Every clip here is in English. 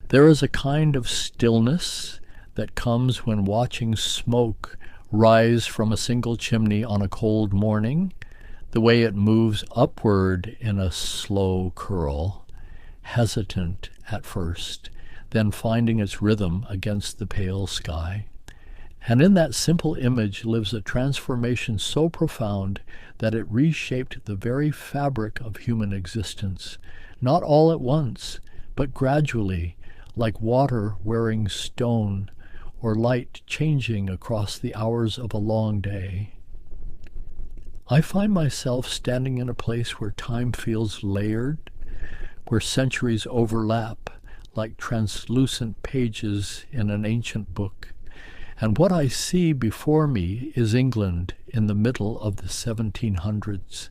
There is a kind of stillness that comes when watching smoke rise from a single chimney on a cold morning, the way it moves upward in a slow curl, hesitant at first, then finding its rhythm against the pale sky. And in that simple image lives a transformation so profound that it reshaped the very fabric of human existence, not all at once, but gradually, like water wearing stone, or light changing across the hours of a long day. I find myself standing in a place where time feels layered, where centuries overlap like translucent pages in an ancient book. And what I see before me is England in the middle of the 1700s,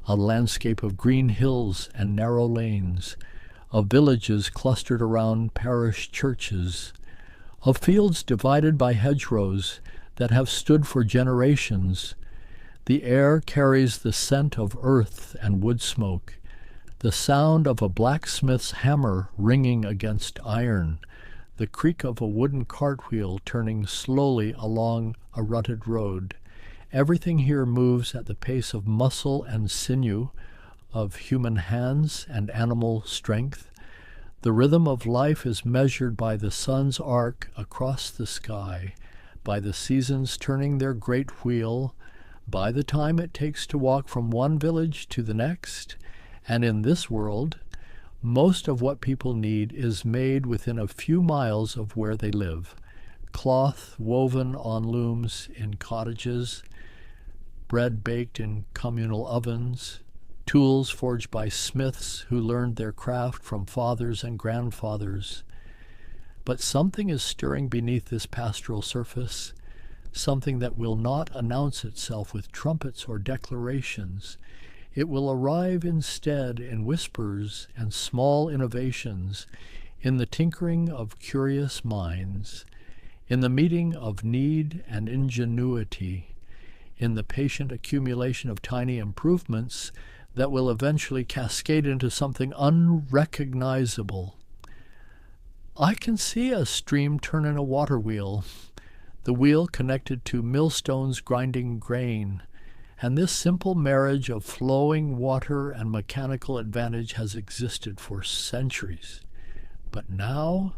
a landscape of green hills and narrow lanes, of villages clustered around parish churches, of fields divided by hedgerows that have stood for generations. The air carries the scent of earth and wood smoke, the sound of a blacksmith's hammer ringing against iron, the creak of a wooden cartwheel turning slowly along a rutted road. Everything here moves at the pace of muscle and sinew, of human hands and animal strength. The rhythm of life is measured by the sun's arc across the sky, by the seasons turning their great wheel, by the time it takes to walk from one village to the next. And in this world, most of what people need is made within a few miles of where they live. Cloth woven on looms in cottages, bread baked in communal ovens, tools forged by smiths who learned their craft from fathers and grandfathers. But something is stirring beneath this pastoral surface, something that will not announce itself with trumpets or declarations. It will arrive instead in whispers and small innovations, in the tinkering of curious minds, in the meeting of need and ingenuity, in the patient accumulation of tiny improvements that will eventually cascade into something unrecognizable. I can see a stream turn in a water wheel, the wheel connected to millstones grinding grain, and this simple marriage of flowing water and mechanical advantage has existed for centuries. But now,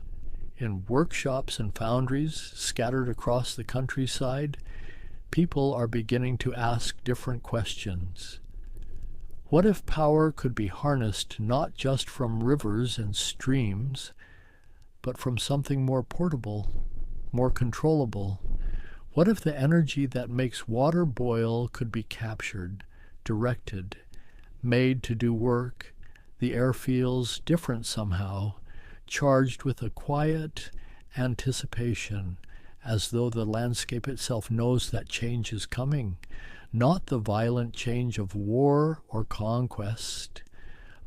in workshops and foundries scattered across the countryside, people are beginning to ask different questions. What if power could be harnessed not just from rivers and streams, but from something more portable, more controllable? What if the energy that makes water boil could be captured, directed, made to do work? The air feels different somehow, charged with a quiet anticipation, as though the landscape itself knows that change is coming, not the violent change of war or conquest,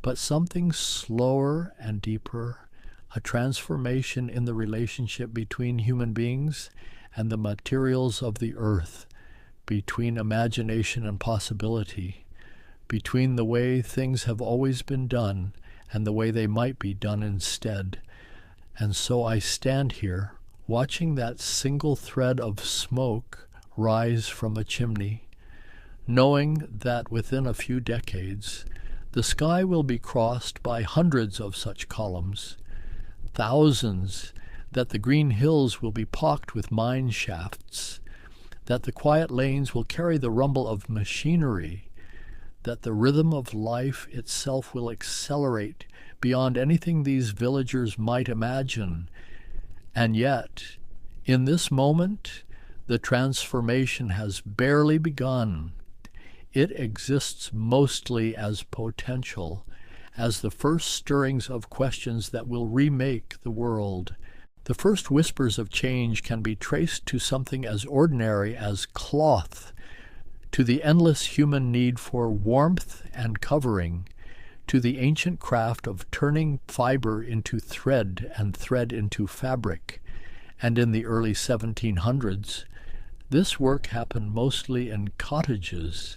but something slower and deeper, a transformation in the relationship between human beings and the materials of the earth, between imagination and possibility, between the way things have always been done and the way they might be done instead. And so I stand here, watching that single thread of smoke rise from a chimney, knowing that within a few decades, the sky will be crossed by hundreds of such columns, thousands, that the green hills will be pocked with mine shafts, that the quiet lanes will carry the rumble of machinery, that the rhythm of life itself will accelerate beyond anything these villagers might imagine. And yet, in this moment, the transformation has barely begun. It exists mostly as potential, as the first stirrings of questions that will remake the world. The first whispers of change can be traced to something as ordinary as cloth, to the endless human need for warmth and covering, to the ancient craft of turning fiber into thread and thread into fabric. And in the early 1700s, this work happened mostly in cottages.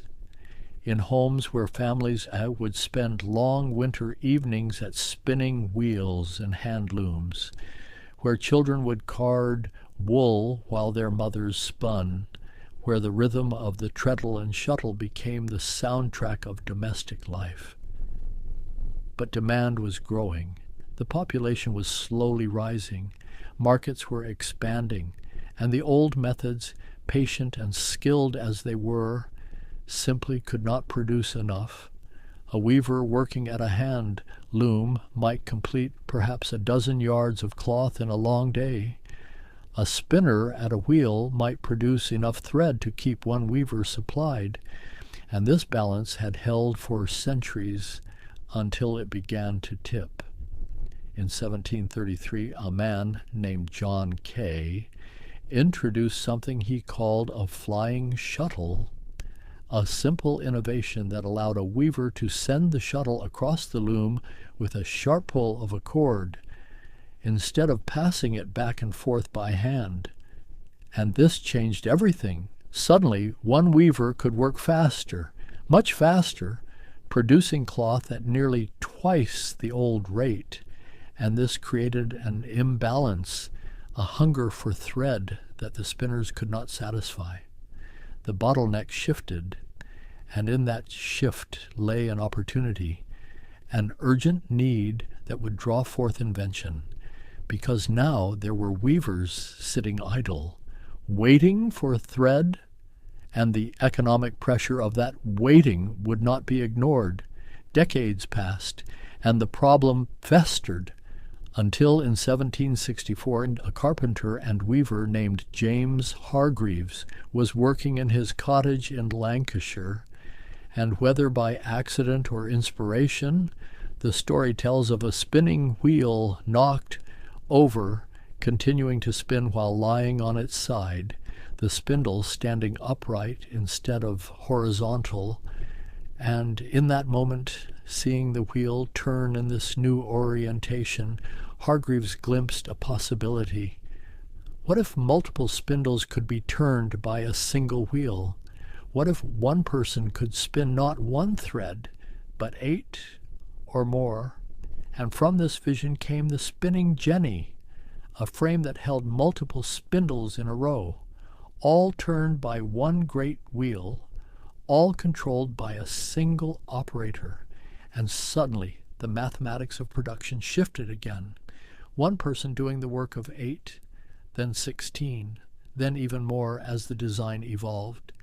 in homes where families would spend long winter evenings at spinning wheels and hand looms, where children would card wool while their mothers spun, where the rhythm of the treadle and shuttle became the soundtrack of domestic life. But demand was growing. The population was slowly rising. Markets were expanding, and the old methods, patient and skilled as they were, simply could not produce enough. A weaver working at a hand loom might complete perhaps a dozen yards of cloth in a long day. A spinner at a wheel might produce enough thread to keep one weaver supplied, and this balance had held for centuries until it began to tip. In 1733, a man named John Kay introduced something he called a flying shuttle, a simple innovation that allowed a weaver to send the shuttle across the loom with a sharp pull of a cord, instead of passing it back and forth by hand. And this changed everything. Suddenly, one weaver could work faster, much faster, producing cloth at nearly twice the old rate, and this created an imbalance, a hunger for thread that the spinners could not satisfy. The bottleneck shifted, and in that shift lay an opportunity, an urgent need that would draw forth invention, because now there were weavers sitting idle, waiting for thread, and the economic pressure of that waiting would not be ignored. Decades passed, and the problem festered, until in 1764 a carpenter and weaver named James Hargreaves was working in his cottage in Lancashire, and whether by accident or inspiration, the story tells of a spinning wheel knocked over, continuing to spin while lying on its side, the spindle standing upright instead of horizontal, and in that moment, seeing the wheel turn in this new orientation, Hargreaves glimpsed a possibility. What if multiple spindles could be turned by a single wheel? What if one person could spin not one thread, but 8 or more? And from this vision came the spinning jenny, a frame that held multiple spindles in a row, all turned by one great wheel, all controlled by a single operator. And suddenly the mathematics of production shifted again. One person doing the work of 8, then 16, then even more as the design evolved.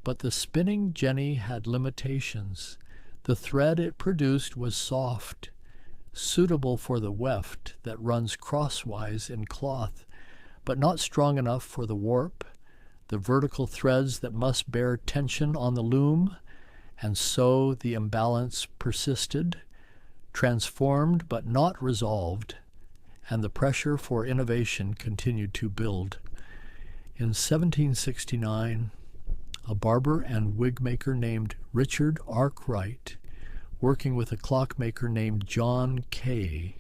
But the spinning jenny had limitations. The thread it produced was soft, suitable for the weft that runs crosswise in cloth, but not strong enough for the warp, the vertical threads that must bear tension on the loom, and so the imbalance persisted, transformed but not resolved, and the pressure for innovation continued to build. In 1769, a barber and wig maker named Richard Arkwright, working with a clockmaker named John Kay,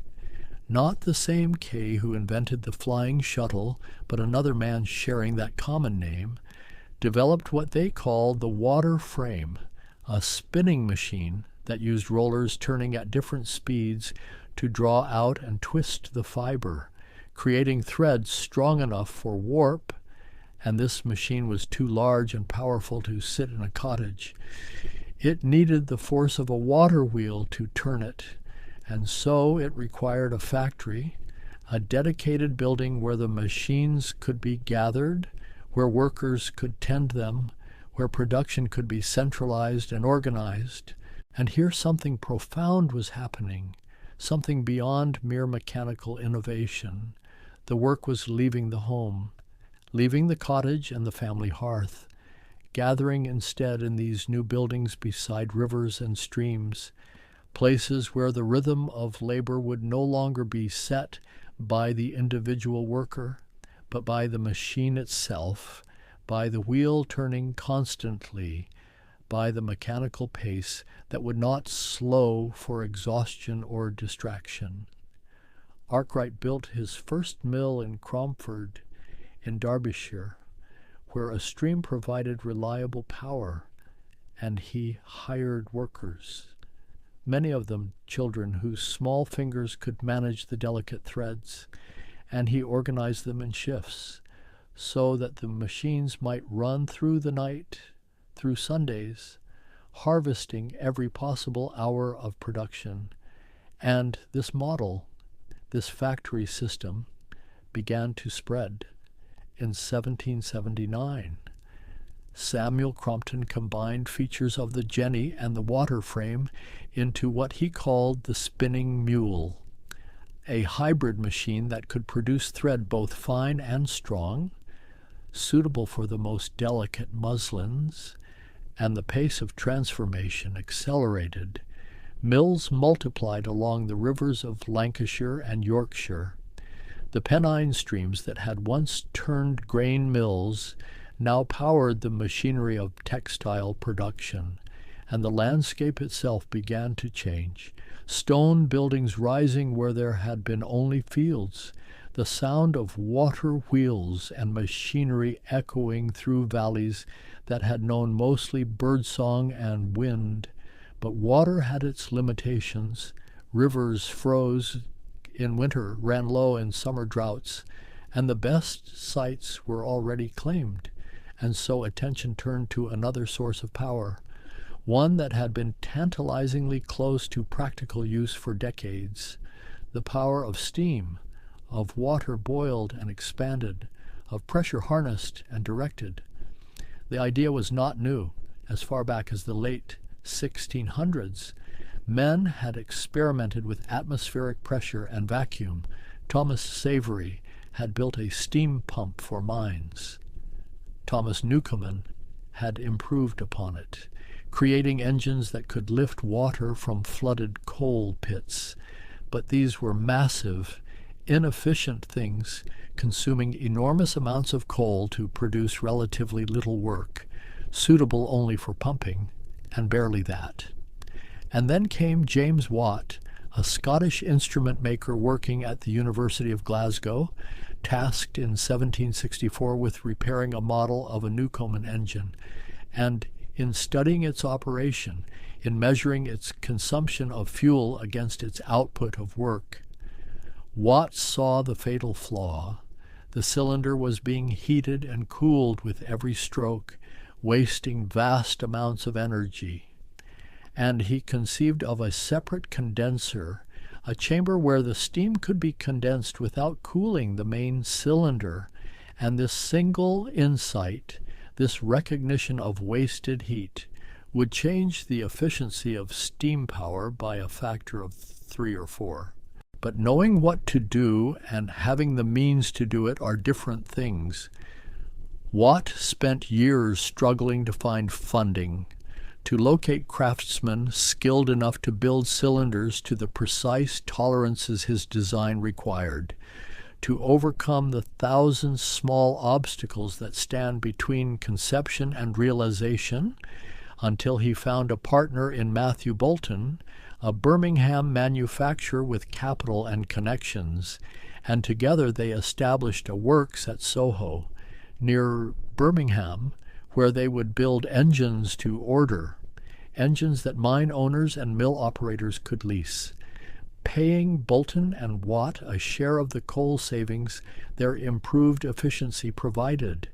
not the same Kay who invented the flying shuttle, but another man sharing that common name, developed what they called the water frame, a spinning machine that used rollers turning at different speeds to draw out and twist the fiber, creating threads strong enough for warp, and this machine was too large and powerful to sit in a cottage. It needed the force of a water wheel to turn it, and so it required a factory, a dedicated building where the machines could be gathered, where workers could tend them, where production could be centralized and organized. And here something profound was happening, something beyond mere mechanical innovation. The work was leaving the home, leaving the cottage and the family hearth, gathering instead in these new buildings beside rivers and streams, places where the rhythm of labor would no longer be set by the individual worker, but by the machine itself, by the wheel turning constantly, by the mechanical pace that would not slow for exhaustion or distraction. Arkwright built his first mill in Cromford, in Derbyshire, where a stream provided reliable power, and he hired workers, many of them children whose small fingers could manage the delicate threads, and he organized them in shifts so that the machines might run through the night, through Sundays, harvesting every possible hour of production. And this model, this factory system, began to spread in 1779. Samuel Crompton combined features of the jenny and the water frame into what he called the spinning mule, a hybrid machine that could produce thread both fine and strong, suitable for the most delicate muslins, and the pace of transformation accelerated. Mills multiplied along the rivers of Lancashire and Yorkshire. The Pennine streams that had once turned grain mills now powered the machinery of textile production, and the landscape itself began to change. Stone buildings rising where there had been only fields, the sound of water wheels and machinery echoing through valleys that had known mostly birdsong and wind. But water had its limitations. Rivers froze in winter, ran low in summer droughts, and the best sites were already claimed. And so attention turned to another source of power, one that had been tantalizingly close to practical use for decades, the power of steam, of water boiled and expanded, of pressure harnessed and directed. The idea was not new. As far back as the late 1600s, men had experimented with atmospheric pressure and vacuum. Thomas Savery had built a steam pump for mines. Thomas Newcomen had improved upon it, creating engines that could lift water from flooded coal pits. But these were massive, inefficient things, consuming enormous amounts of coal to produce relatively little work, suitable only for pumping, and barely that. And then came James Watt, a Scottish instrument maker working at the University of Glasgow, tasked in 1764 with repairing a model of a Newcomen engine, and in studying its operation, in measuring its consumption of fuel against its output of work. Watt saw the fatal flaw. The cylinder was being heated and cooled with every stroke, wasting vast amounts of energy. And he conceived of a separate condenser, a chamber where the steam could be condensed without cooling the main cylinder. And this single insight, this recognition of wasted heat, would change the efficiency of steam power by a factor of 3 or 4. But knowing what to do and having the means to do it are different things. Watt spent years struggling to find funding, to locate craftsmen skilled enough to build cylinders to the precise tolerances his design required, to overcome the thousand small obstacles that stand between conception and realization, until he found a partner in Matthew Bolton, a Birmingham manufacturer with capital and connections, and together they established a works at Soho, near Birmingham, where they would build engines to order, engines that mine owners and mill operators could lease. Paying Bolton and Watt a share of the coal savings their improved efficiency provided.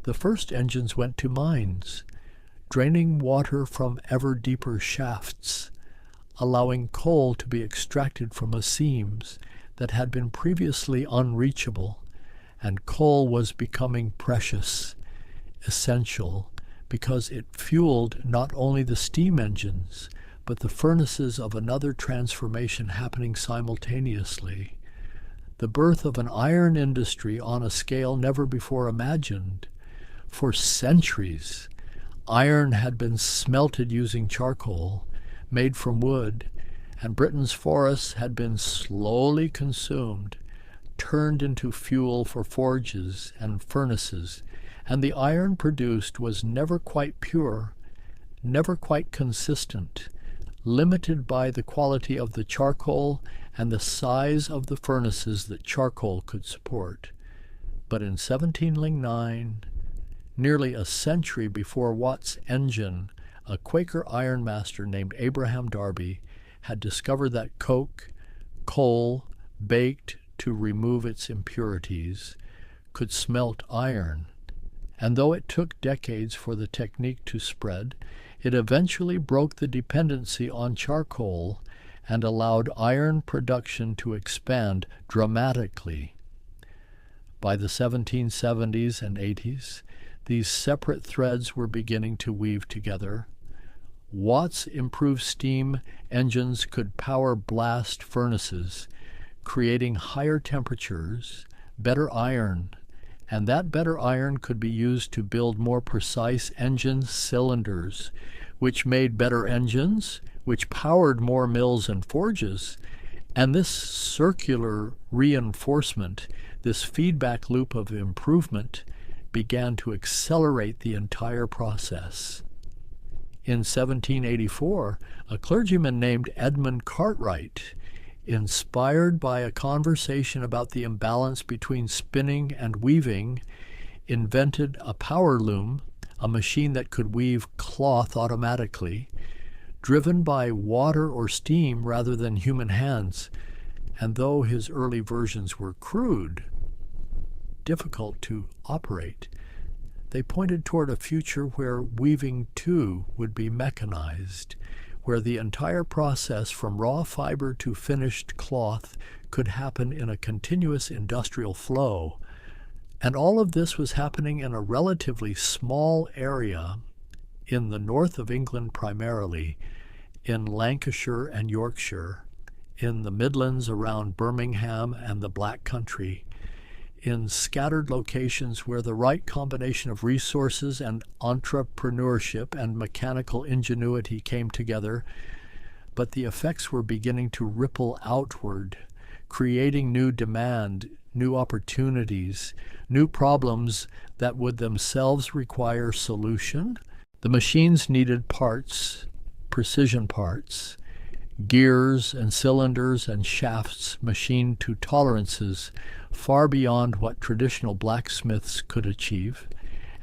The first engines went to mines, draining water from ever deeper shafts, allowing coal to be extracted from seams that had been previously unreachable, and coal was becoming precious, essential, because it fueled not only the steam engines, but the furnaces of another transformation happening simultaneously, the birth of an iron industry on a scale never before imagined. For centuries, iron had been smelted using charcoal, made from wood, and Britain's forests had been slowly consumed, turned into fuel for forges and furnaces, and the iron produced was never quite pure, never quite consistent, limited by the quality of the charcoal and the size of the furnaces that charcoal could support. But in 1709, nearly a century before Watt's engine, a Quaker ironmaster named Abraham Darby had discovered that coal baked to remove its impurities, could smelt iron. And though it took decades for the technique to spread, it eventually broke the dependency on charcoal and allowed iron production to expand dramatically. By the 1770s and 80s, these separate threads were beginning to weave together. Watt's improved steam engines could power blast furnaces, creating higher temperatures, better iron, and that better iron could be used to build more precise engine cylinders, which made better engines, which powered more mills and forges. And this circular reinforcement, this feedback loop of improvement, began to accelerate the entire process. In 1784, a clergyman named Edmund Cartwright, inspired by a conversation about the imbalance between spinning and weaving, invented a power loom, a machine that could weave cloth automatically, driven by water or steam rather than human hands. And though his early versions were crude, difficult to operate, they pointed toward a future where weaving too would be mechanized, where the entire process from raw fiber to finished cloth could happen in a continuous industrial flow. And all of this was happening in a relatively small area in the north of England primarily, in Lancashire and Yorkshire, in the Midlands around Birmingham and the Black Country, in scattered locations where the right combination of resources and entrepreneurship and mechanical ingenuity came together, but the effects were beginning to ripple outward, creating new demand, new opportunities, new problems that would themselves require solution. The machines needed parts, precision parts, gears and cylinders and shafts machined to tolerances far beyond what traditional blacksmiths could achieve,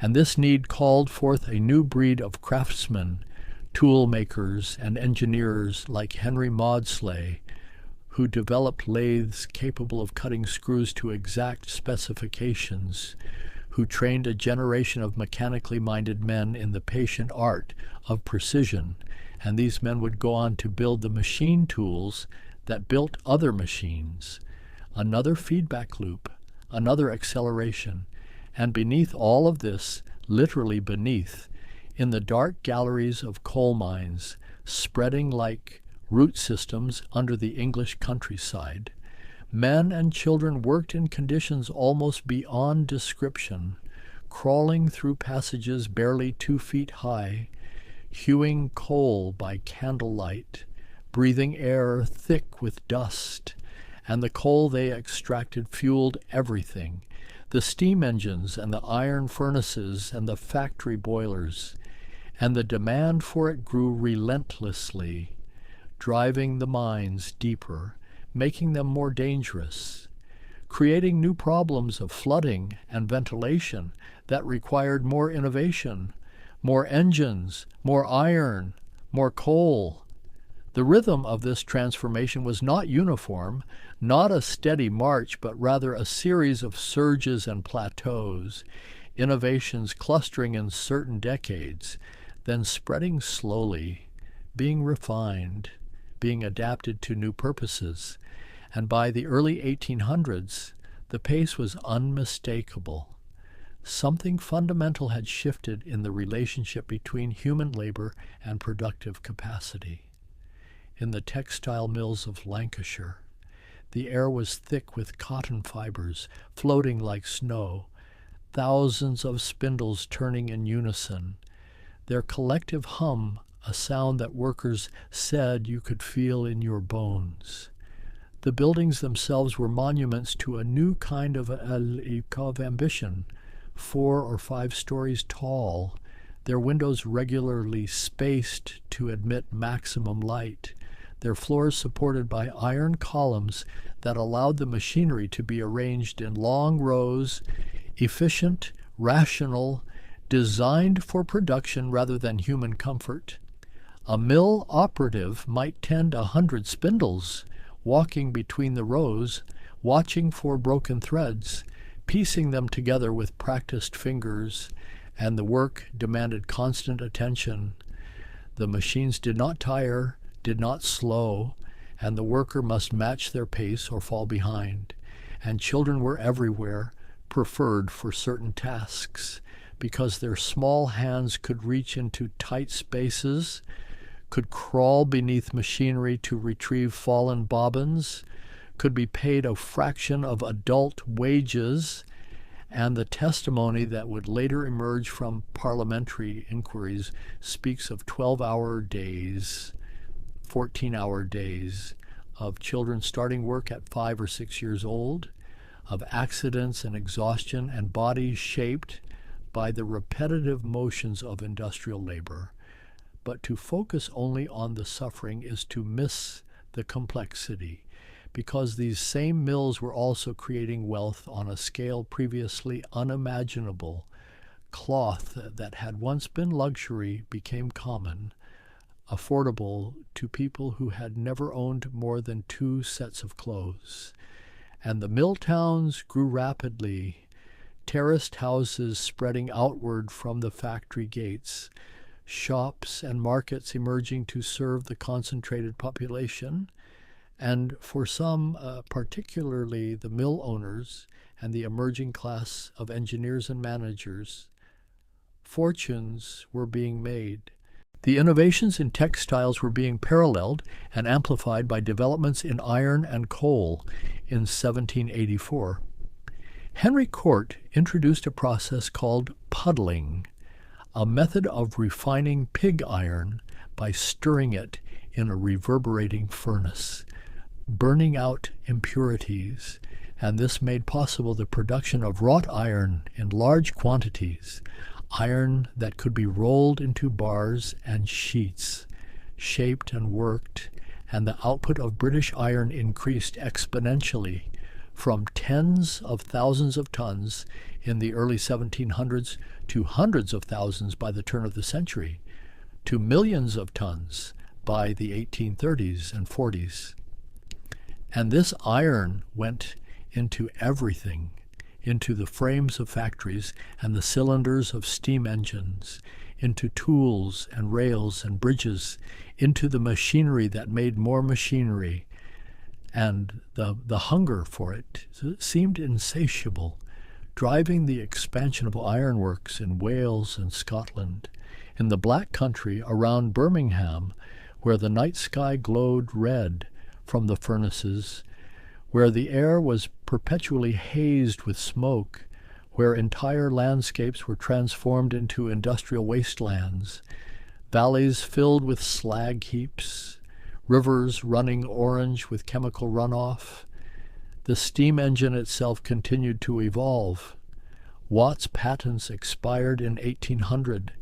and this need called forth a new breed of craftsmen, tool makers and engineers like Henry Maudslay, who developed lathes capable of cutting screws to exact specifications, who trained a generation of mechanically minded men in the patient art of precision, and these men would go on to build the machine tools that built other machines. Another feedback loop, another acceleration, and beneath all of this, literally beneath, in the dark galleries of coal mines, spreading like root systems under the English countryside, men and children worked in conditions almost beyond description, crawling through passages barely 2 feet high, hewing coal by candlelight, breathing air thick with dust, and the coal they extracted fueled everything, the steam engines and the iron furnaces and the factory boilers, and the demand for it grew relentlessly, driving the mines deeper, making them more dangerous, creating new problems of flooding and ventilation that required more innovation, more engines, more iron, more coal. The rhythm of this transformation was not uniform, not a steady march, but rather a series of surges and plateaus, innovations clustering in certain decades, then spreading slowly, being refined, being adapted to new purposes. And by the early 1800s, the pace was unmistakable. Something fundamental had shifted in the relationship between human labor and productive capacity. In the textile mills of Lancashire, the air was thick with cotton fibers floating like snow, thousands of spindles turning in unison, their collective hum a sound that workers said you could feel in your bones. The buildings themselves were monuments to a new kind of ambition, 4 or 5 stories tall, their windows regularly spaced to admit maximum light, their floors supported by iron columns that allowed the machinery to be arranged in long rows, efficient, rational, designed for production rather than human comfort. A mill operative might tend 100 spindles, walking between the rows, watching for broken threads, piecing them together with practiced fingers, and the work demanded constant attention. The machines did not tire, did not slow, and the worker must match their pace or fall behind. And children were everywhere, preferred for certain tasks, because their small hands could reach into tight spaces, could crawl beneath machinery to retrieve fallen bobbins, could be paid a fraction of adult wages, and the testimony that would later emerge from parliamentary inquiries speaks of 12-hour days, 14-hour days, of children starting work at 5 or 6 years old, of accidents and exhaustion and bodies shaped by the repetitive motions of industrial labor. But to focus only on the suffering is to miss the complexity, because these same mills were also creating wealth on a scale previously unimaginable. Cloth that had once been luxury became common, affordable to people who had never owned more than 2 sets of clothes. And the mill towns grew rapidly, terraced houses spreading outward from the factory gates, shops and markets emerging to serve the concentrated population, and for some, particularly the mill owners and the emerging class of engineers and managers, fortunes were being made. The innovations in textiles were being paralleled and amplified by developments in iron and coal in 1784. Henry Cort introduced a process called puddling, a method of refining pig iron by stirring it in a reverberating furnace, burning out impurities, and this made possible the production of wrought iron in large quantities, iron that could be rolled into bars and sheets, shaped and worked, and the output of British iron increased exponentially from tens of thousands of tons in the early 1700s to hundreds of thousands by the turn of the century, to millions of tons by the 1830s and 40s. And this iron went into everything, into the frames of factories and the cylinders of steam engines, into tools and rails and bridges, into the machinery that made more machinery. And the hunger for it seemed insatiable, driving the expansion of ironworks in Wales and Scotland, in the Black Country around Birmingham, where the night sky glowed red from the furnaces, where the air was perpetually hazed with smoke, where entire landscapes were transformed into industrial wastelands, valleys filled with slag heaps, rivers running orange with chemical runoff. The steam engine itself continued to evolve. Watt's patents expired in 1800,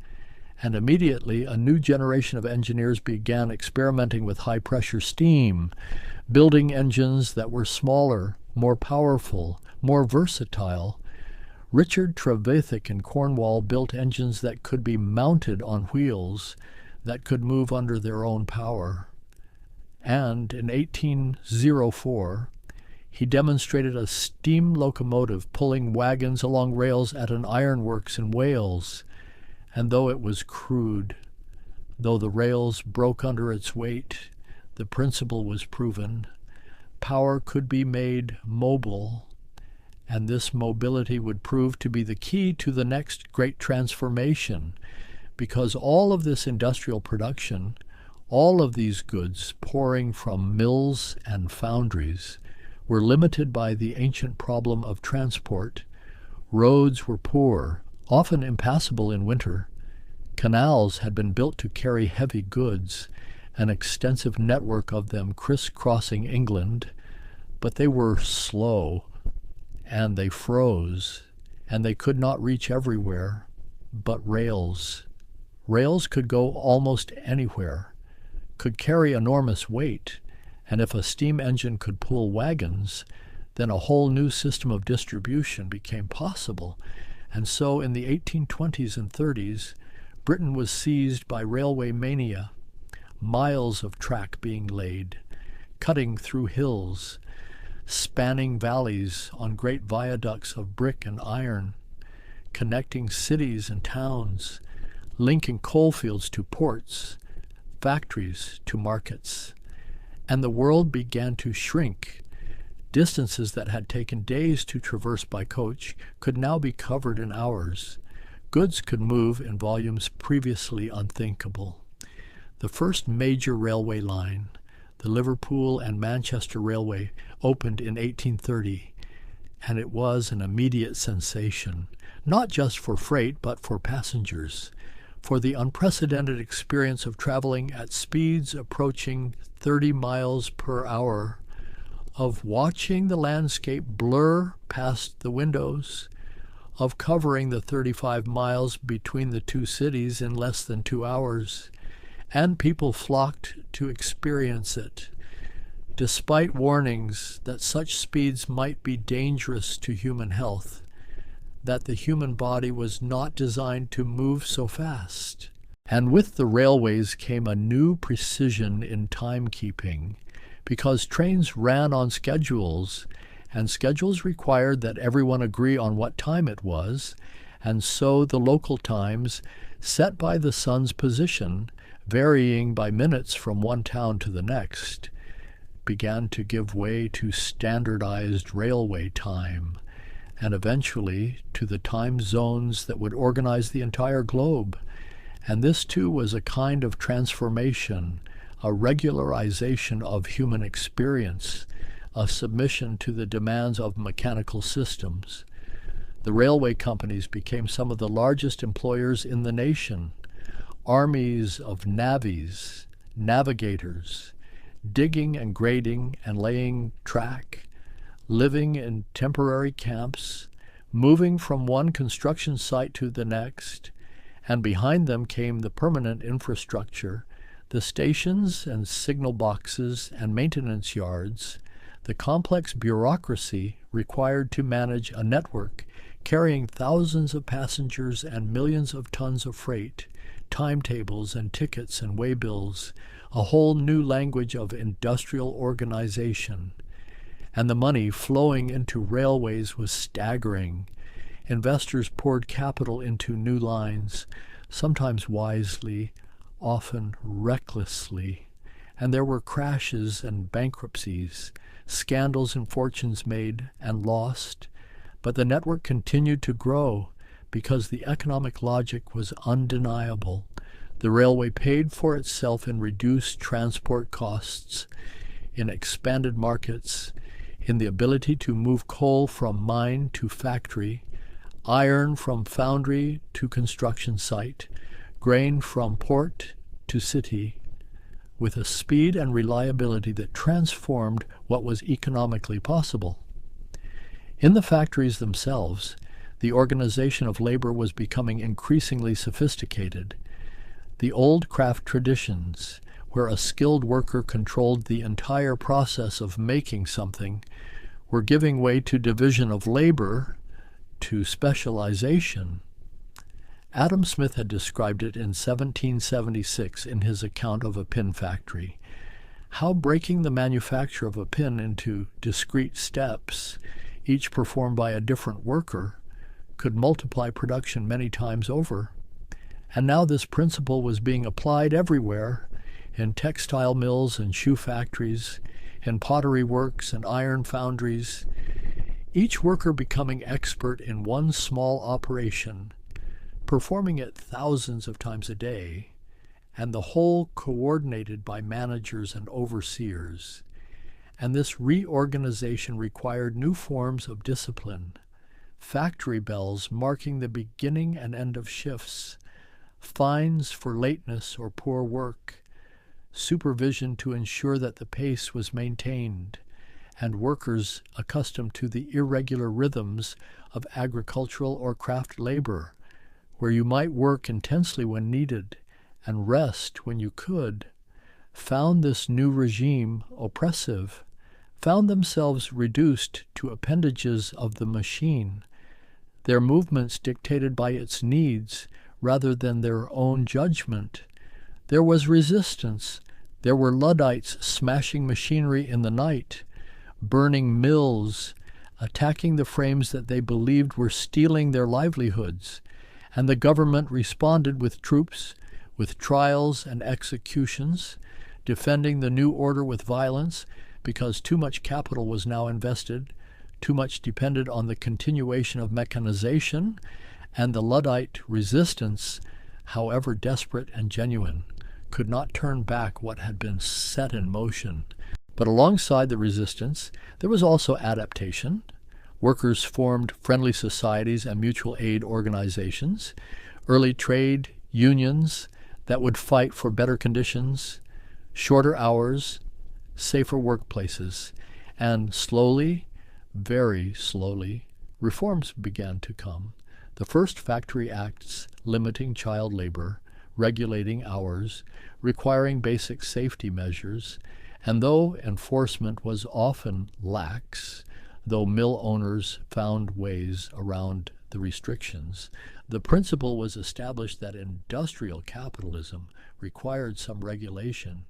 and immediately a new generation of engineers began experimenting with high-pressure steam, building engines that were smaller, more powerful, more versatile. Richard Trevithick in Cornwall built engines that could be mounted on wheels, that could move under their own power. And in 1804, he demonstrated a steam locomotive pulling wagons along rails at an ironworks in Wales. And though it was crude, though the rails broke under its weight, the principle was proven. Power could be made mobile, and this mobility would prove to be the key to the next great transformation, because all of this industrial production, all of these goods pouring from mills and foundries, were limited by the ancient problem of transport. Roads were poor, often impassable in winter. Canals had been built to carry heavy goods, an extensive network of them crisscrossing England, but they were slow, and they froze, and they could not reach everywhere. But rails could go almost anywhere, could carry enormous weight, and if a steam engine could pull wagons, then a whole new system of distribution became possible, And so in the 1820s and 30s, Britain was seized by railway mania, miles of track being laid, cutting through hills, spanning valleys on great viaducts of brick and iron, connecting cities and towns, linking coalfields to ports, factories to markets. And the world began to shrink. Distances that had taken days to traverse by coach could now be covered in hours. Goods could move in volumes previously unthinkable. The first major railway line, the Liverpool and Manchester Railway, opened in 1830, and it was an immediate sensation, not just for freight but for passengers, for the unprecedented experience of traveling at speeds approaching 30 miles per hour, of watching the landscape blur past the windows, of covering the 35 miles between the two cities in less than 2 hours, and people flocked to experience it, despite warnings that such speeds might be dangerous to human health, that the human body was not designed to move so fast. And with the railways came a new precision in timekeeping, because trains ran on schedules, and schedules required that everyone agree on what time it was, and so the local times, set by the sun's position, varying by minutes from one town to the next, began to give way to standardized railway time, and eventually to the time zones that would organize the entire globe. And this too was a kind of transformation, a regularization of human experience, a submission to the demands of mechanical systems. The railway companies became some of the largest employers in the nation. Armies of navvies, navigators, digging and grading and laying track, living in temporary camps, moving from one construction site to the next, and behind them came the permanent infrastructure, the stations and signal boxes and maintenance yards, the complex bureaucracy required to manage a network carrying thousands of passengers and millions of tons of freight, timetables and tickets and waybills, a whole new language of industrial organization. And the money flowing into railways was staggering. Investors poured capital into new lines, sometimes wisely, often recklessly, and there were crashes and bankruptcies, scandals and fortunes made and lost, but the network continued to grow because the economic logic was undeniable. The railway paid for itself in reduced transport costs, in expanded markets, in the ability to move coal from mine to factory, iron from foundry to construction site, grain from port to city, with a speed and reliability that transformed what was economically possible. In the factories themselves, the organization of labor was becoming increasingly sophisticated. The old craft traditions, where a skilled worker controlled the entire process of making something, were giving way to division of labor, to specialization. Adam Smith had described it in 1776 in his account of a pin factory. How breaking the manufacture of a pin into discrete steps, each performed by a different worker, could multiply production many times over. And now this principle was being applied everywhere, in textile mills and shoe factories, in pottery works and iron foundries, each worker becoming expert in one small operation, performing it thousands of times a day, and the whole coordinated by managers and overseers. And this reorganization required new forms of discipline, factory bells marking the beginning and end of shifts, fines for lateness or poor work, supervision to ensure that the pace was maintained, and workers accustomed to the irregular rhythms of agricultural or craft labor, where you might work intensely when needed and rest when you could, found this new regime oppressive, found themselves reduced to appendages of the machine. their movements dictated by its needs rather than their own judgment. There was resistance. There were Luddites smashing machinery in the night, burning mills, attacking the frames that they believed were stealing their livelihoods, and the government responded with troops, with trials and executions, defending the new order with violence because too much capital was now invested, too much depended on the continuation of mechanization, and the Luddite resistance, however desperate and genuine, could not turn back what had been set in motion. But alongside the resistance, there was also adaptation. Workers formed friendly societies and mutual aid organizations, early trade unions that would fight for better conditions, shorter hours, safer workplaces, and slowly, very slowly, reforms began to come. The first factory acts limiting child labor, regulating hours, requiring basic safety measures, and though enforcement was often lax, though mill owners found ways around the restrictions, the principle was established that industrial capitalism required some regulation,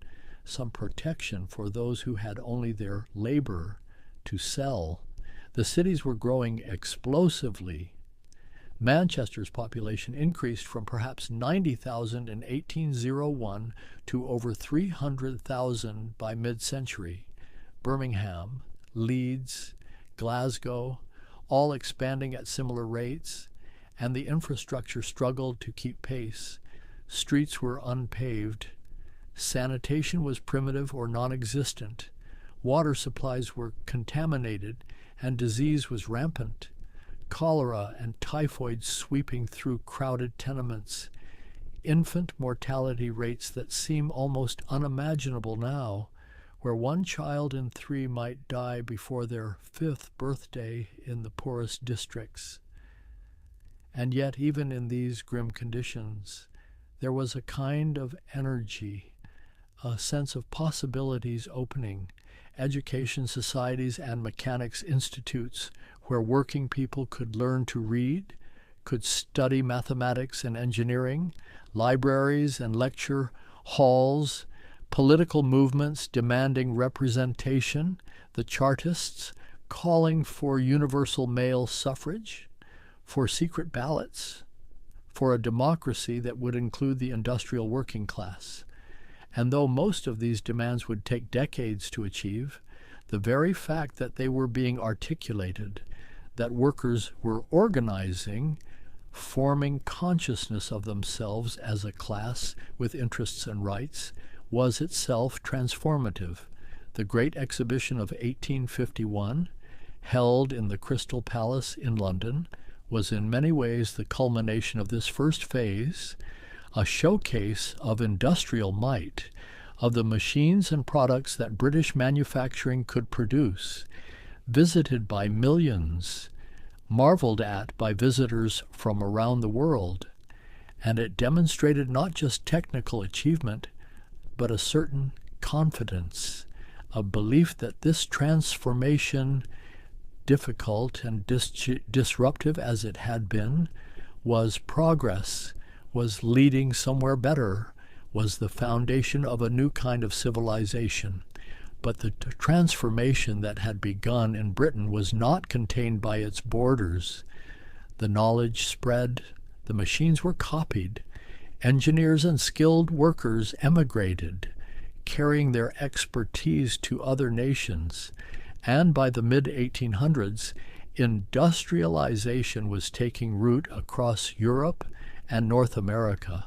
some protection for those who had only their labor to sell. The cities were growing explosively. Manchester's population increased from perhaps 90,000 in 1801 to over 300,000 by mid-century. Birmingham, Leeds, Glasgow, all expanding at similar rates, and the infrastructure struggled to keep pace. Streets were unpaved. Sanitation was primitive or non-existent. Water supplies were contaminated, and disease was rampant. Cholera and typhoid sweeping through crowded tenements. Infant mortality rates that seem almost unimaginable now, where 1 child in 3 might die before their 5th birthday in the poorest districts. And yet, even in these grim conditions, there was a kind of energy, a sense of possibilities opening. Education societies and mechanics institutes where working people could learn to read, could study mathematics and engineering, libraries and lecture halls, political movements demanding representation, the Chartists calling for universal male suffrage, for secret ballots, for a democracy that would include the industrial working class. And though most of these demands would take decades to achieve, the very fact that they were being articulated, that workers were organizing, forming consciousness of themselves as a class with interests and rights, was itself transformative. The Great Exhibition of 1851, held in the Crystal Palace in London, was in many ways the culmination of this first phase, a showcase of industrial might, of the machines and products that British manufacturing could produce, visited by millions, marveled at by visitors from around the world, and it demonstrated not just technical achievement, but a certain confidence, a belief that this transformation, difficult and disruptive as it had been, was progress, was leading somewhere better, was the foundation of a new kind of civilization. But the transformation that had begun in Britain was not contained by its borders. The knowledge spread, the machines were copied, engineers and skilled workers emigrated, carrying their expertise to other nations, and by the mid-1800s, industrialization was taking root across Europe and North America,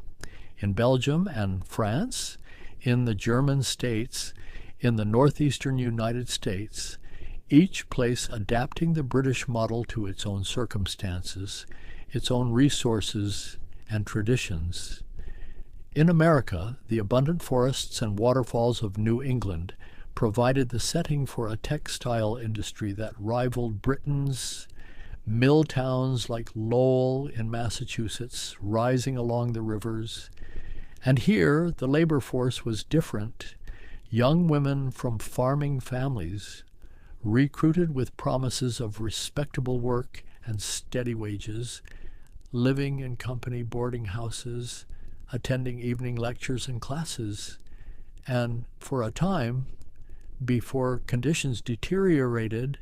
in Belgium and France, in the German states, in the northeastern United States, each place adapting the British model to its own circumstances, its own resources and traditions. In America, the abundant forests and waterfalls of New England provided the setting for a textile industry that rivaled Britain's. Mill towns like Lowell in Massachusetts rising along the rivers. And here the labor force was different. Young women from farming families, recruited with promises of respectable work and steady wages, living in company boarding houses, attending evening lectures and classes, and for a time, before conditions deteriorated,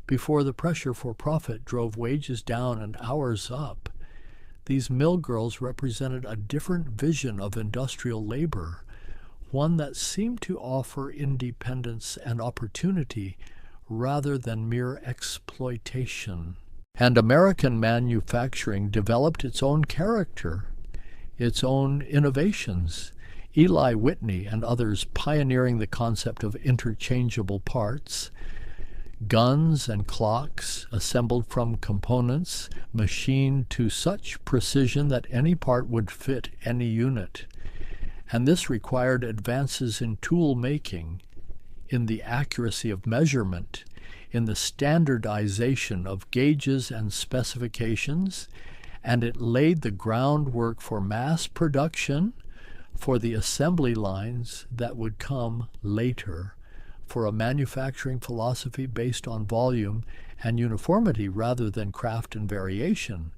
before the pressure for profit drove wages down and hours up, these mill girls represented a different vision of industrial labor, one that seemed to offer independence and opportunity rather than mere exploitation. And American manufacturing developed its own character, its own innovations. Eli Whitney and others pioneering the concept of interchangeable parts, guns and clocks assembled from components machined to such precision that any part would fit any unit. And this required advances in tool making, in the accuracy of measurement, in the standardization of gauges and specifications, and it laid the groundwork for mass production, for the assembly lines that would come later, for a manufacturing philosophy based on volume and uniformity rather than craft and variation.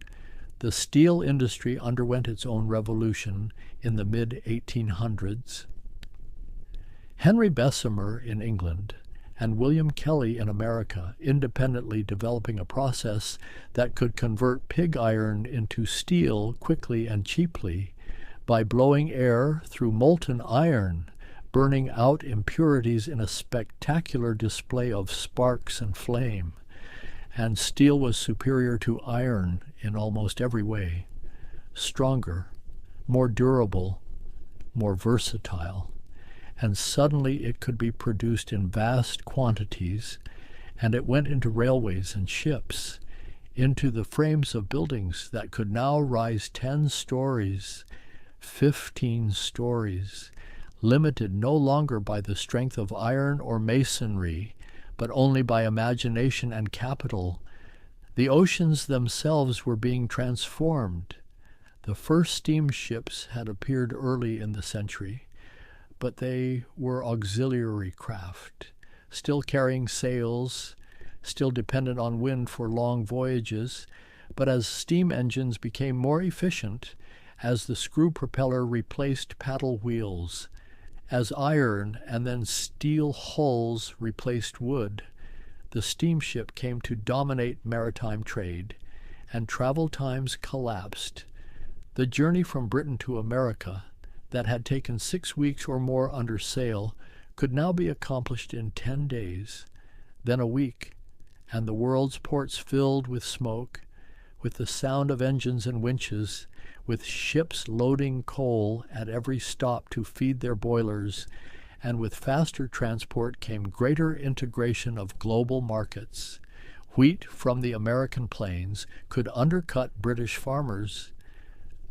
The steel industry underwent its own revolution in the mid-1800s. Henry Bessemer in England and William Kelly in America independently developing a process that could convert pig iron into steel quickly and cheaply by blowing air through molten iron, burning out impurities in a spectacular display of sparks and flame. And steel was superior to iron in almost every way, stronger, more durable, more versatile. And suddenly it could be produced in vast quantities, and it went into railways and ships, into the frames of buildings that could now rise 10 stories, 15 stories, limited no longer by the strength of iron or masonry, but only by imagination and capital. The oceans themselves were being transformed. The first steamships had appeared early in the century, but they were auxiliary craft, still carrying sails, still dependent on wind for long voyages. But as steam engines became more efficient, as the screw propeller replaced paddle wheels, as iron and then steel hulls replaced wood, the steamship came to dominate maritime trade, and travel times collapsed. The journey from Britain to America, that had taken 6 weeks or more under sail, could now be accomplished in 10 days, then a week, and the world's ports filled with smoke, with the sound of engines and winches, with ships loading coal at every stop to feed their boilers, and with faster transport came greater integration of global markets. Wheat from the American plains could undercut British farmers.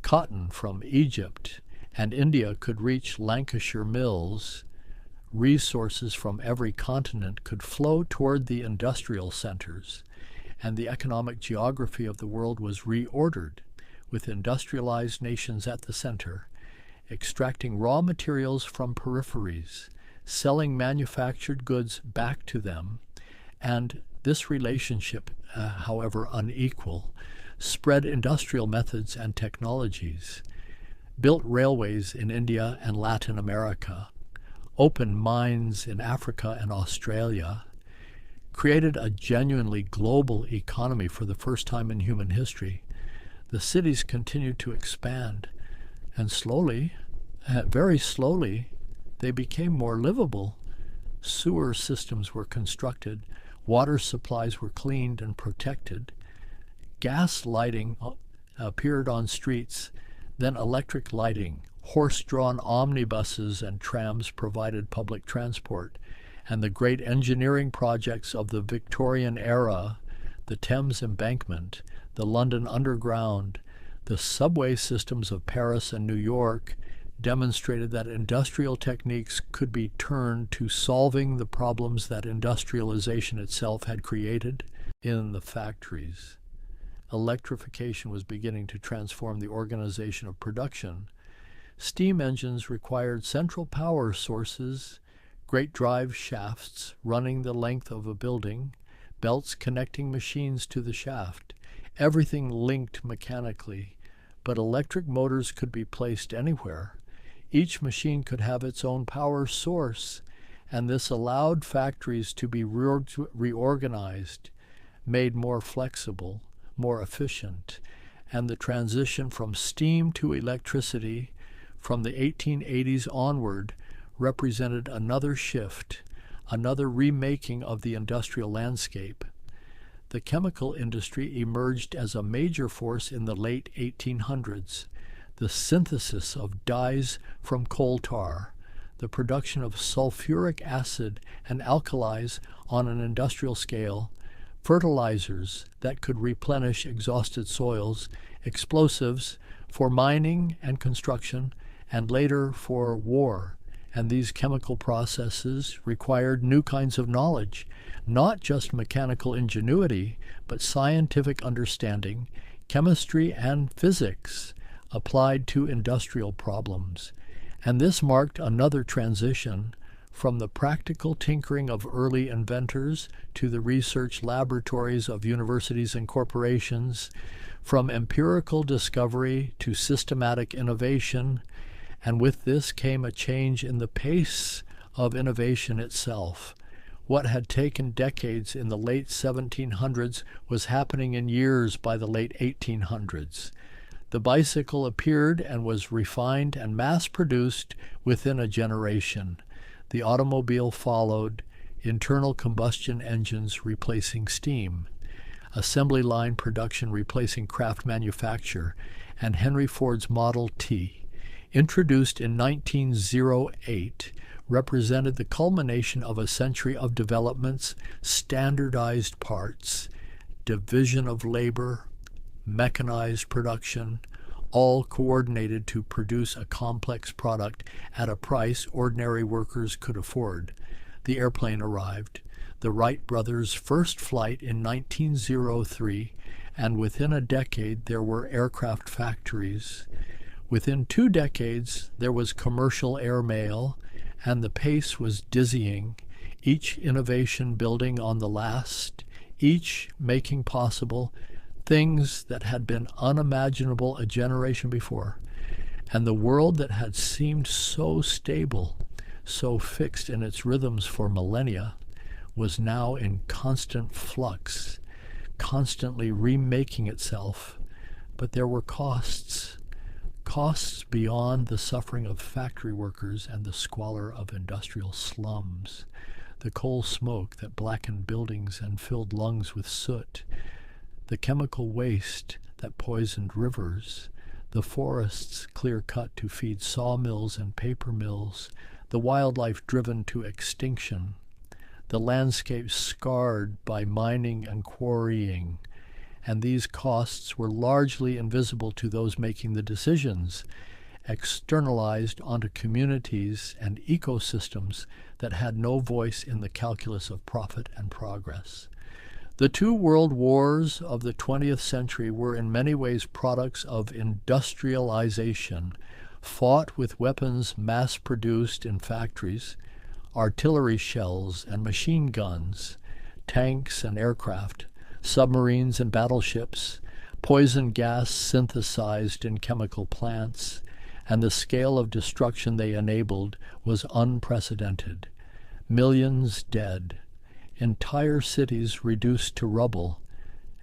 Cotton from Egypt and India could reach Lancashire mills. Resources from every continent could flow toward the industrial centers, and the economic geography of the world was reordered, with industrialized nations at the center, extracting raw materials from peripheries, selling manufactured goods back to them, and this relationship, however unequal, spread industrial methods and technologies, built railways in India and Latin America, opened mines in Africa and Australia, created a genuinely global economy for the first time in human history. The cities continued to expand, and slowly, very slowly, they became more livable. Sewer systems were constructed, water supplies were cleaned and protected, gas lighting appeared on streets, then electric lighting, horse-drawn omnibuses and trams provided public transport, and the great engineering projects of the Victorian era, the Thames Embankment, the London Underground, the subway systems of Paris and New York, demonstrated that industrial techniques could be turned to solving the problems that industrialization itself had created in the factories. Electrification was beginning to transform the organization of production. Steam engines required central power sources, great drive shafts running the length of a building, belts connecting machines to the shaft, everything linked mechanically, but electric motors could be placed anywhere. Each machine could have its own power source, and this allowed factories to be reorganized, made more flexible, more efficient, and the transition from steam to electricity from the 1880s onward represented another shift, another remaking of the industrial landscape. The chemical industry emerged as a major force in the late 1800s. The synthesis of dyes from coal tar, the production of sulfuric acid and alkalis on an industrial scale, fertilizers that could replenish exhausted soils, explosives for mining and construction, and later for war. And these chemical processes required new kinds of knowledge, not just mechanical ingenuity, but scientific understanding, chemistry and physics applied to industrial problems. And this marked another transition from the practical tinkering of early inventors to the research laboratories of universities and corporations, from empirical discovery to systematic innovation, and with this came a change in the pace of innovation itself. What had taken decades in the late 1700s was happening in years by the late 1800s. The bicycle appeared and was refined and mass-produced within a generation. The automobile followed, internal combustion engines replacing steam, assembly line production replacing craft manufacture, and Henry Ford's Model T, introduced in 1908, represented the culmination of a century of developments, standardized parts, division of labor, mechanized production, all coordinated to produce a complex product at a price ordinary workers could afford. The airplane arrived, the Wright brothers' first flight in 1903, and within a decade there were aircraft factories. Within 2 decades there was commercial airmail, and the pace was dizzying, each innovation building on the last, each making possible things that had been unimaginable a generation before. And the world that had seemed so stable, so fixed in its rhythms for millennia, was now in constant flux, constantly remaking itself. But there were costs beyond the suffering of factory workers and the squalor of industrial slums, the coal smoke that blackened buildings and filled lungs with soot, the chemical waste that poisoned rivers, the forests clear-cut to feed sawmills and paper mills, the wildlife driven to extinction, the landscape scarred by mining and quarrying. And these costs were largely invisible to those making the decisions, externalized onto communities and ecosystems that had no voice in the calculus of profit and progress. The 2 world wars of the 20th century were in many ways products of industrialization, fought with weapons mass-produced in factories, artillery shells and machine guns, tanks and aircraft, submarines and battleships, poison gas synthesized in chemical plants, and the scale of destruction they enabled was unprecedented. Millions dead, entire cities reduced to rubble,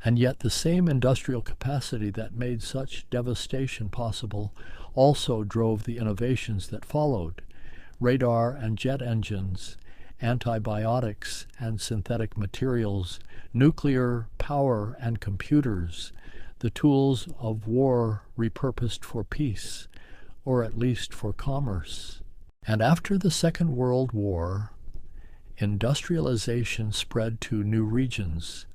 and yet the same industrial capacity that made such devastation possible also drove the innovations that followed: radar and jet engines, antibiotics and synthetic materials, nuclear power and computers, the tools of war repurposed for peace, or at least for commerce. And after the Second World War, industrialization spread to new regions,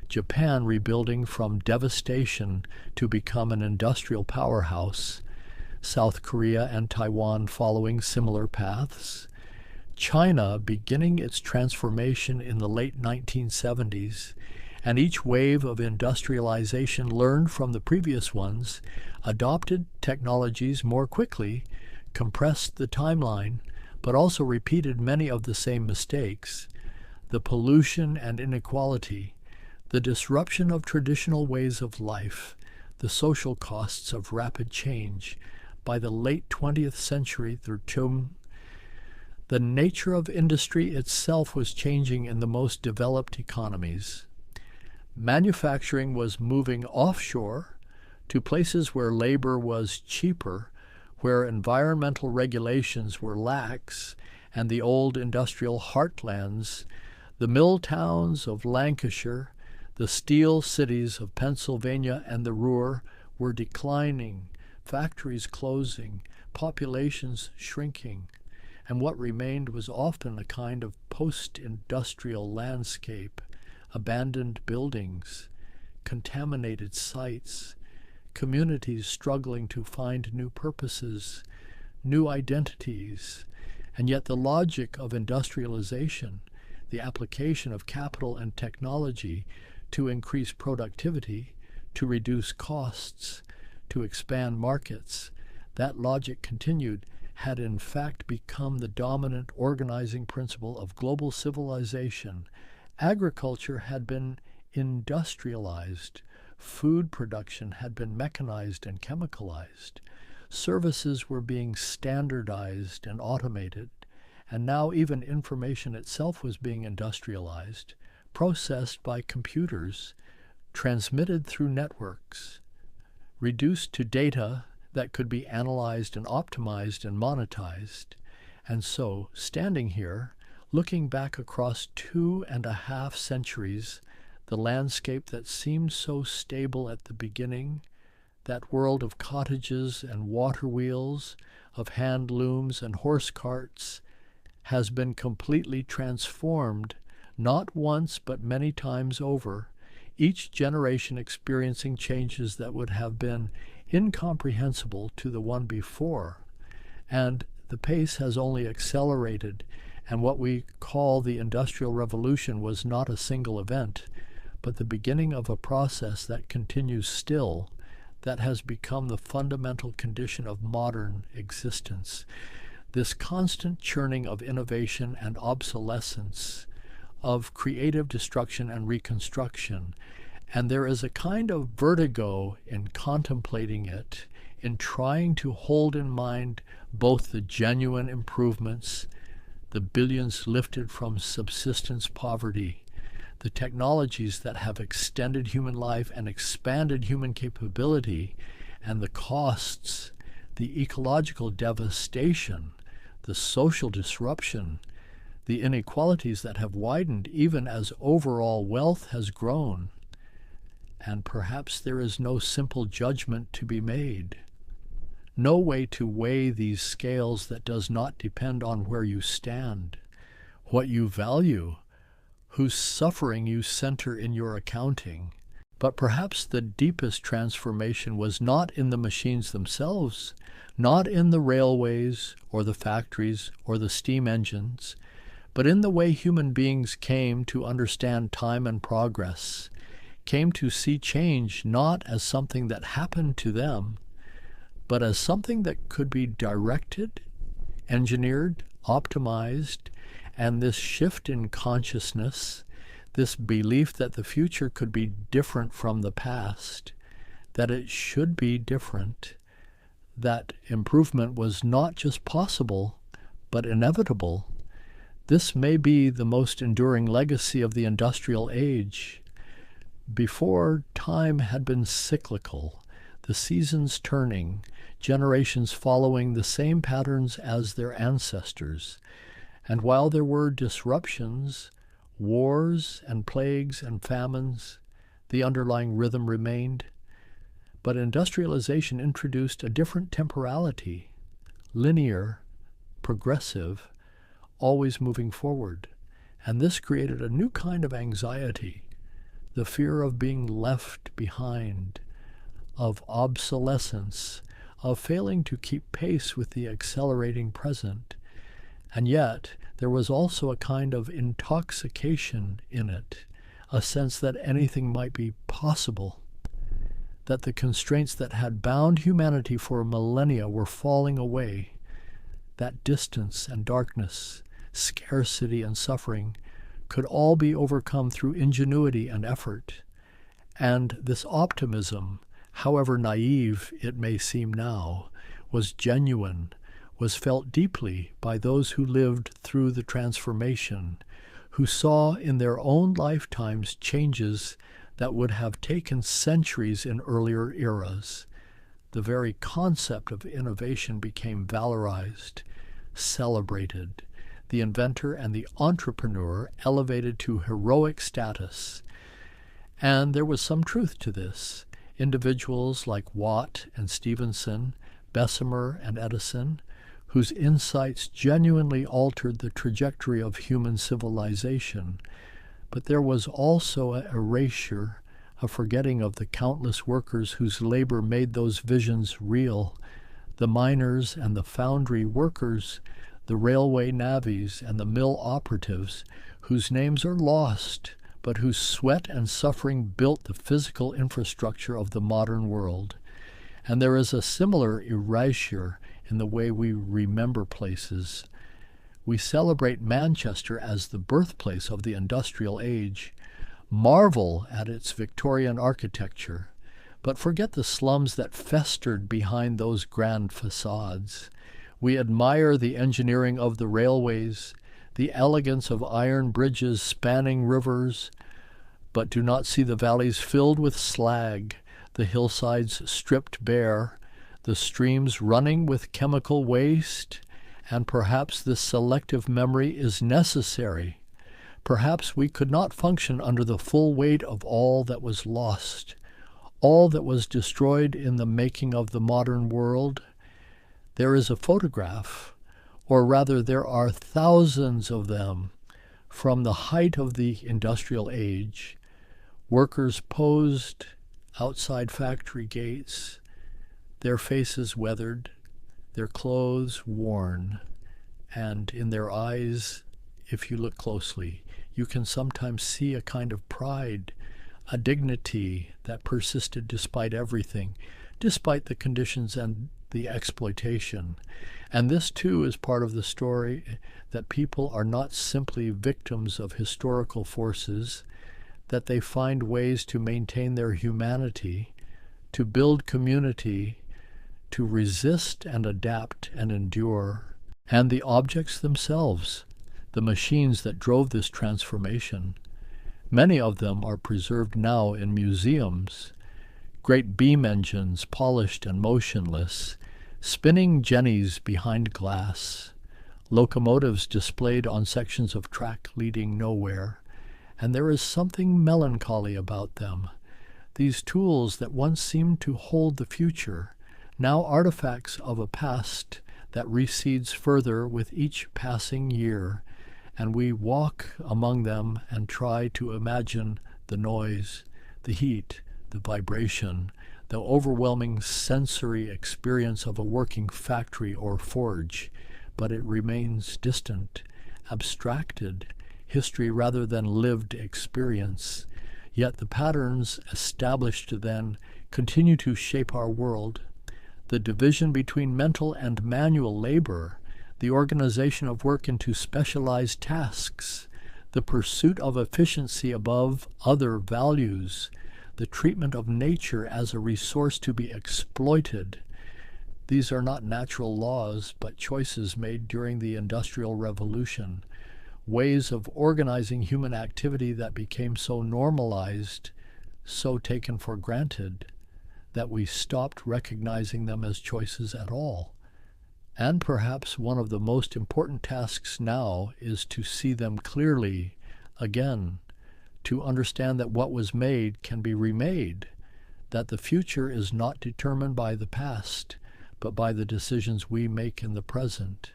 Japan rebuilding from devastation to become an industrial powerhouse, South Korea and Taiwan following similar paths, China beginning its transformation in the late 1970s, and each wave of industrialization learned from the previous ones, adopted technologies more quickly, compressed the timeline, but also repeated many of the same mistakes. The pollution and inequality, The disruption of traditional ways of life, the social costs of rapid change. By the late 20th century, the nature of industry itself was changing in the most developed economies. Manufacturing was moving offshore to places where labor was cheaper, where environmental regulations were lax, and the old industrial heartlands, the mill towns of Lancashire, the steel cities of Pennsylvania and the Ruhr, were declining, factories closing, populations shrinking, and what remained was often a kind of post-industrial landscape, abandoned buildings, contaminated sites, communities struggling to find new purposes, new identities, and yet the logic of industrialization, the application of capital and technology to increase productivity, to reduce costs, to expand markets, that logic continued, had in fact become the dominant organizing principle of global civilization. Agriculture had been industrialized. Food production had been mechanized and chemicalized. Services were being standardized and automated. And now even information itself was being industrialized, processed by computers, transmitted through networks, reduced to data that could be analyzed and optimized and monetized. And so, standing here, looking back across 2.5 centuries, the landscape that seemed so stable at the beginning, that world of cottages and water wheels, of hand looms and horse carts, has been completely transformed, not once but many times over, each generation experiencing changes that would have been incomprehensible to the one before. And the pace has only accelerated, and what we call the Industrial Revolution was not a single event, but the beginning of a process that continues still, that has become the fundamental condition of modern existence. This constant churning of innovation and obsolescence, of creative destruction and reconstruction, and there is a kind of vertigo in contemplating it, in trying to hold in mind both the genuine improvements, the billions lifted from subsistence poverty, the technologies that have extended human life and expanded human capability, and the costs, the ecological devastation, the social disruption, the inequalities that have widened even as overall wealth has grown. And perhaps there is no simple judgment to be made, no way to weigh these scales that does not depend on where you stand, what you value, whose suffering you center in your accounting. But perhaps the deepest transformation was not in the machines themselves, not in the railways or the factories or the steam engines, but in the way human beings came to understand time and progress, came to see change not as something that happened to them, but as something that could be directed, engineered, optimized, and this shift in consciousness, this belief that the future could be different from the past, that it should be different, that improvement was not just possible, but inevitable. This may be the most enduring legacy of the industrial age. Before, time had been cyclical, the seasons turning, generations following the same patterns as their ancestors. And while there were disruptions, wars and plagues and famines, the underlying rhythm remained. But industrialization introduced a different temporality, linear, progressive, always moving forward. And this created a new kind of anxiety, the fear of being left behind, of obsolescence, of failing to keep pace with the accelerating present. And yet, there was also a kind of intoxication in it, a sense that anything might be possible, that the constraints that had bound humanity for millennia were falling away, that distance and darkness, scarcity and suffering could all be overcome through ingenuity and effort. And this optimism, however naive it may seem now, was genuine, was felt deeply by those who lived through the transformation, who saw in their own lifetimes changes that would have taken centuries in earlier eras. The very concept of innovation became valorized, celebrated, the inventor and the entrepreneur elevated to heroic status. And there was some truth to this. Individuals like Watt and Stephenson, Bessemer and Edison, whose insights genuinely altered the trajectory of human civilization. But there was also an erasure, a forgetting of the countless workers whose labor made those visions real, the miners and the foundry workers, the railway navvies and the mill operatives, whose names are lost, but whose sweat and suffering built the physical infrastructure of the modern world. And there is a similar erasure in the way we remember places. We celebrate Manchester as the birthplace of the industrial age, marvel at its Victorian architecture, but forget the slums that festered behind those grand facades. We admire the engineering of the railways, the elegance of iron bridges spanning rivers, but do not see the valleys filled with slag, the hillsides stripped bare, the streams running with chemical waste, and perhaps this selective memory is necessary. Perhaps we could not function under the full weight of all that was lost, all that was destroyed in the making of the modern world. There is a photograph, or rather there are thousands of them, from the height of the industrial age. Workers posed outside factory gates, their faces weathered, their clothes worn, and in their eyes, if you look closely, you can sometimes see a kind of pride, a dignity that persisted despite everything, despite the conditions and the exploitation. And this too is part of the story, that people are not simply victims of historical forces, that they find ways to maintain their humanity, to build community, to resist and adapt and endure. And the objects themselves, the machines that drove this transformation, many of them are preserved now in museums. Great beam engines, polished and motionless, spinning jennies behind glass, locomotives displayed on sections of track leading nowhere, and there is something melancholy about them. These tools that once seemed to hold the future, now artifacts of a past that recedes further with each passing year, and we walk among them and try to imagine the noise, the heat, the vibration, the overwhelming sensory experience of a working factory or forge, but it remains distant, abstracted, history rather than lived experience. Yet the patterns established then continue to shape our world. The division between mental and manual labor, the organization of work into specialized tasks, the pursuit of efficiency above other values, the treatment of nature as a resource to be exploited. These are not natural laws, but choices made during the Industrial Revolution, ways of organizing human activity that became so normalized, so taken for granted, that we stopped recognizing them as choices at all. And perhaps one of the most important tasks now is to see them clearly again, to understand that what was made can be remade, that the future is not determined by the past, but by the decisions we make in the present.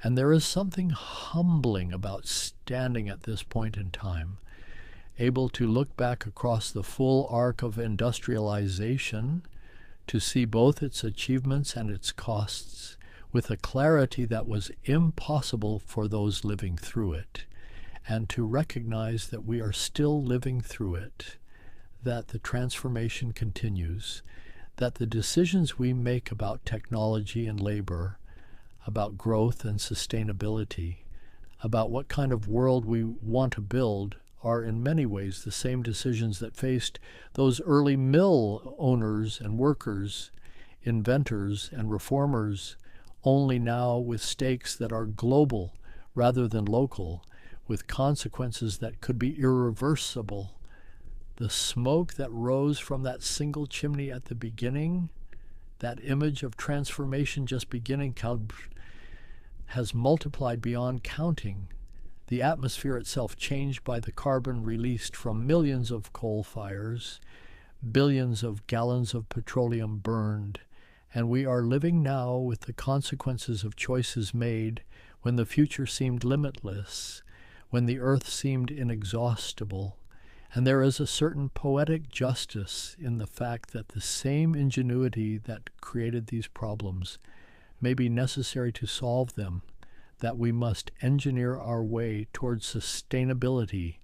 And there is something humbling about standing at this point in time, able to look back across the full arc of industrialization, to see both its achievements and its costs, with a clarity that was impossible for those living through it, and to recognize that we are still living through it, that the transformation continues, that the decisions we make about technology and labor, about growth and sustainability, about what kind of world we want to build are in many ways the same decisions that faced those early mill owners and workers, inventors and reformers, only now with stakes that are global rather than local, with consequences that could be irreversible. The smoke that rose from that single chimney at the beginning, that image of transformation just beginning, has multiplied beyond counting. The atmosphere itself changed by the carbon released from millions of coal fires, billions of gallons of petroleum burned, and we are living now with the consequences of choices made when the future seemed limitless, when the earth seemed inexhaustible. And there is a certain poetic justice in the fact that the same ingenuity that created these problems may be necessary to solve them, that we must engineer our way towards sustainability,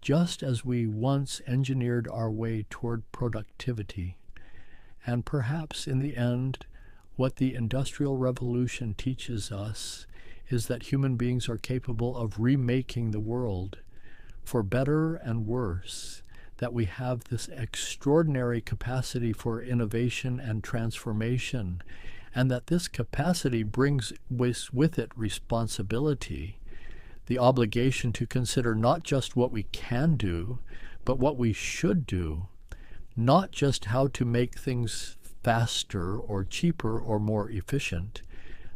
just as we once engineered our way toward productivity. And perhaps in the end, what the Industrial Revolution teaches us is that human beings are capable of remaking the world, for better and worse, that we have this extraordinary capacity for innovation and transformation, and that this capacity brings with it responsibility, the obligation to consider not just what we can do, but what we should do, not just how to make things faster or cheaper or more efficient,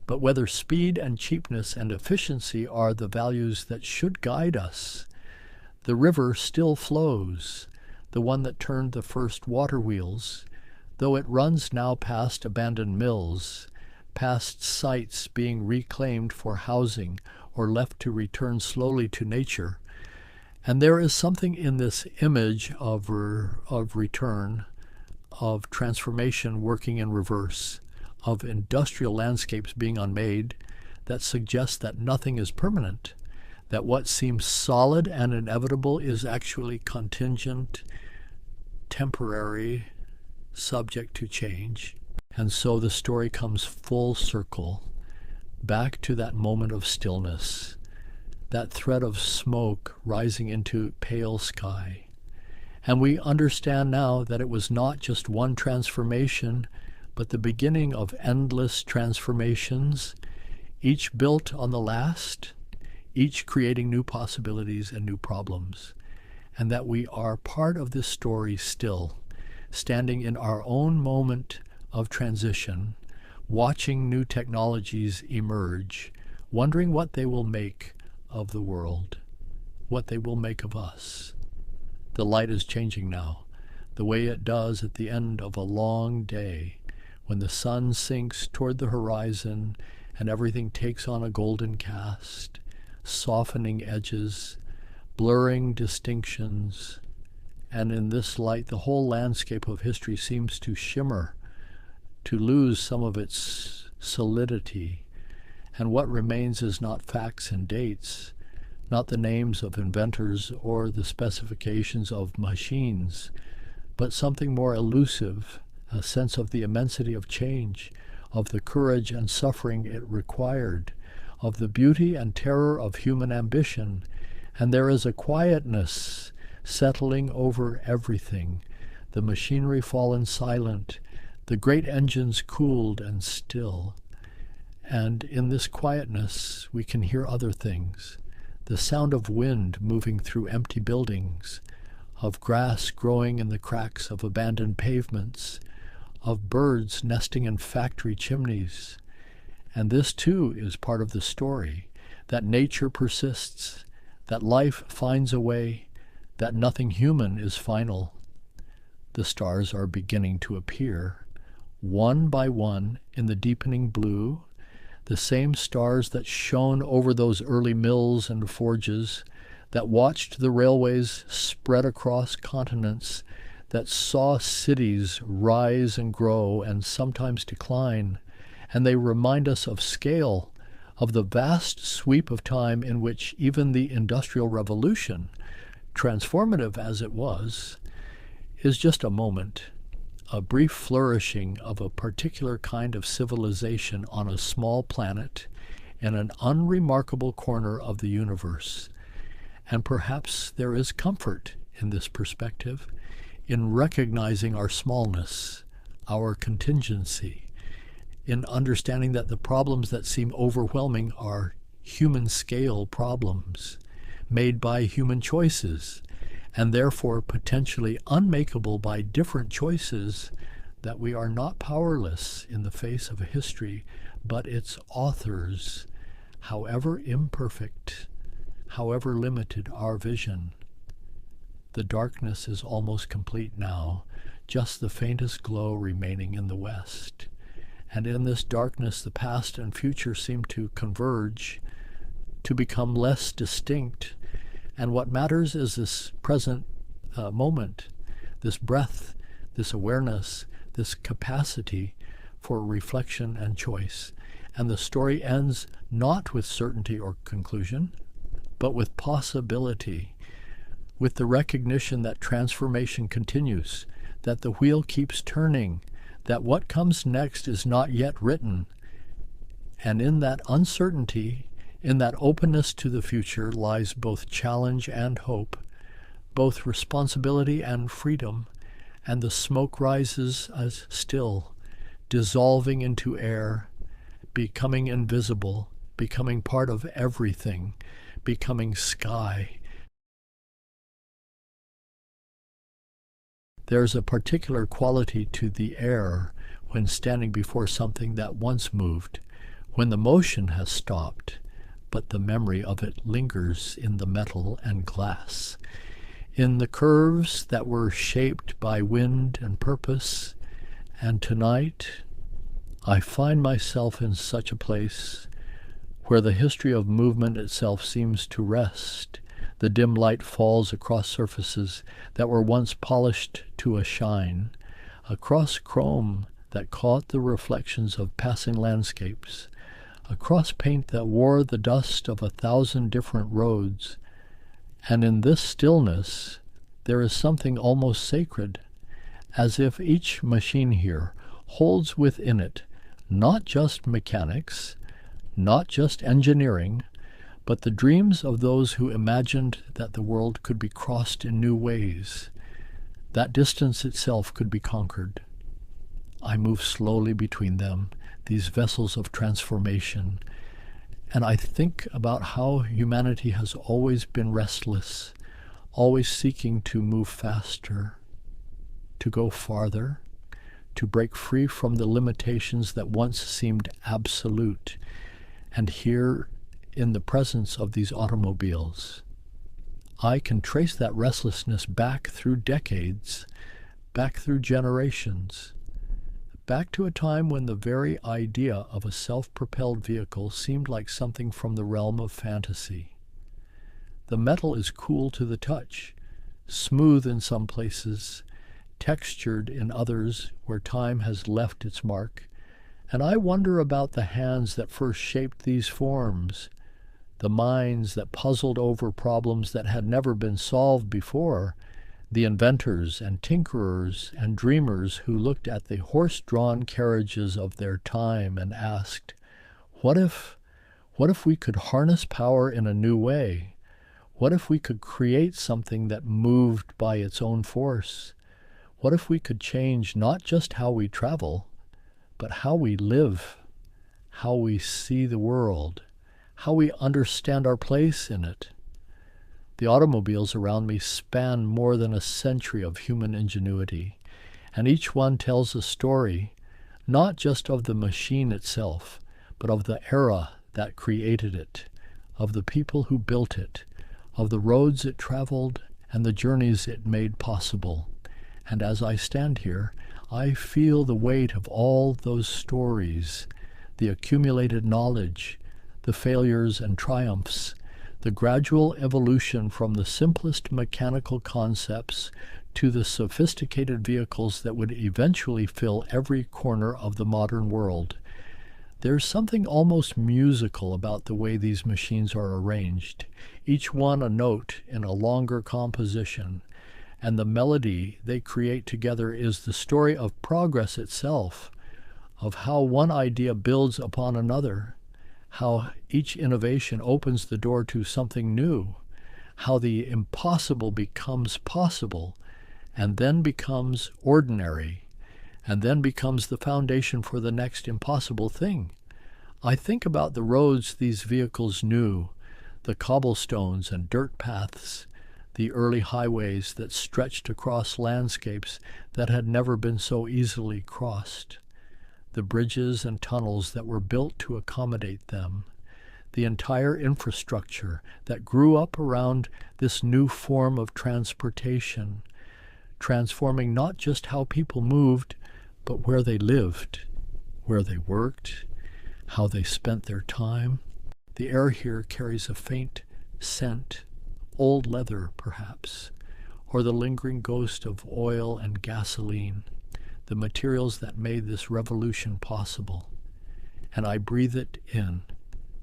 but whether speed and cheapness and efficiency are the values that should guide us. The river still flows, the one that turned the first water wheels, though it runs now past abandoned mills, past sites being reclaimed for housing or left to return slowly to nature. And there is something in this image of return, of transformation working in reverse, of industrial landscapes being unmade, that suggests that nothing is permanent, that what seems solid and inevitable is actually contingent, temporary, subject to change. And so the story comes full circle, back to that moment of stillness, that thread of smoke rising into pale sky. And we understand now that it was not just one transformation, but the beginning of endless transformations, each built on the last, each creating new possibilities and new problems, and that we are part of this story still, standing in our own moment of transition, watching new technologies emerge, wondering what they will make of the world, what they will make of us. The light is changing now, the way it does at the end of a long day, when the sun sinks toward the horizon and everything takes on a golden cast, softening edges, blurring distinctions, and in this light the whole landscape of history seems to shimmer, to lose some of its solidity, and what remains is not facts and dates, not the names of inventors or the specifications of machines, but something more elusive, a sense of the immensity of change, of the courage and suffering it required, of the beauty and terror of human ambition, and there is a quietness settling over everything, the machinery fallen silent, the great engines cooled and still. And in this quietness we can hear other things, the sound of wind moving through empty buildings, of grass growing in the cracks of abandoned pavements, of birds nesting in factory chimneys. And this too is part of the story, that nature persists, that life finds a way, that nothing human is final. The stars are beginning to appear, one by one in the deepening blue, the same stars that shone over those early mills and forges, that watched the railways spread across continents, that saw cities rise and grow and sometimes decline, and they remind us of scale, of the vast sweep of time in which even the Industrial Revolution, transformative as it was, is just a moment, a brief flourishing of a particular kind of civilization on a small planet in an unremarkable corner of the universe. And perhaps there is comfort in this perspective, in recognizing our smallness, our contingency, in understanding that the problems that seem overwhelming are human-scale problems made by human choices, and therefore potentially unmakeable by different choices, that we are not powerless in the face of a history, but its authors, however imperfect, however limited our vision. The darkness is almost complete now, just the faintest glow remaining in the west. And in this darkness, the past and future seem to converge, to become less distinct. And what matters is this present moment, this breath, this awareness, this capacity for reflection and choice. And the story ends not with certainty or conclusion, but with possibility, with the recognition that transformation continues, that the wheel keeps turning, that what comes next is not yet written. And in that uncertainty, in that openness to the future, lies both challenge and hope, both responsibility and freedom, and the smoke rises as still, dissolving into air, becoming invisible, becoming part of everything, becoming sky. There's a particular quality to the air when standing before something that once moved, when the motion has stopped, but the memory of it lingers in the metal and glass, in the curves that were shaped by wind and purpose. And tonight, I find myself in such a place where the history of movement itself seems to rest. The dim light falls across surfaces that were once polished to a shine, across chrome that caught the reflections of passing landscapes, across paint that wore the dust of 1,000 different roads. And in this stillness, there is something almost sacred, as if each machine here holds within it not just mechanics, not just engineering, but the dreams of those who imagined that the world could be crossed in new ways, that distance itself could be conquered. I move slowly between them, these vessels of transformation, and I think about how humanity has always been restless, always seeking to move faster, to go farther, to break free from the limitations that once seemed absolute. And here, in the presence of these automobiles, I can trace that restlessness back through decades, back through generations, back to a time when the very idea of a self-propelled vehicle seemed like something from the realm of fantasy. The metal is cool to the touch, smooth in some places, textured in others where time has left its mark. And I wonder about the hands that first shaped these forms, the minds that puzzled over problems that had never been solved before, the inventors and tinkerers and dreamers who looked at the horse-drawn carriages of their time and asked, what if we could harness power in a new way? What if we could create something that moved by its own force? What if we could change not just how we travel, but how we live, how we see the world, how we understand our place in it? The automobiles around me span more than a century of human ingenuity, and each one tells a story, not just of the machine itself, but of the era that created it, of the people who built it, of the roads it traveled and the journeys it made possible. And as I stand here, I feel the weight of all those stories, the accumulated knowledge, the failures and triumphs, the gradual evolution from the simplest mechanical concepts to the sophisticated vehicles that would eventually fill every corner of the modern world. There's something almost musical about the way these machines are arranged, each one a note in a longer composition, and the melody they create together is the story of progress itself, of how one idea builds upon another, how each innovation opens the door to something new, how the impossible becomes possible, and then becomes ordinary, and then becomes the foundation for the next impossible thing. I think about the roads these vehicles knew, the cobblestones and dirt paths, the early highways that stretched across landscapes that had never been so easily crossed, the bridges and tunnels that were built to accommodate them, the entire infrastructure that grew up around this new form of transportation, transforming not just how people moved, but where they lived, where they worked, how they spent their time. The air here carries a faint scent, old leather perhaps, or the lingering ghost of oil and gasoline, the materials that made this revolution possible. And I breathe it in,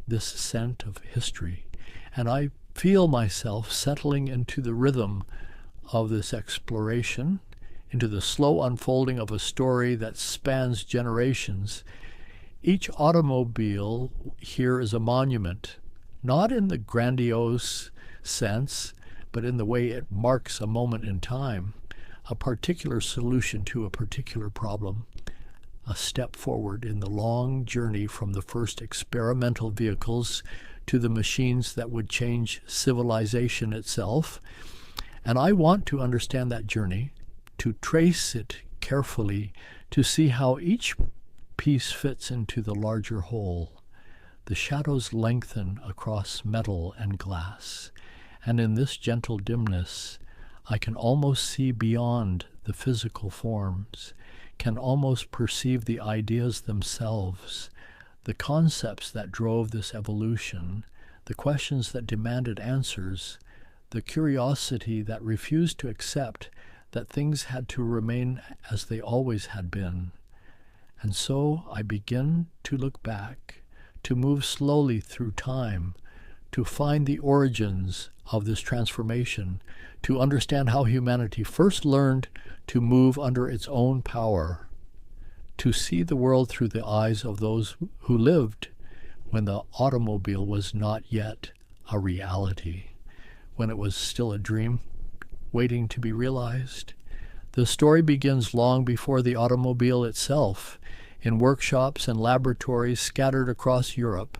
this scent of history, and I feel myself settling into the rhythm of this exploration, into the slow unfolding of a story that spans generations. Each automobile here is a monument, not in the grandiose sense, but in the way it marks a moment in time, a particular solution to a particular problem, a step forward in the long journey from the first experimental vehicles to the machines that would change civilization itself. And I want to understand that journey, to trace it carefully, to see how each piece fits into the larger whole. The shadows lengthen across metal and glass, and in this gentle dimness, I can almost see beyond the physical forms, can almost perceive the ideas themselves, the concepts that drove this evolution, the questions that demanded answers, the curiosity that refused to accept that things had to remain as they always had been. And so I begin to look back, to move slowly through time, to find the origins of this transformation, to understand how humanity first learned to move under its own power, to see the world through the eyes of those who lived when the automobile was not yet a reality, when it was still a dream waiting to be realized. The story begins long before the automobile itself, in workshops and laboratories scattered across Europe,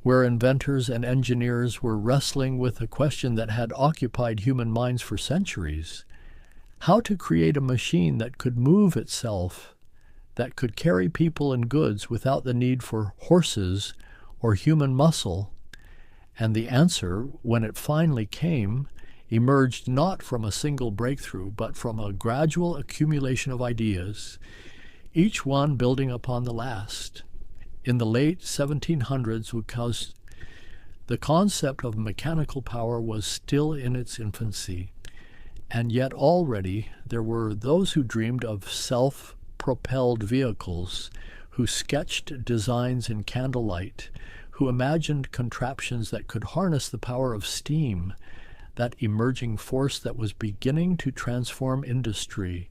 where inventors and engineers were wrestling with a question that had occupied human minds for centuries: how to create a machine that could move itself, that could carry people and goods without the need for horses or human muscle. And the answer, when it finally came, emerged not from a single breakthrough, but from a gradual accumulation of ideas, each one building upon the last. In the late 1700s, because the concept of mechanical power was still in its infancy, and yet already there were those who dreamed of self-propelled vehicles, who sketched designs in candlelight, who imagined contraptions that could harness the power of steam, that emerging force that was beginning to transform industry,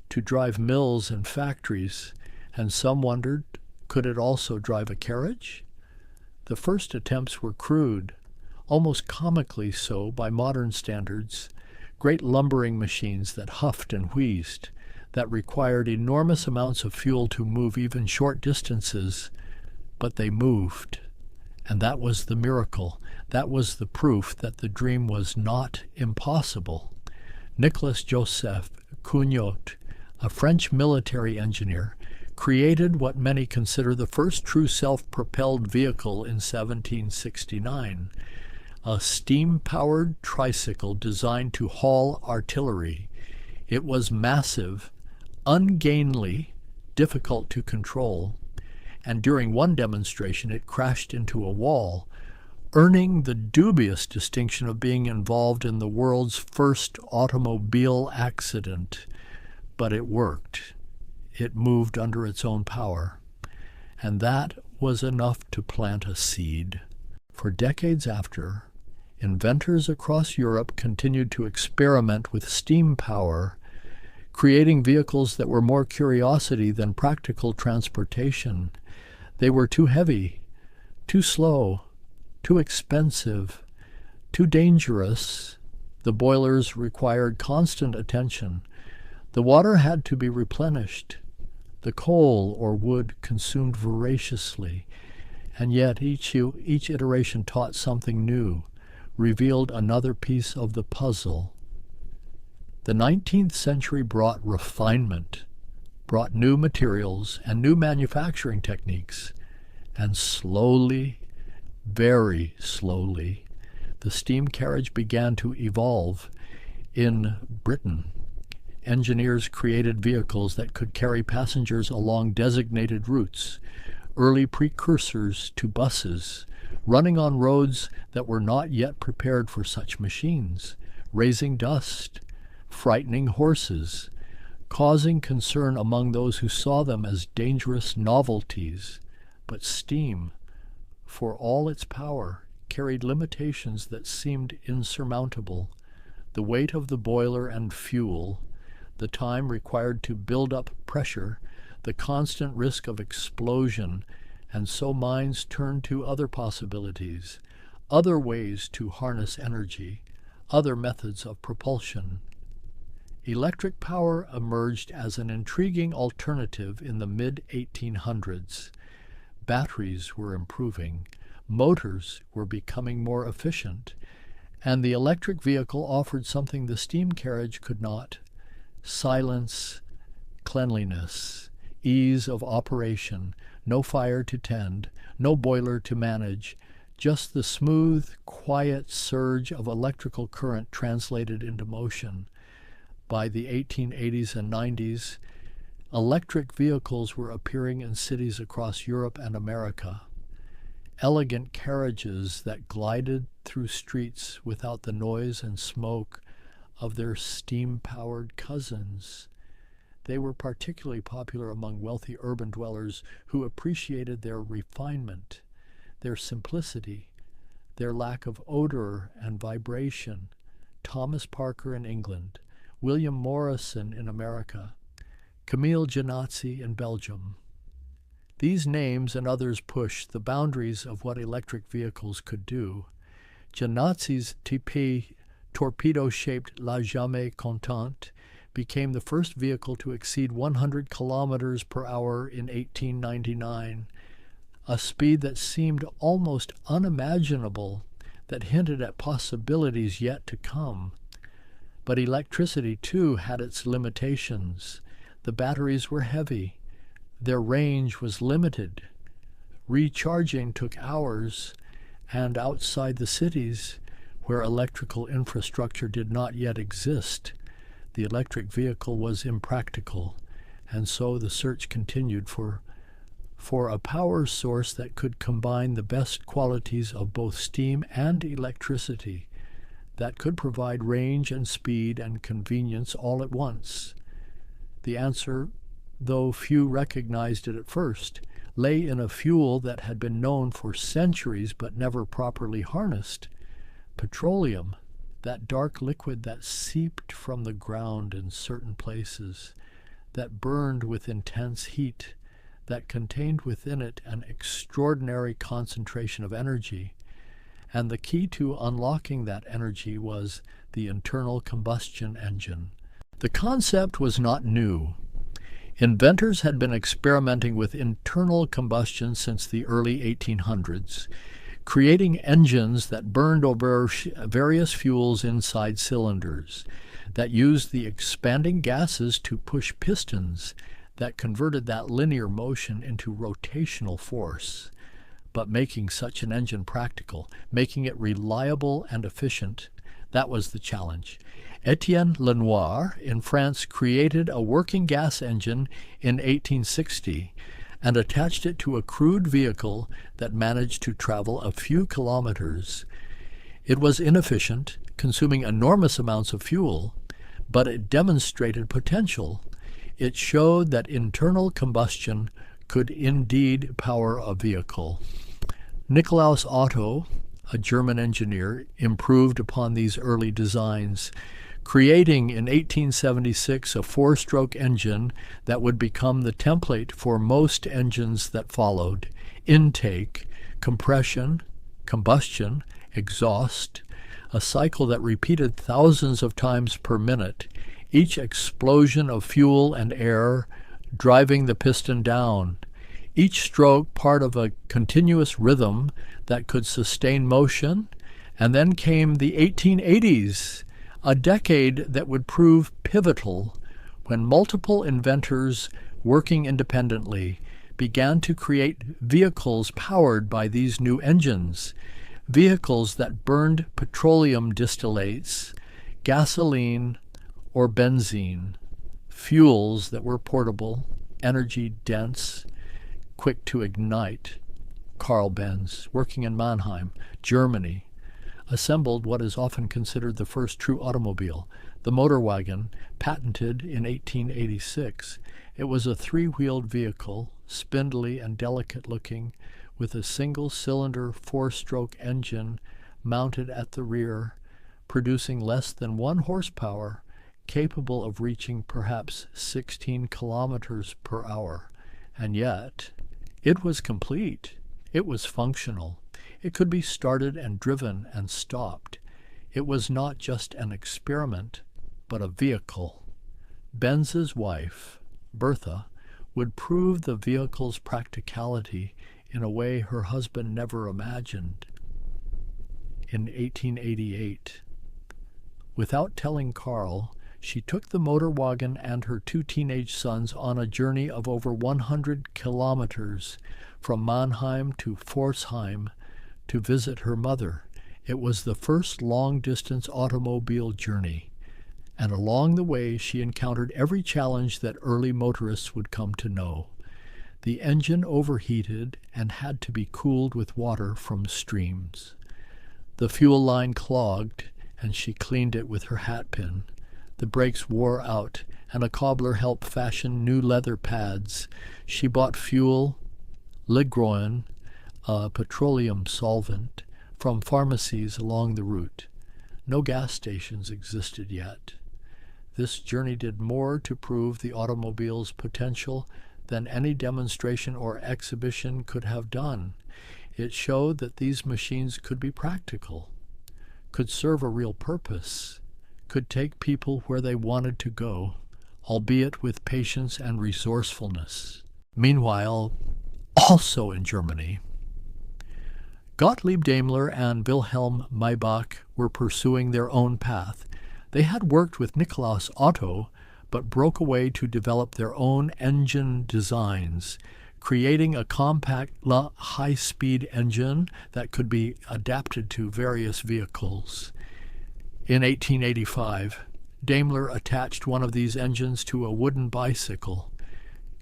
to drive mills and factories. And some wondered, could it also drive a carriage? The first attempts were crude, almost comically so by modern standards, great lumbering machines that huffed and wheezed, that required enormous amounts of fuel to move even short distances, but they moved. And that was the miracle. That was the proof that the dream was not impossible. Nicolas Joseph Cugnot, a French military engineer, created what many consider the first true self-propelled vehicle in 1769, a steam-powered tricycle designed to haul artillery. It was massive, ungainly, difficult to control, and during one demonstration it crashed into a wall, earning the dubious distinction of being involved in the world's first automobile accident. But it worked. It moved under its own power. And that was enough to plant a seed. For decades after, inventors across Europe continued to experiment with steam power, creating vehicles that were more curiosity than practical transportation. They were too heavy, Too slow, too expensive, too dangerous. The boilers required constant attention. The water had to be replenished. The coal or wood consumed voraciously, and yet each iteration taught something new, revealed another piece of the puzzle. The 19th century brought refinement, brought new materials and new manufacturing techniques, and slowly, very slowly, the steam carriage began to evolve in Britain. Engineers created vehicles that could carry passengers along designated routes, early precursors to buses, running on roads that were not yet prepared for such machines, raising dust, frightening horses, causing concern among those who saw them as dangerous novelties. But steam, for all its power, carried limitations that seemed insurmountable. The weight of the boiler and fuel, the time required to build up pressure, the constant risk of explosion, and so minds turned to other possibilities, other ways to harness energy, other methods of propulsion. Electric power emerged as an intriguing alternative in the mid-1800s. Batteries were improving, motors were becoming more efficient, and the electric vehicle offered something the steam carriage could not: silence, cleanliness, ease of operation, no fire to tend, no boiler to manage, just the smooth, quiet surge of electrical current translated into motion. By the 1880s and 90s, electric vehicles were appearing in cities across Europe and America. Elegant carriages that glided through streets without the noise and smoke of their steam-powered cousins. They were particularly popular among wealthy urban dwellers who appreciated their refinement, their simplicity, their lack of odor and vibration. Thomas Parker in England, William Morrison in America, Camille Janazzi in Belgium. These names and others pushed the boundaries of what electric vehicles could do. Janazzi's TP torpedo-shaped La Jamais Contente became the first vehicle to exceed 100 kilometers per hour in 1899, a speed that seemed almost unimaginable, that hinted at possibilities yet to come. But electricity, too, had its limitations. The batteries were heavy. Their range was limited. Recharging took hours, and outside the cities, where electrical infrastructure did not yet exist, the electric vehicle was impractical, and so the search continued for a power source that could combine the best qualities of both steam and electricity, that could provide range and speed and convenience all at once. The answer, though few recognized it at first, lay in a fuel that had been known for centuries but never properly harnessed: petroleum, that dark liquid that seeped from the ground in certain places, that burned with intense heat, that contained within it an extraordinary concentration of energy. And the key to unlocking that energy was the internal combustion engine. The concept was not new. Inventors had been experimenting with internal combustion since the early 1800s, creating engines that burned over various fuels inside cylinders, that used the expanding gases to push pistons, that converted that linear motion into rotational force. But making such an engine practical, making it reliable and efficient, that was the challenge. Etienne Lenoir in France created a working gas engine in 1860 and attached it to a crude vehicle that managed to travel a few kilometers. It was inefficient, consuming enormous amounts of fuel, but it demonstrated potential. It showed that internal combustion could indeed power a vehicle. Nikolaus Otto, a German engineer, improved upon these early designs, creating in 1876 a four-stroke engine that would become the template for most engines that followed: intake, compression, combustion, exhaust, a cycle that repeated thousands of times per minute, each explosion of fuel and air driving the piston down, each stroke part of a continuous rhythm that could sustain motion. And then came the 1880s, a decade that would prove pivotal when multiple inventors working independently began to create vehicles powered by these new engines, vehicles that burned petroleum distillates, gasoline, or benzene, fuels that were portable, energy-dense, quick to ignite. Carl Benz, working in Mannheim, Germany, assembled what is often considered the first true automobile, the motor wagon, patented in 1886. It was a three-wheeled vehicle, spindly and delicate-looking, with a single-cylinder four-stroke engine mounted at the rear, producing less than 1 horsepower, capable of reaching perhaps 16 kilometers per hour. And yet, it was complete. It was functional. It could be started and driven and stopped. It was not just an experiment, but a vehicle. Benz's wife, Bertha, would prove the vehicle's practicality in a way her husband never imagined. In 1888, without telling Carl, she took the motor wagon and her 2 teenage sons on a journey of over 100 kilometers from Mannheim to Pforzheim to visit her mother. It was the first long-distance automobile journey, and along the way she encountered every challenge that early motorists would come to know. The engine overheated and had to be cooled with water from streams. The fuel line clogged, and she cleaned it with her hat pin. The brakes wore out, and a cobbler helped fashion new leather pads. She bought fuel, Ligroen, a petroleum solvent, from pharmacies along the route. No gas stations existed yet. This journey did more to prove the automobile's potential than any demonstration or exhibition could have done. It showed that these machines could be practical, could serve a real purpose, could take people where they wanted to go, albeit with patience and resourcefulness. Meanwhile, also in Germany, Gottlieb Daimler and Wilhelm Maybach were pursuing their own path. They had worked with Nikolaus Otto, but broke away to develop their own engine designs, creating a compact, high-speed engine that could be adapted to various vehicles. In 1885, Daimler attached one of these engines to a wooden bicycle,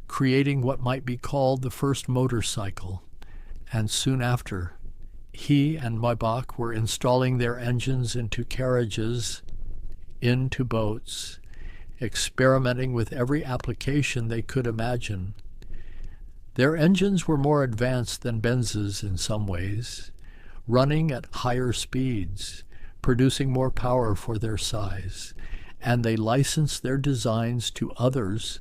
creating what might be called the first motorcycle, and soon after, he and Maybach were installing their engines into carriages, into boats, experimenting with every application they could imagine. Their engines were more advanced than Benz's in some ways, running at higher speeds, producing more power for their size, and they licensed their designs to others,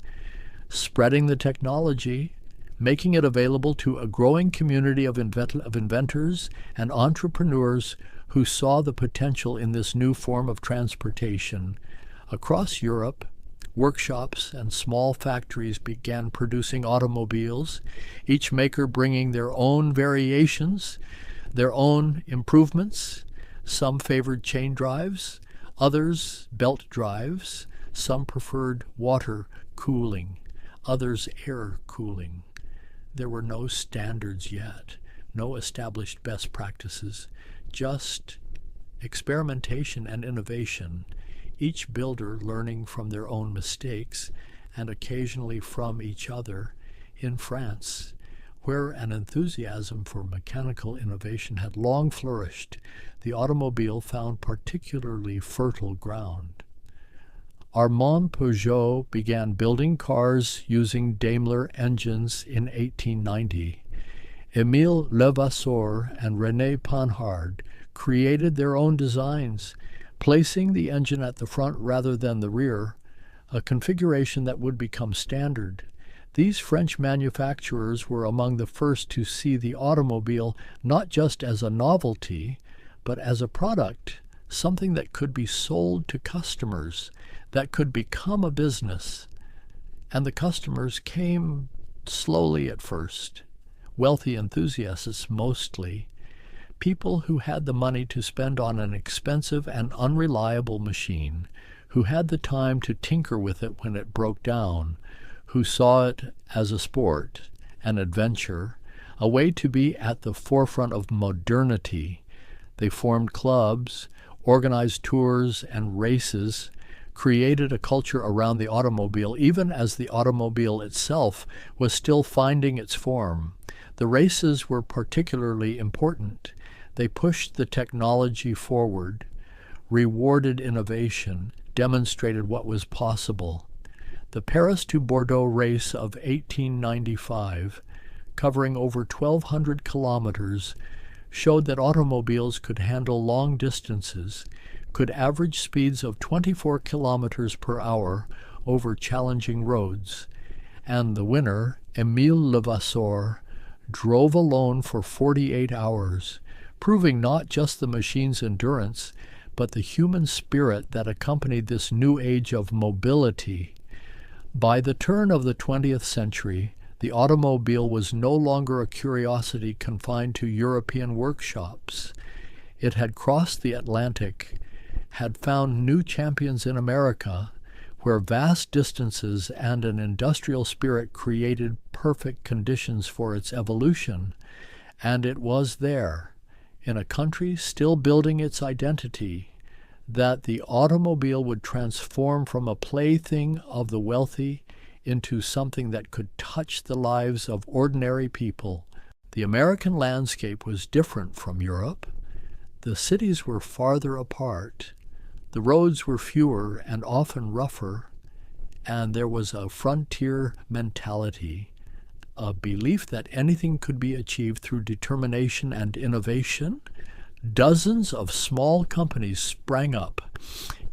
spreading the technology, making it available to a growing community of inventors and entrepreneurs who saw the potential in this new form of transportation. Across Europe, workshops and small factories began producing automobiles, each maker bringing their own variations, their own improvements. Some favored chain drives, others belt drives, some preferred water cooling, others air cooling. There were no standards yet, no established best practices, just experimentation and innovation, each builder learning from their own mistakes and occasionally from each other. In France, where an enthusiasm for mechanical innovation had long flourished, the automobile found particularly fertile ground. Armand Peugeot began building cars using Daimler engines in 1890. Émile Levasseur and René Panhard created their own designs, placing the engine at the front rather than the rear, a configuration that would become standard. These French manufacturers were among the first to see the automobile not just as a novelty, but as a product, something that could be sold to customers, that could become a business. And the customers came slowly at first, wealthy enthusiasts mostly, people who had the money to spend on an expensive and unreliable machine, who had the time to tinker with it when it broke down, who saw it as a sport, an adventure, a way to be at the forefront of modernity. They formed clubs, organized tours and races, created a culture around the automobile, even as the automobile itself was still finding its form. The races were particularly important. They pushed the technology forward, rewarded innovation, demonstrated what was possible. The Paris to Bordeaux race of 1895, covering over 1,200 kilometers, showed that automobiles could handle long distances, could average speeds of 24 kilometers per hour over challenging roads, and the winner, Émile Levasseur, drove alone for 48 hours, proving not just the machine's endurance, but the human spirit that accompanied this new age of mobility. By the turn of the 20th century, the automobile was no longer a curiosity confined to European workshops. It had crossed the Atlantic, had found new champions in America, where vast distances and an industrial spirit created perfect conditions for its evolution, and it was there, in a country still building its identity, that the automobile would transform from a plaything of the wealthy into something that could touch the lives of ordinary people. The American landscape was different from Europe. The cities were farther apart. The roads were fewer and often rougher, and there was a frontier mentality, a belief that anything could be achieved through determination and innovation. Dozens of small companies sprang up,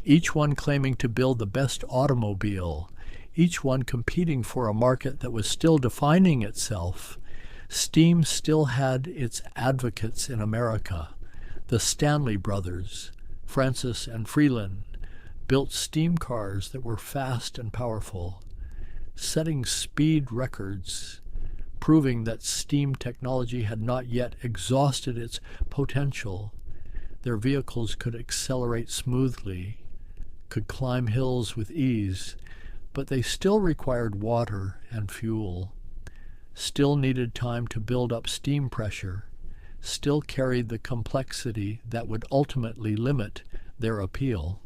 each one claiming to build the best automobile, each one competing for a market that was still defining itself. Steam still had its advocates in America. The Stanley brothers, Francis and Freeland, built steam cars that were fast and powerful, setting speed records, proving that steam technology had not yet exhausted its potential. Their vehicles could accelerate smoothly, could climb hills with ease, but they still required water and fuel, still needed time to build up steam pressure, still carried the complexity that would ultimately limit their appeal.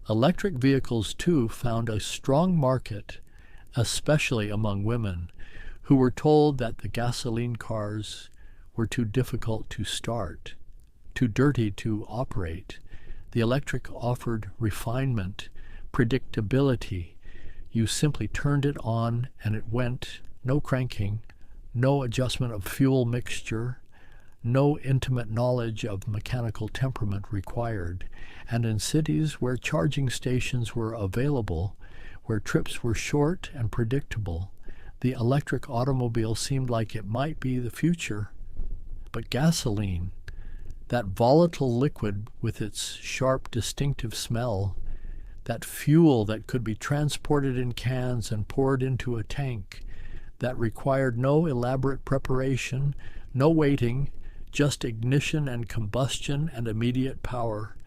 Electric vehicles, too, found a strong market, especially among women, who were told that the gasoline cars were too difficult to start, too dirty to operate. The electric offered refinement, predictability. You simply turned it on and it went, no cranking, no adjustment of fuel mixture, no intimate knowledge of mechanical temperament required. And in cities where charging stations were available, where trips were short and predictable, the electric automobile seemed like it might be the future. But gasoline, that volatile liquid with its sharp, distinctive smell, that fuel that could be transported in cans and poured into a tank, that required no elaborate preparation, no waiting, just ignition and combustion and immediate power.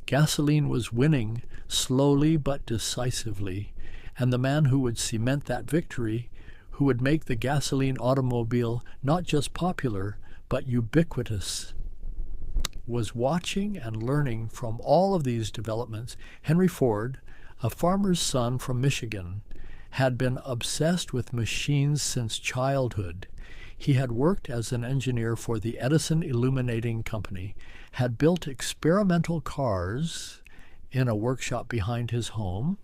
Gasoline was winning, slowly but decisively, and the man who would cement that victory, who would make the gasoline automobile not just popular, but ubiquitous, was watching and learning from all of these developments. Henry Ford, a farmer's son from Michigan, had been obsessed with machines since childhood. He had worked as an engineer for the Edison Illuminating Company, had built experimental cars in a workshop behind his home,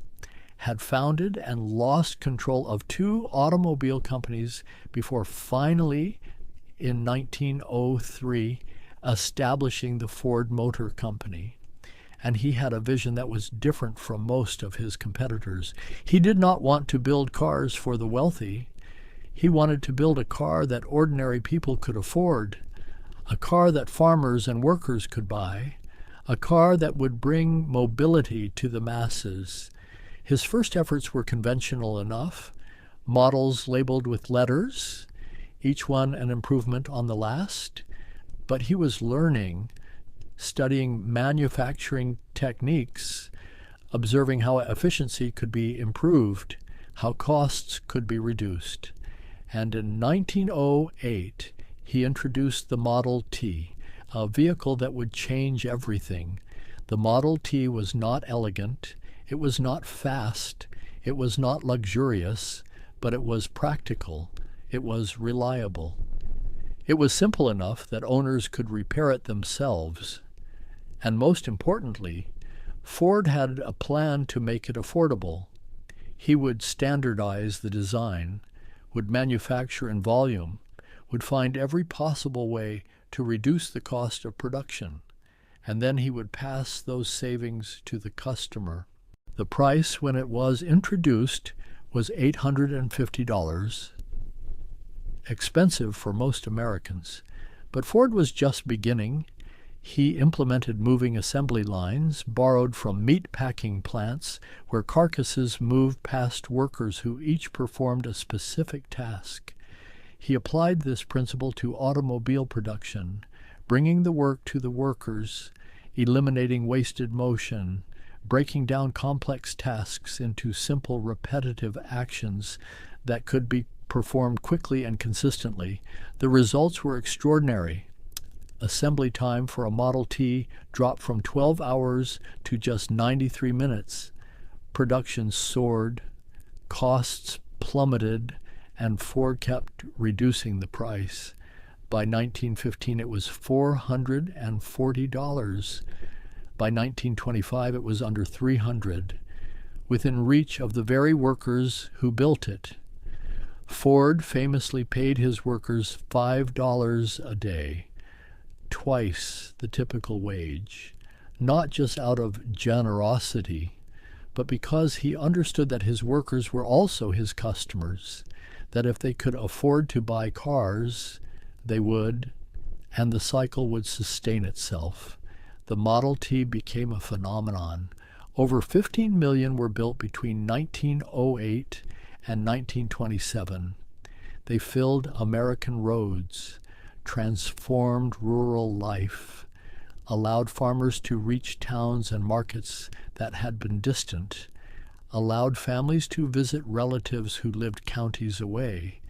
had founded and lost control of 2 automobile companies before finally, in 1903, establishing the Ford Motor Company. and he had a vision that was different from most of his competitors. He did not want to build cars for the wealthy. He wanted to build a car that ordinary people could afford, a car that farmers and workers could buy, a car that would bring mobility to the masses. His first efforts were conventional enough, models labeled with letters, each one an improvement on the last, but he was learning, studying manufacturing techniques, observing how efficiency could be improved, how costs could be reduced. And in 1908, he introduced the Model T, a vehicle that would change everything. The Model T was not elegant, it was not fast, it was not luxurious, but it was practical, it was reliable. It was simple enough that owners could repair it themselves. And most importantly, Ford had a plan to make it affordable. He would standardize the design, would manufacture in volume, would find every possible way to reduce the cost of production, and then he would pass those savings to the customer. The price when it was introduced was $850, expensive for most Americans. But Ford was just beginning. He implemented moving assembly lines borrowed from meat packing plants where carcasses moved past workers who each performed a specific task. He applied this principle to automobile production, bringing the work to the workers, eliminating wasted motion, breaking down complex tasks into simple repetitive actions that could be performed quickly and consistently. The results were extraordinary. Assembly time for a Model T dropped from 12 hours to just 93 minutes. Production soared, costs plummeted, and Ford kept reducing the price. By 1915, it was $440. By 1925, it was under $300, within reach of the very workers who built it. Ford famously paid his workers $5 a day, twice the typical wage, not just out of generosity, but because he understood that his workers were also his customers, that if they could afford to buy cars, they would, and the cycle would sustain itself. The Model T became a phenomenon. Over 15 million were built between 1908 and 1927. They filled American roads, transformed rural life, allowed farmers to reach towns and markets that had been distant, allowed families to visit relatives who lived counties away,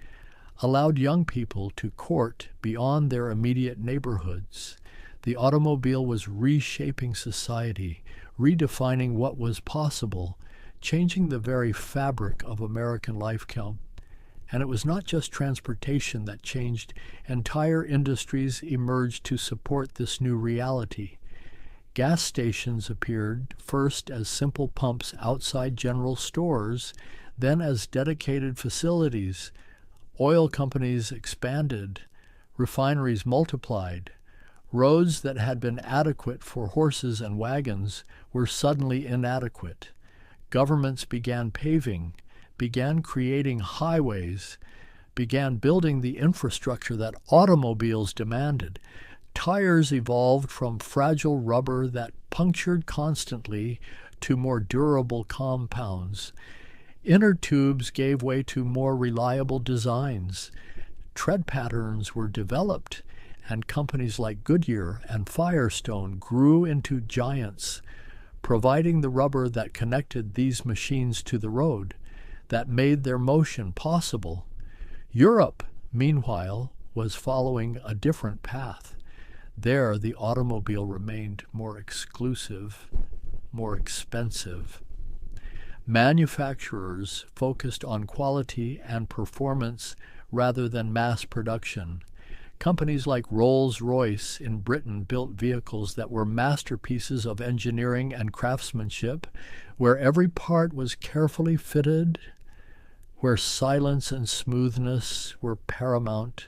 allowed young people to court beyond their immediate neighborhoods. The automobile was reshaping society, redefining what was possible, changing the very fabric of American life. And it was not just transportation that changed. Entire industries emerged to support this new reality. Gas stations appeared first as simple pumps outside general stores, then as dedicated facilities. Oil companies expanded, refineries multiplied. Roads that had been adequate for horses and wagons were suddenly inadequate. Governments began paving, began creating highways, began building the infrastructure that automobiles demanded. Tires evolved from fragile rubber that punctured constantly to more durable compounds. Inner tubes gave way to more reliable designs. Tread patterns were developed, and companies like Goodyear and Firestone grew into giants, providing the rubber that connected these machines to the road, that made their motion possible. Europe, meanwhile, was following a different path. There, the automobile remained more exclusive, more expensive. Manufacturers focused on quality and performance rather than mass production. Companies like Rolls-Royce in Britain built vehicles that were masterpieces of engineering and craftsmanship, where every part was carefully fitted, where silence and smoothness were paramount,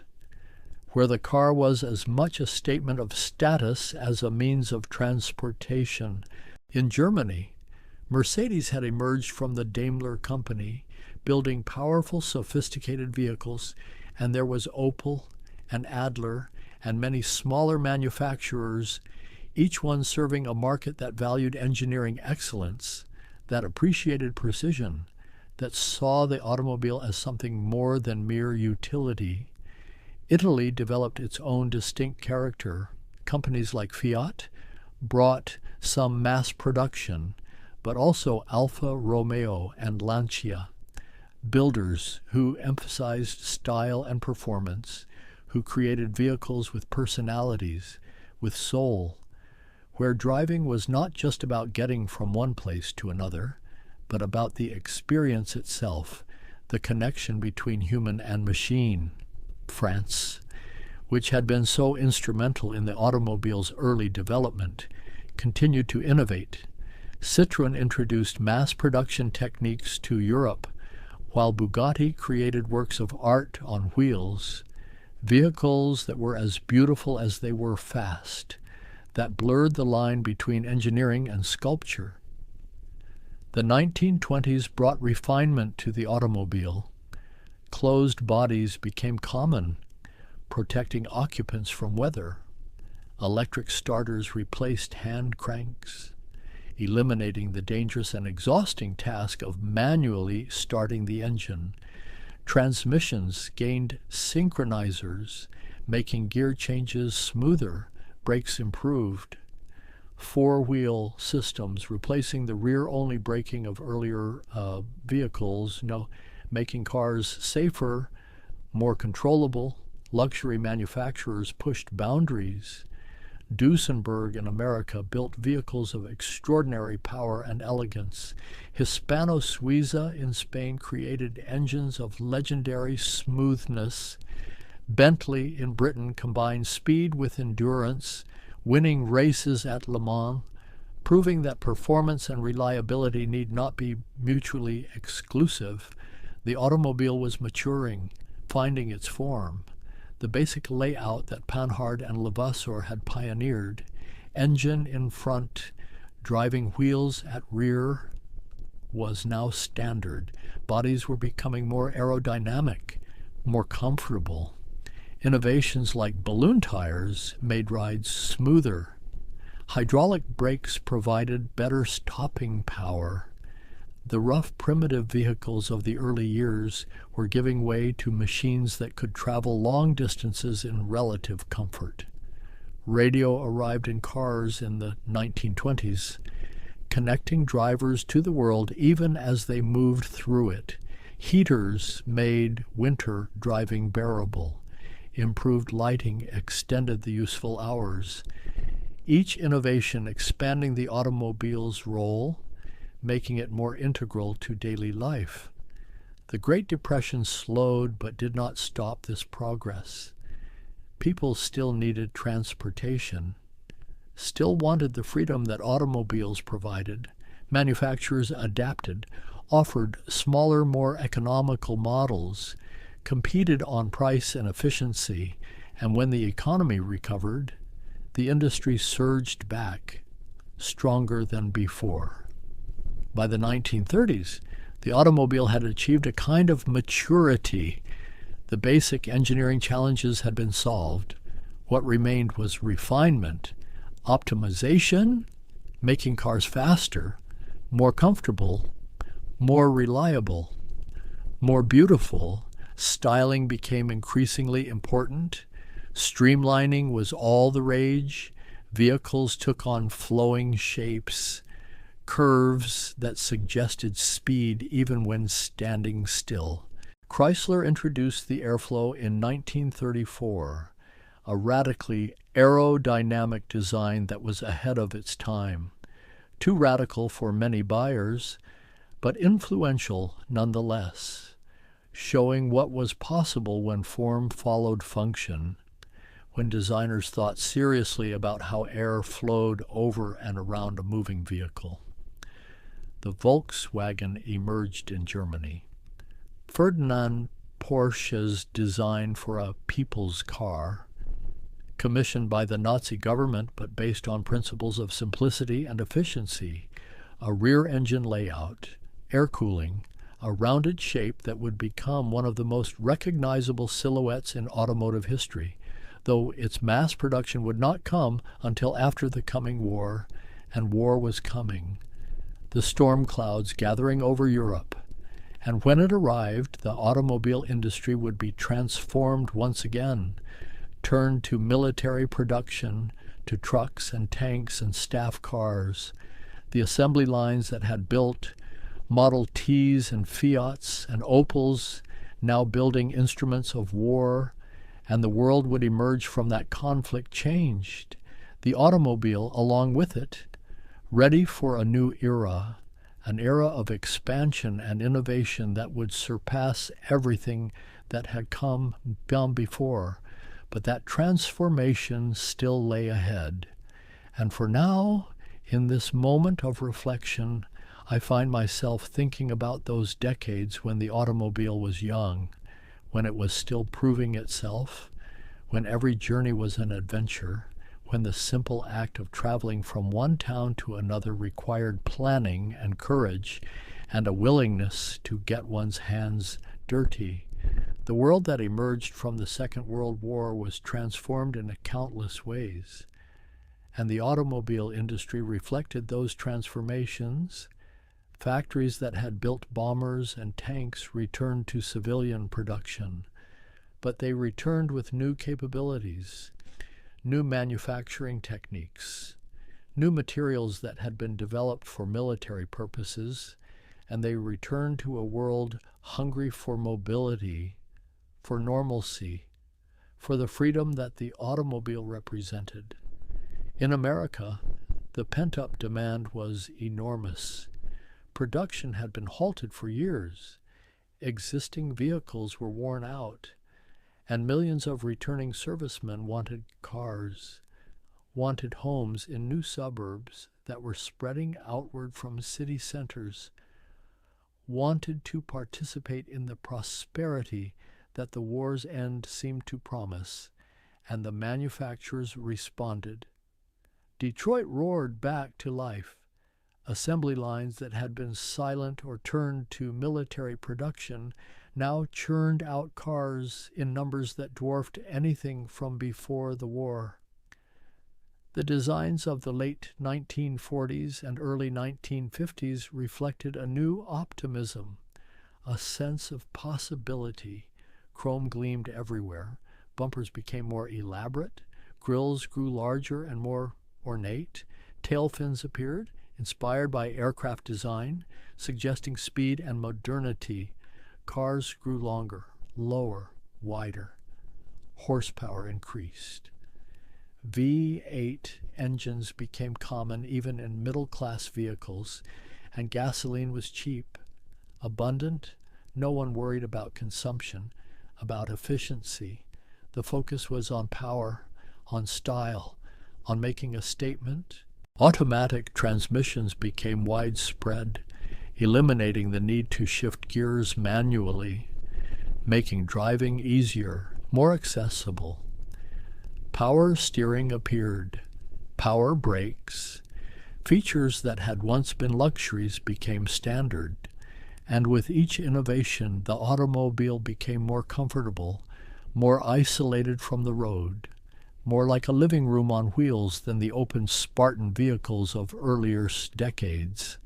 where the car was as much a statement of status as a means of transportation. In Germany, Mercedes had emerged from the Daimler company, building powerful, sophisticated vehicles, and there was Opel and Adler and many smaller manufacturers, each one serving a market that valued engineering excellence, that appreciated precision, that saw the automobile as something more than mere utility. Italy developed its own distinct character. Companies like Fiat brought some mass production, but also Alfa Romeo and Lancia, builders who emphasized style and performance, who created vehicles with personalities, with soul, where driving was not just about getting from one place to another, but about the experience itself, the connection between human and machine. France, which had been so instrumental in the automobile's early development, continued to innovate. Citroën introduced mass production techniques to Europe, while Bugatti created works of art on wheels, vehicles that were as beautiful as they were fast, that blurred the line between engineering and sculpture. The 1920s brought refinement to the automobile. Closed bodies became common, protecting occupants from weather. Electric starters replaced hand cranks, eliminating the dangerous and exhausting task of manually starting the engine. Transmissions gained synchronizers, making gear changes smoother, brakes improved. Four-wheel systems replacing the rear-only braking of earlier vehicles, making cars safer, more controllable. Luxury manufacturers pushed boundaries. Duesenberg in America built vehicles of extraordinary power and elegance. Hispano-Suiza in Spain created engines of legendary smoothness. Bentley in Britain combined speed with endurance, winning races at Le Mans, proving that performance and reliability need not be mutually exclusive. The automobile was maturing, finding its form. The basic layout that Panhard and Levasseur had pioneered, engine in front, driving wheels at rear, was now standard. Bodies were becoming more aerodynamic, more comfortable. Innovations like balloon tires made rides smoother. Hydraulic brakes provided better stopping power. The rough, primitive vehicles of the early years were giving way to machines that could travel long distances in relative comfort. Radio arrived in cars in the 1920s, connecting drivers to the world even as they moved through it. Heaters made winter driving bearable. Improved lighting extended the useful hours. Each innovation expanding the automobile's role, making it more integral to daily life. The Great Depression slowed but did not stop this progress. People still needed transportation, still wanted the freedom that automobiles provided. Manufacturers adapted, offered smaller, more economical models, competed on price and efficiency, and when the economy recovered, the industry surged back, stronger than before. By the 1930s, the automobile had achieved a kind of maturity. The basic engineering challenges had been solved. What remained was refinement, optimization, making cars faster, more comfortable, more reliable, more beautiful. Styling became increasingly important. Streamlining was all the rage. Vehicles took on flowing shapes, curves that suggested speed even when standing still. Chrysler introduced the airflow in 1934, a radically aerodynamic design that was ahead of its time. Too radical for many buyers, but influential nonetheless, showing what was possible when form followed function, when designers thought seriously about how air flowed over and around a moving vehicle. The Volkswagen emerged in Germany. Ferdinand Porsche's design for a people's car, commissioned by the Nazi government but based on principles of simplicity and efficiency, a rear engine layout, air cooling, a rounded shape that would become one of the most recognizable silhouettes in automotive history, though its mass production would not come until after the coming war, and war was coming, the storm clouds gathering over Europe. And when it arrived, the automobile industry would be transformed once again, turned to military production, to trucks and tanks and staff cars. The assembly lines that had built Model Ts and Fiats and Opels, now building instruments of war, and the world would emerge from that conflict changed, the automobile along with it, ready for a new era, an era of expansion and innovation that would surpass everything that had come before. But that transformation still lay ahead. And for now, in this moment of reflection, I find myself thinking about those decades when the automobile was young, when it was still proving itself, when every journey was an adventure, when the simple act of traveling from one town to another required planning and courage and a willingness to get one's hands dirty. The world that emerged from the Second World War was transformed in countless ways, and the automobile industry reflected those transformations. Factories that had built bombers and tanks returned to civilian production, but they returned with new capabilities, new manufacturing techniques, new materials that had been developed for military purposes, and they returned to a world hungry for mobility, for normalcy, for the freedom that the automobile represented. In America, the pent-up demand was enormous. Production had been halted for years. Existing vehicles were worn out, and millions of returning servicemen wanted cars, wanted homes in new suburbs that were spreading outward from city centers, wanted to participate in the prosperity that the war's end seemed to promise, and the manufacturers responded. Detroit roared back to life. Assembly lines that had been silent or turned to military production now churned out cars in numbers that dwarfed anything from before the war. The designs of the late 1940s and early 1950s reflected a new optimism, a sense of possibility. Chrome gleamed everywhere. Bumpers became more elaborate. Grills grew larger and more ornate. Tail fins appeared, inspired by aircraft design, suggesting speed and modernity. Cars grew longer, lower, wider. Horsepower increased. V8 engines became common even in middle-class vehicles, and gasoline was cheap, abundant. No one worried about consumption, about efficiency. The focus was on power, on style, on making a statement. Automatic transmissions became widespread, eliminating the need to shift gears manually, making driving easier, more accessible. Power steering appeared, power brakes. Features that had once been luxuries became standard, and with each innovation, the automobile became more comfortable, more isolated from the road, more like a living room on wheels than the open Spartan vehicles of earlier decades.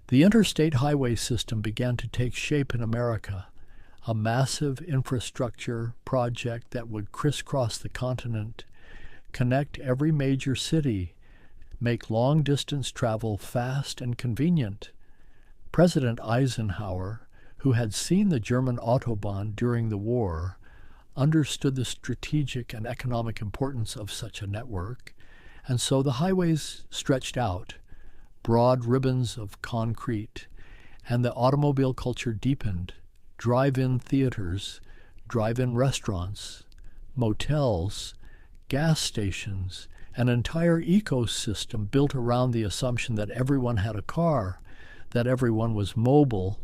The interstate highway system began to take shape in America, a massive infrastructure project that would crisscross the continent, connect every major city, make long-distance travel fast and convenient. President Eisenhower, who had seen the German Autobahn during the war, understood the strategic and economic importance of such a network, and so the highways stretched out, broad ribbons of concrete, and the automobile culture deepened. Drive-in theaters, drive-in restaurants, motels, gas stations, an entire ecosystem built around the assumption that everyone had a car, that everyone was mobile.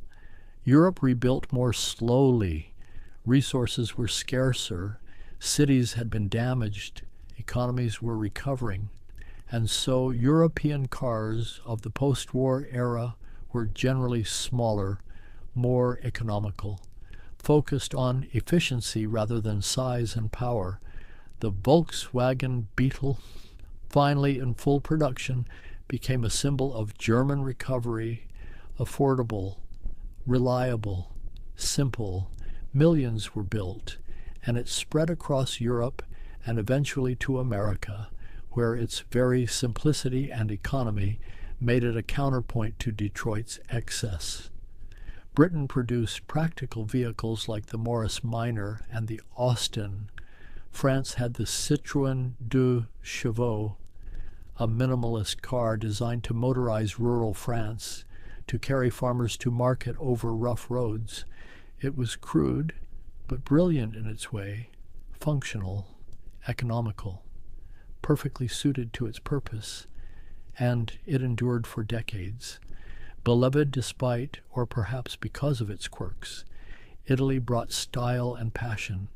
Europe rebuilt more slowly. Resources were scarcer. Cities had been damaged, economies were recovering, and so European cars of the post-war era were generally smaller, more economical, focused on efficiency rather than size and power. The Volkswagen Beetle, finally in full production, became a symbol of German recovery, affordable, reliable, simple. Millions were built, and it spread across Europe and eventually to America, where its very simplicity and economy made it a counterpoint to Detroit's excess. Britain produced practical vehicles like the Morris Minor and the Austin. France had the Citroën 2 Chevaux, a minimalist car designed to motorize rural France, to carry farmers to market over rough roads. It was crude, but brilliant in its way, functional, economical, perfectly suited to its purpose, and it endured for decades. Beloved despite, or perhaps because of its quirks, Italy brought style and passion.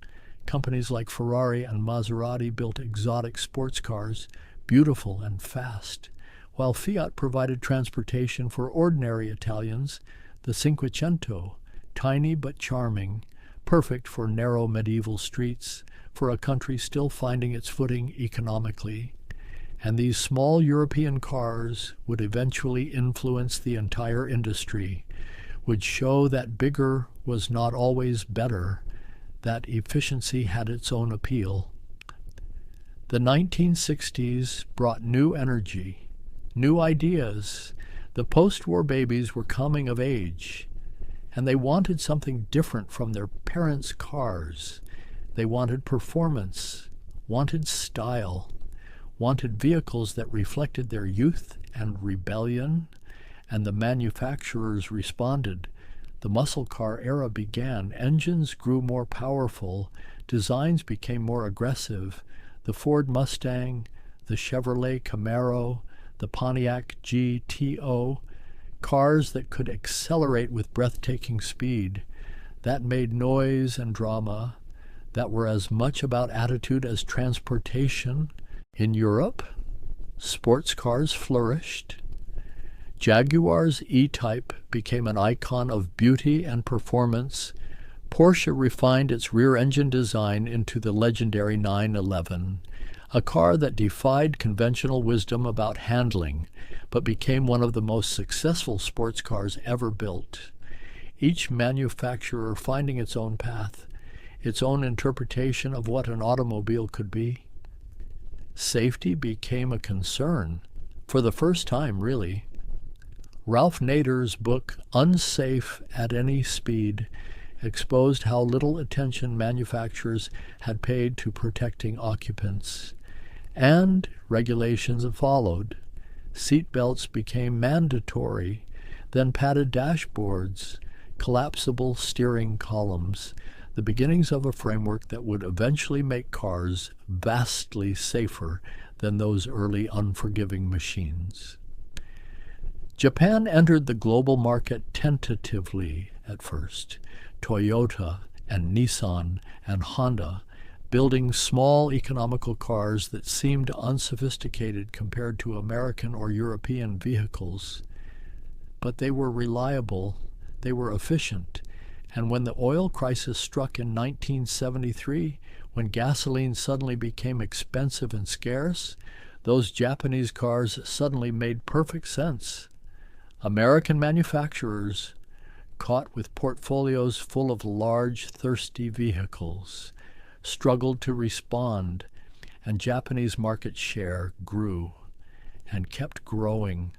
Companies like Ferrari and Maserati built exotic sports cars, beautiful and fast, while Fiat provided transportation for ordinary Italians, the Cinquecento, tiny but charming, perfect for narrow medieval streets, for a country still finding its footing economically. And these small European cars would eventually influence the entire industry, would show that bigger was not always better, that efficiency had its own appeal. The 1960s brought new energy, new ideas. The post-war babies were coming of age, and they wanted something different from their parents' cars. They wanted performance, wanted style, wanted vehicles that reflected their youth and rebellion, and the manufacturers responded. The muscle car era began. Engines grew more powerful. Designs became more aggressive. The Ford Mustang, the Chevrolet Camaro, the Pontiac GTO, cars that could accelerate with breathtaking speed, that made noise and drama, that were as much about attitude as transportation. In Europe, sports cars flourished. Jaguar's E-Type became an icon of beauty and performance. Porsche refined its rear-engine design into the legendary 911, a car that defied conventional wisdom about handling, but became one of the most successful sports cars ever built. Each manufacturer finding its own path, its own interpretation of what an automobile could be. Safety became a concern, for the first time, really. Ralph Nader's book, Unsafe at Any Speed, exposed how little attention manufacturers had paid to protecting occupants. And regulations followed. Seat belts became mandatory, then padded dashboards, collapsible steering columns, the beginnings of a framework that would eventually make cars vastly safer than those early unforgiving machines. Japan entered the global market tentatively at first. Toyota and Nissan and Honda building small economical cars that seemed unsophisticated compared to American or European vehicles. But they were reliable, they were efficient, and when the oil crisis struck in 1973, when gasoline suddenly became expensive and scarce, those Japanese cars suddenly made perfect sense. American manufacturers, caught with portfolios full of large, thirsty vehicles, struggled to respond, and Japanese market share grew and kept growing.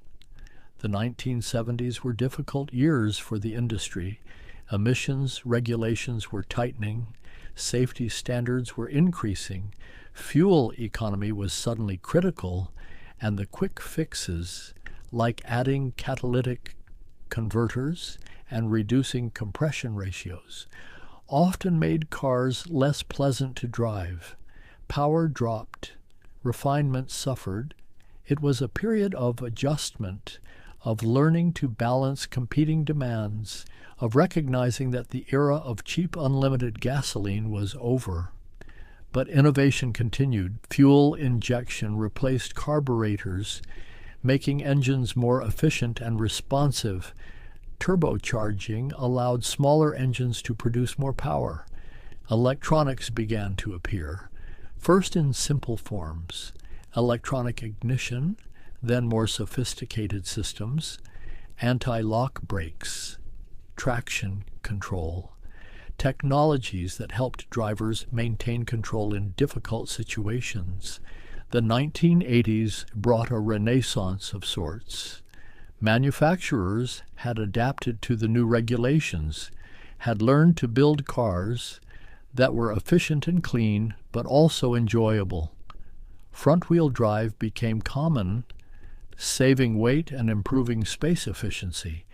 The 1970s were difficult years for the industry. Emissions regulations were tightening, safety standards were increasing, fuel economy was suddenly critical, and the quick fixes, like adding catalytic converters and reducing compression ratios, often made cars less pleasant to drive. Power dropped, refinement suffered. It was a period of adjustment, of learning to balance competing demands, of recognizing that the era of cheap unlimited gasoline was over. But innovation continued. Fuel injection replaced carburetors, making engines more efficient and responsive. Turbocharging allowed smaller engines to produce more power. Electronics began to appear, first in simple forms: electronic ignition, then more sophisticated systems, anti-lock brakes, traction control, technologies that helped drivers maintain control in difficult situations. The 1980s brought a renaissance of sorts. Manufacturers had adapted to the new regulations, had learned to build cars that were efficient and clean, but also enjoyable. Front-wheel drive became common, saving weight and improving space efficiency.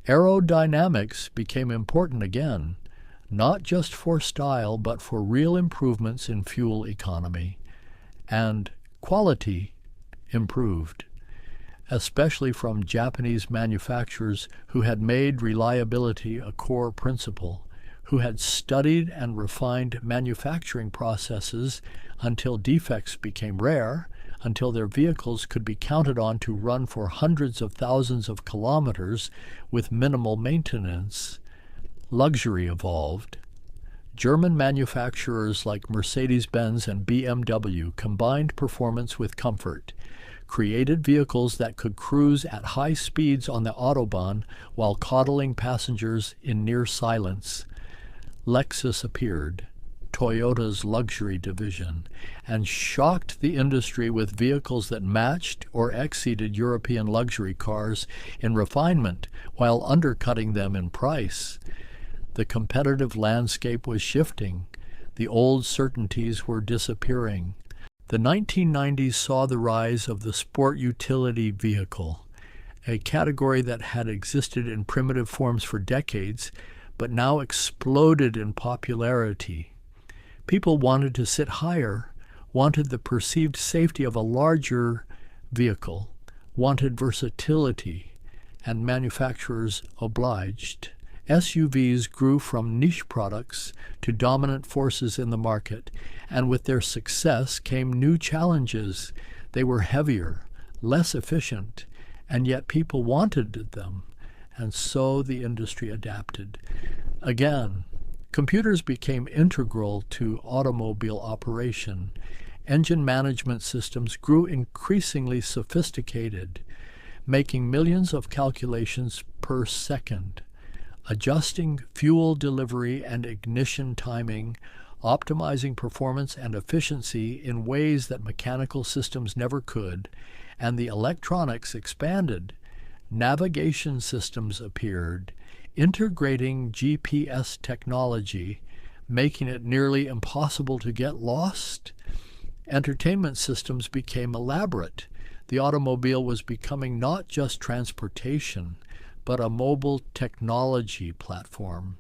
Aerodynamics became important again, not just for style, but for real improvements in fuel economy. And quality improved, especially from Japanese manufacturers who had made reliability a core principle, who had studied and refined manufacturing processes until defects became rare, until their vehicles could be counted on to run for hundreds of thousands of kilometers with minimal maintenance. Luxury evolved. German manufacturers like Mercedes-Benz and BMW combined performance with comfort, created vehicles that could cruise at high speeds on the Autobahn while coddling passengers in near silence. Lexus appeared, Toyota's luxury division, and shocked the industry with vehicles that matched or exceeded European luxury cars in refinement while undercutting them in price. The competitive landscape was shifting. The old certainties were disappearing. The 1990s saw the rise of the sport utility vehicle, a category that had existed in primitive forms for decades, but now exploded in popularity. People wanted to sit higher, wanted the perceived safety of a larger vehicle, wanted versatility, and manufacturers obliged. SUVs grew from niche products to dominant forces in the market, and with their success came new challenges. They were heavier, less efficient, and yet people wanted them, and so the industry adapted. Again, computers became integral to automobile operation. Engine management systems grew increasingly sophisticated, making millions of calculations per second, adjusting fuel delivery and ignition timing, optimizing performance and efficiency in ways that mechanical systems never could, and the electronics expanded. Navigation systems appeared, integrating GPS technology, making it nearly impossible to get lost. Entertainment systems became elaborate. The automobile was becoming not just transportation, but a mobile technology platform.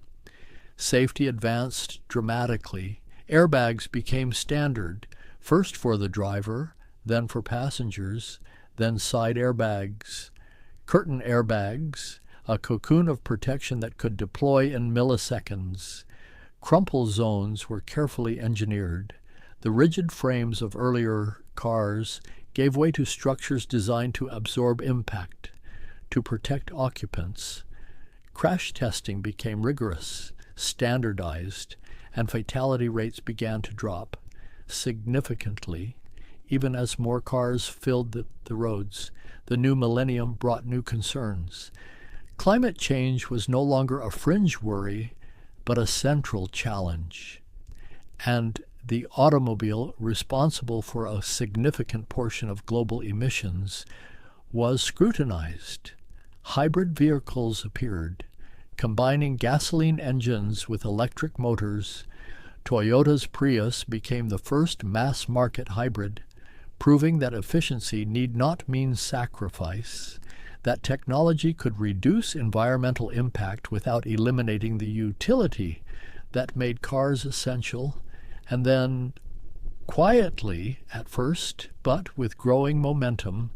Safety advanced dramatically. Airbags became standard, first for the driver, then for passengers, then side airbags, curtain airbags, a cocoon of protection that could deploy in milliseconds. Crumple zones were carefully engineered. The rigid frames of earlier cars gave way to structures designed to absorb impact, to protect occupants. Crash testing became rigorous, standardized, and fatality rates began to drop significantly, even as more cars filled the roads. The new millennium brought new concerns. Climate change was no longer a fringe worry, but a central challenge. And the automobile, responsible for a significant portion of global emissions, was scrutinized. Hybrid vehicles appeared, combining gasoline engines with electric motors. Toyota's Prius became the first mass-market hybrid, proving that efficiency need not mean sacrifice, that technology could reduce environmental impact without eliminating the utility that made cars essential. And then, quietly at first, but with growing momentum,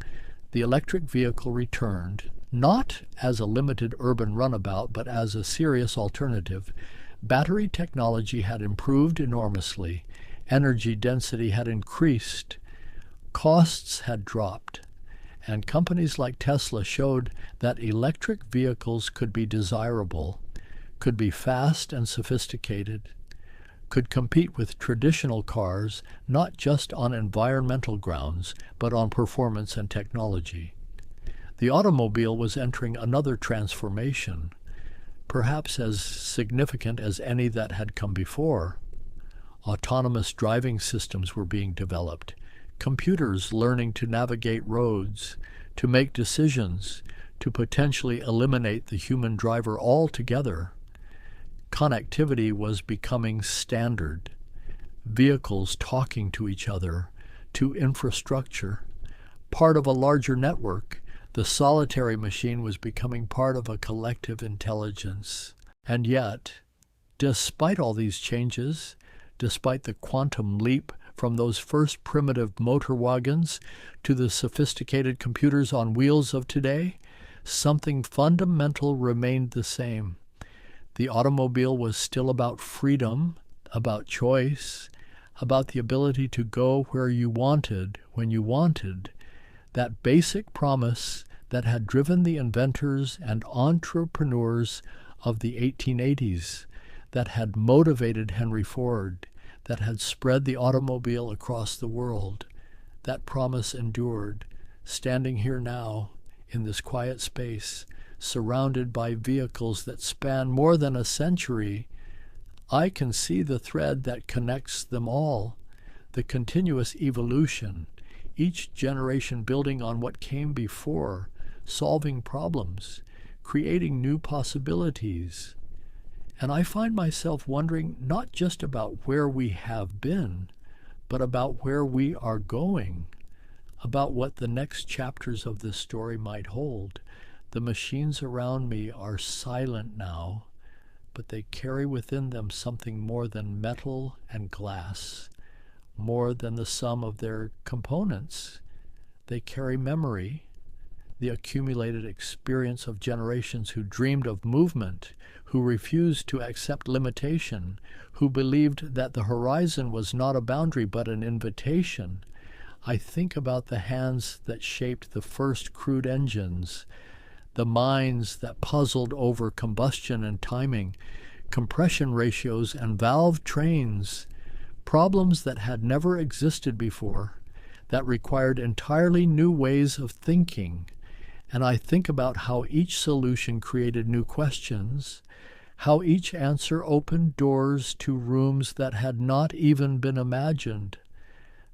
the electric vehicle returned, not as a limited urban runabout, but as a serious alternative. Battery technology had improved enormously. Energy density had increased, costs had dropped, and companies like Tesla showed that electric vehicles could be desirable, could be fast and sophisticated, could compete with traditional cars not just on environmental grounds, but on performance and technology. The automobile was entering another transformation, perhaps as significant as any that had come before. Autonomous driving systems were being developed, computers learning to navigate roads, to make decisions, to potentially eliminate the human driver altogether. Connectivity was becoming standard. Vehicles talking to each other, to infrastructure. Part of a larger network, the solitary machine was becoming part of a collective intelligence. And yet, despite all these changes, despite the quantum leap from those first primitive motor wagons to the sophisticated computers on wheels of today, something fundamental remained the same. The automobile was still about freedom, about choice, about the ability to go where you wanted, when you wanted. That basic promise that had driven the inventors and entrepreneurs of the 1880s, that had motivated Henry Ford, that had spread the automobile across the world. That promise endured, standing here now in this quiet space, surrounded by vehicles that span more than a century. I can see the thread that connects them all, the continuous evolution, each generation building on what came before, solving problems, creating new possibilities. And I find myself wondering not just about where we have been, but about where we are going, about what the next chapters of this story might hold. The machines around me are silent now, but they carry within them something more than metal and glass, more than the sum of their components. They carry memory, the accumulated experience of generations who dreamed of movement, who refused to accept limitation, who believed that the horizon was not a boundary but an invitation. I think about the hands that shaped the first crude engines, the minds that puzzled over combustion and timing, compression ratios and valve trains, problems that had never existed before, that required entirely new ways of thinking. And I think about how each solution created new questions, how each answer opened doors to rooms that had not even been imagined.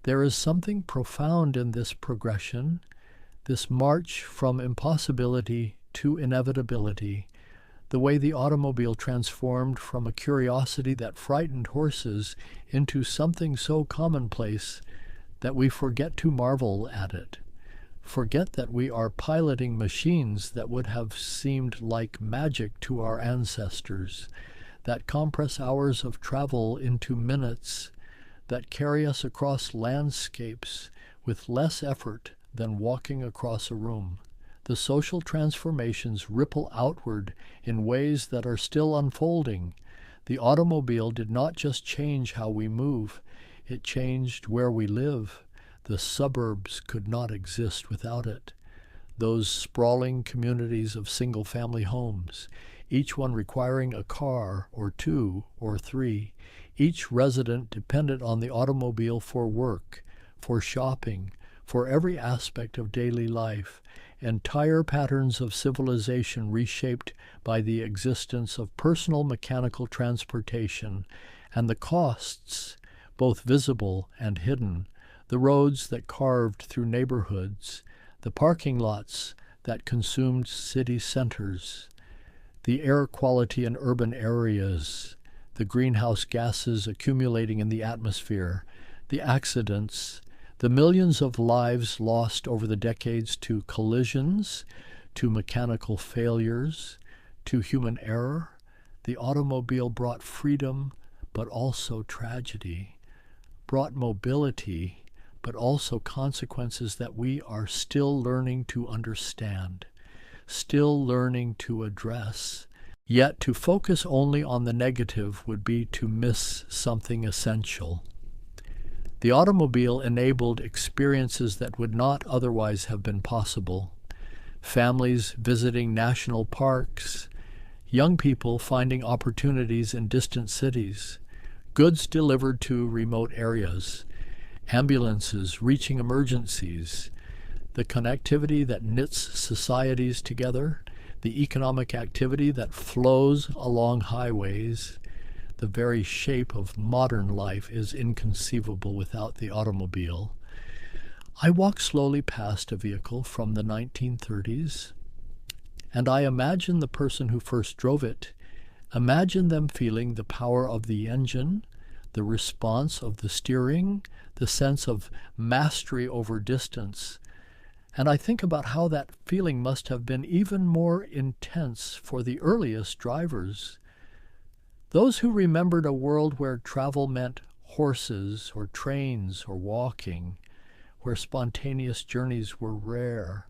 There is something profound in this progression, this march from impossibility to inevitability, the way the automobile transformed from a curiosity that frightened horses into something so commonplace that we forget to marvel at it, forget that we are piloting machines that would have seemed like magic to our ancestors, that compress hours of travel into minutes, that carry us across landscapes with less effort than walking across a room. The social transformations ripple outward in ways that are still unfolding. The automobile did not just change how we move, it changed where we live. The suburbs could not exist without it. Those sprawling communities of single-family homes, each one requiring a car or two or three, each resident dependent on the automobile for work, for shopping, for every aspect of daily life, entire patterns of civilization reshaped by the existence of personal mechanical transportation, and the costs, both visible and hidden, the roads that carved through neighborhoods, the parking lots that consumed city centers, the air quality in urban areas, the greenhouse gases accumulating in the atmosphere, the accidents, the millions of lives lost over the decades to collisions, to mechanical failures, to human error. The automobile brought freedom, but also tragedy, brought mobility, but also consequences that we are still learning to understand, still learning to address. Yet to focus only on the negative would be to miss something essential. The automobile enabled experiences that would not otherwise have been possible. Families visiting national parks, young people finding opportunities in distant cities, goods delivered to remote areas, ambulances reaching emergencies, the connectivity that knits societies together, the economic activity that flows along highways. The very shape of modern life is inconceivable without the automobile. I walk slowly past a vehicle from the 1930s, and I imagine the person who first drove it. Imagine them feeling the power of the engine, the response of the steering, the sense of mastery over distance. And I think about how that feeling must have been even more intense for the earliest drivers. Those who remembered a world where travel meant horses or trains or walking, where spontaneous journeys were rare,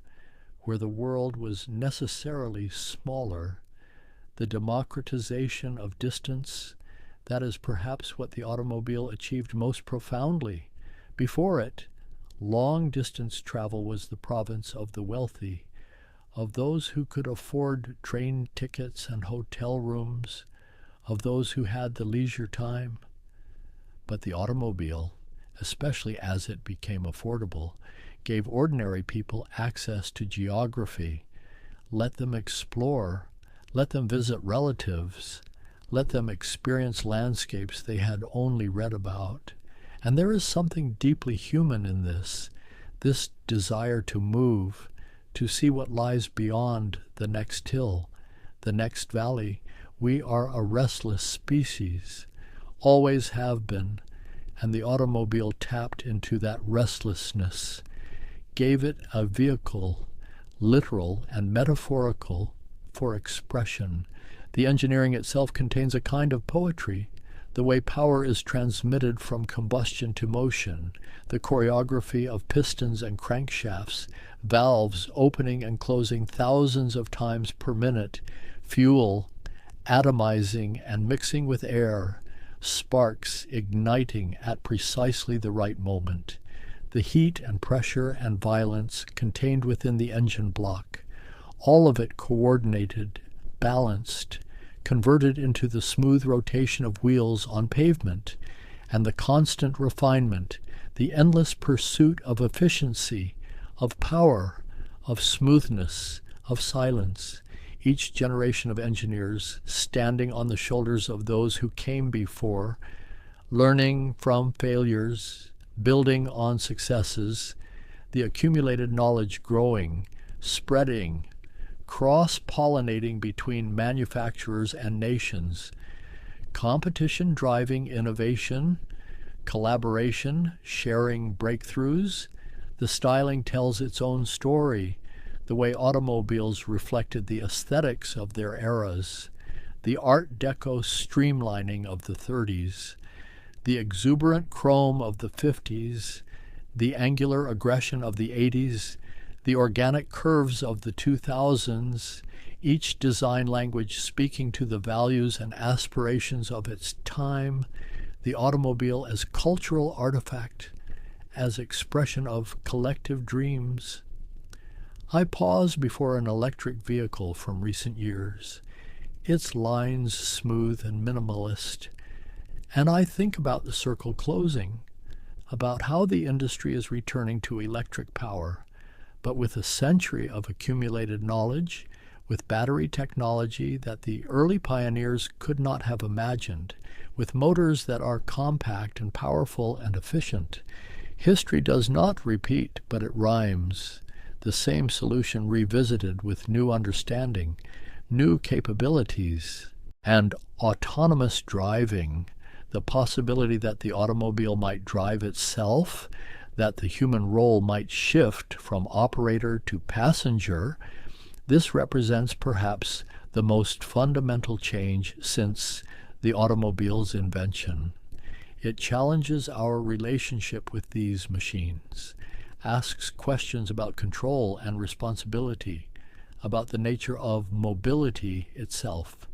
where the world was necessarily smaller, the democratization of distance, that is perhaps what the automobile achieved most profoundly. Before it, long-distance travel was the province of the wealthy, of those who could afford train tickets and hotel rooms, of those who had the leisure time. But the automobile, especially as it became affordable, gave ordinary people access to geography, let them explore, let them visit relatives, let them experience landscapes they had only read about. And there is something deeply human in this desire to move, to see what lies beyond the next hill, the next valley. We are a restless species, always have been, and the automobile tapped into that restlessness, gave it a vehicle, literal and metaphorical, for expression. The engineering itself contains a kind of poetry, the way power is transmitted from combustion to motion, the choreography of pistons and crankshafts, valves opening and closing thousands of times per minute, fuel atomizing and mixing with air, sparks igniting at precisely the right moment, the heat and pressure and violence contained within the engine block, all of it coordinated, balanced, converted into the smooth rotation of wheels on pavement, and the constant refinement, the endless pursuit of efficiency, of power, of smoothness, of silence. Each generation of engineers standing on the shoulders of those who came before, learning from failures, building on successes, the accumulated knowledge growing, spreading, cross-pollinating between manufacturers and nations, competition driving innovation, collaboration sharing breakthroughs. The styling tells its own story, the way automobiles reflected the aesthetics of their eras, the Art Deco streamlining of the 30s, the exuberant chrome of the 50s, the angular aggression of the 80s, the organic curves of the 2000s, each design language speaking to the values and aspirations of its time, the automobile as cultural artifact, as expression of collective dreams. I pause before an electric vehicle from recent years, its lines smooth and minimalist, and I think about the circle closing, about how the industry is returning to electric power, but with a century of accumulated knowledge, with battery technology that the early pioneers could not have imagined, with motors that are compact and powerful and efficient. History does not repeat, but it rhymes. The same solution revisited with new understanding, new capabilities, and autonomous driving, the possibility that the automobile might drive itself, that the human role might shift from operator to passenger. This represents perhaps the most fundamental change since the automobile's invention. It challenges our relationship with these machines, asks questions about control and responsibility, about the nature of mobility itself.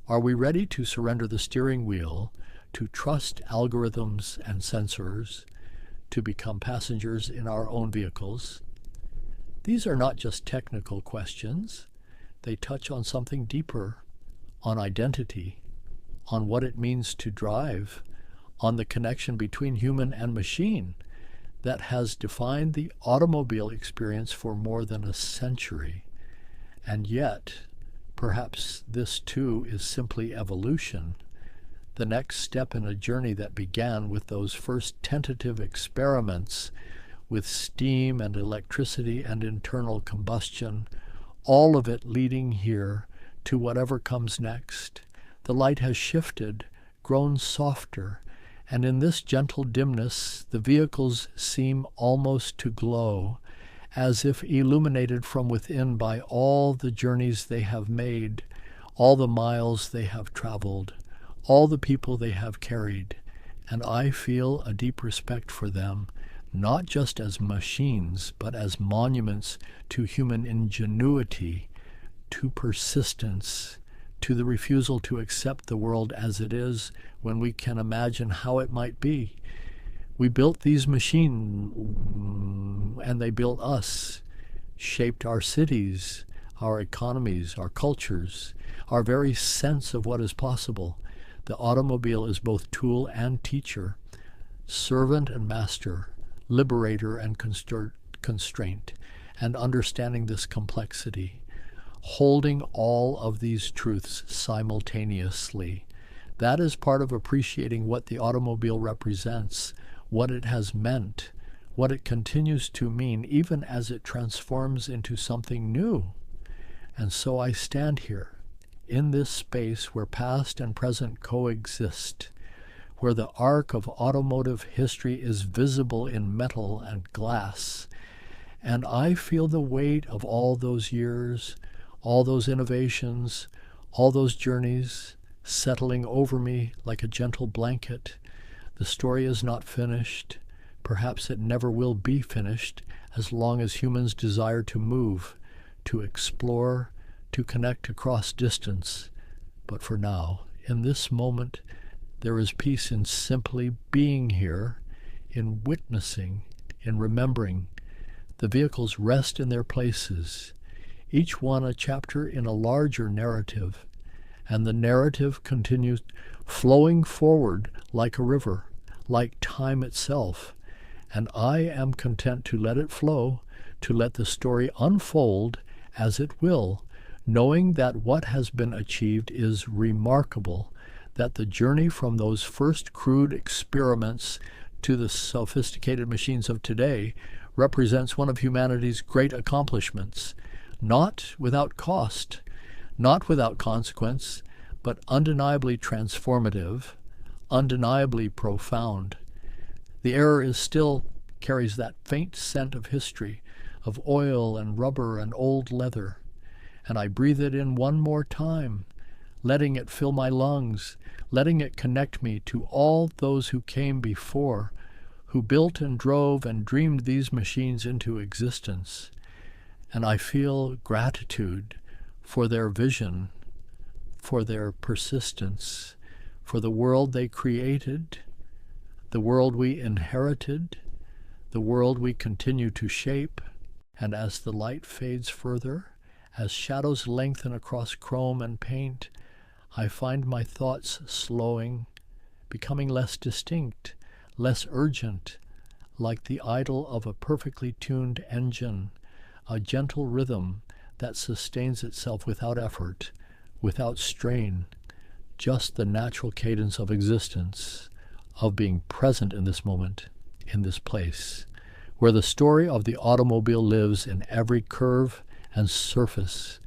Are we ready to surrender the steering wheel, to trust algorithms and sensors, to become passengers in our own vehicles. These are not just technical questions. They touch on something deeper, on identity, on what it means to drive, on the connection between human and machine that has defined the automobile experience for more than a century. And yet, perhaps this too is simply evolution, the next step in a journey that began with those first tentative experiments with steam and electricity and internal combustion, all of it leading here to whatever comes next. The light has shifted, grown softer, and in this gentle dimness the vehicles seem almost to glow, as if illuminated from within by all the journeys they have made, all the miles they have traveled, all the people they have carried, and I feel a deep respect for them, not just as machines, but as monuments to human ingenuity, to persistence, to the refusal to accept the world as it is when we can imagine how it might be. We built these machines, and they built us, shaped our cities, our economies, our cultures, our very sense of what is possible. The automobile is both tool and teacher, servant and master, liberator and constraint, and understanding this complexity, holding all of these truths simultaneously. That is part of appreciating what the automobile represents, what it has meant, what it continues to mean, even as it transforms into something new. And so I stand here, in this space where past and present coexist, where the arc of automotive history is visible in metal and glass, and I feel the weight of all those years, all those innovations, all those journeys settling over me like a gentle blanket. The story is not finished. Perhaps it never will be finished as long as humans desire to move, to explore, to connect across distance. But for now, in this moment, there is peace in simply being here, in witnessing, in remembering. The vehicles rest in their places, each one a chapter in a larger narrative, and the narrative continues flowing forward like a river, like time itself. And I am content to let it flow, to let the story unfold as it will, knowing that what has been achieved is remarkable, that the journey from those first crude experiments to the sophisticated machines of today represents one of humanity's great accomplishments, not without cost, not without consequence, but undeniably transformative, undeniably profound. The air still carries that faint scent of history, of oil and rubber and old leather, and I breathe it in one more time, letting it fill my lungs, letting it connect me to all those who came before, who built and drove and dreamed these machines into existence. And I feel gratitude for their vision, for their persistence, for the world they created, the world we inherited, the world we continue to shape. And as the light fades further, as shadows lengthen across chrome and paint, I find my thoughts slowing, becoming less distinct, less urgent, like the idle of a perfectly tuned engine, a gentle rhythm that sustains itself without effort, without strain, just the natural cadence of existence, of being present in this moment, in this place, where the story of the automobile lives in every curve and surface,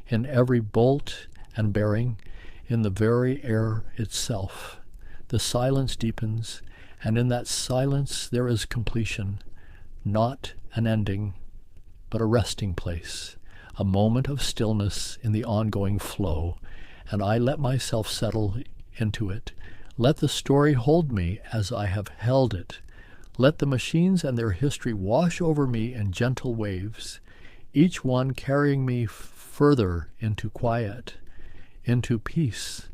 in every bolt and bearing, in the very air itself. The silence deepens, and in that silence there is completion, not an ending, but a resting place, a moment of stillness in the ongoing flow, and I let myself settle into it. Let the story hold me as I have held it. Let the machines and their history wash over me in gentle waves, each one carrying me further into quiet, into peace,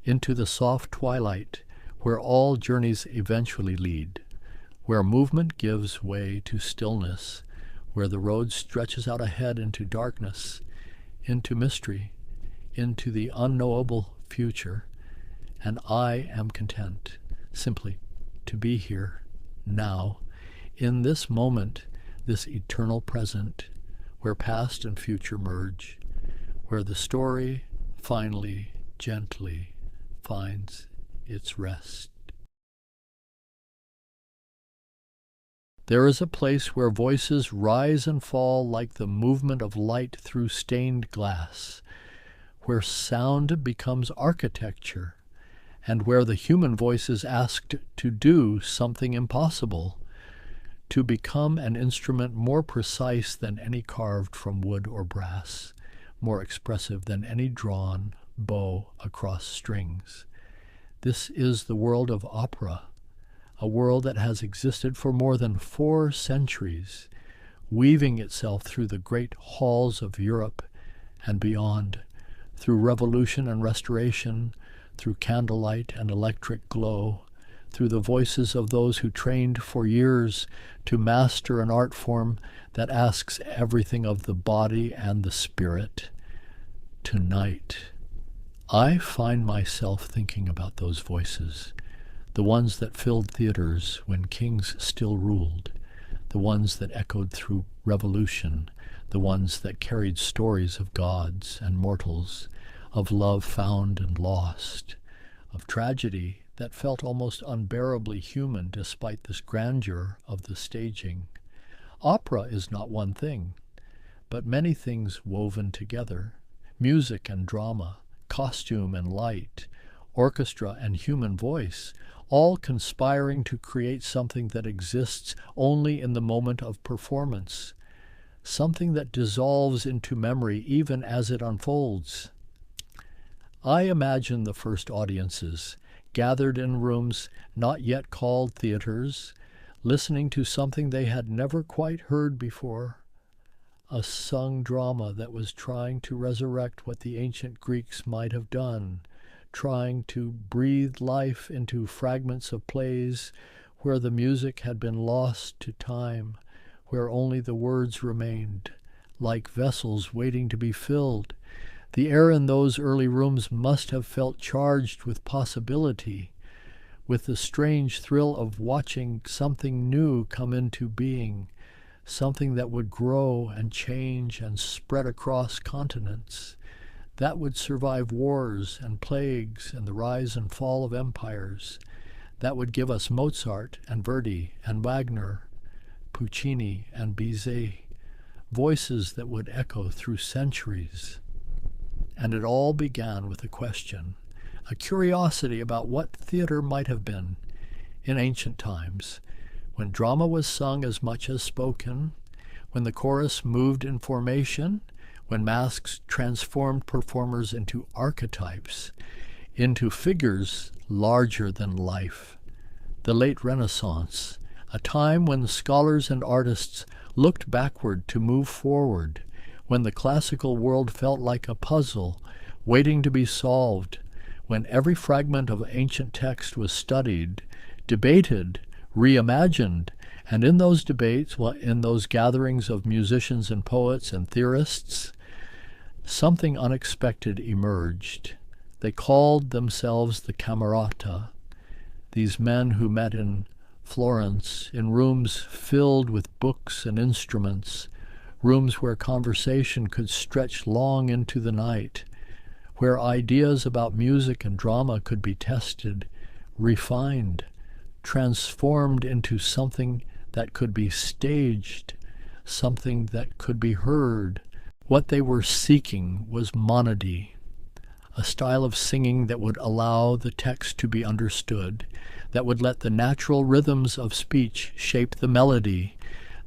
into the soft twilight where all journeys eventually lead. where movement gives way to stillness, where the road stretches out ahead into darkness, into mystery, into the unknowable future, and I am content simply to be here, now, in this moment, this eternal present, where past and future merge, where the story finally, gently finds its rest. There is a place where voices rise and fall like the movement of light through stained glass, where sound becomes architecture, and where the human voice is asked to do something impossible, to become an instrument more precise than any carved from wood or brass, more expressive than any drawn bow across strings. This is the world of opera, a world that has existed for more than 4 centuries, weaving itself through the great halls of Europe and beyond, through revolution and restoration, through candlelight and electric glow, through the voices of those who trained for years to master an art form that asks everything of the body and the spirit. Tonight, I find myself thinking about those voices, the ones that filled theaters when kings still ruled, the ones that echoed through revolution, the ones that carried stories of gods and mortals, of love found and lost, of tragedy that felt almost unbearably human despite this grandeur of the staging. Opera is not one thing, but many things woven together: music and drama, costume and light, orchestra and human voice, all conspiring to create something that exists only in the moment of performance, something that dissolves into memory even as it unfolds. I imagine the first audiences, gathered in rooms not yet called theaters, listening to something they had never quite heard before, a sung drama that was trying to resurrect what the ancient Greeks might have done, trying to breathe life into fragments of plays where the music had been lost to time, where only the words remained, like vessels waiting to be filled. The air in those early rooms must have felt charged with possibility, with the strange thrill of watching something new come into being, something that would grow and change and spread across continents, that would survive wars and plagues and the rise and fall of empires, that would give us Mozart and Verdi and Wagner, Puccini and Bizet, voices that would echo through centuries. And it all began with a question, a curiosity about what theater might have been in ancient times, when drama was sung as much as spoken, when the chorus moved in formation, when masks transformed performers into archetypes, into figures larger than life. The late Renaissance, a time when scholars and artists looked backward to move forward, when the classical world felt like a puzzle waiting to be solved, when every fragment of ancient text was studied, debated, reimagined, and in those debates, in those gatherings of musicians and poets and theorists, something unexpected emerged. They called themselves the Camerata, these men who met in Florence in rooms filled with books and instruments, rooms where conversation could stretch long into the night, where ideas about music and drama could be tested, refined, transformed into something that could be staged, something that could be heard. What they were seeking was monody, a style of singing that would allow the text to be understood, that would let the natural rhythms of speech shape the melody,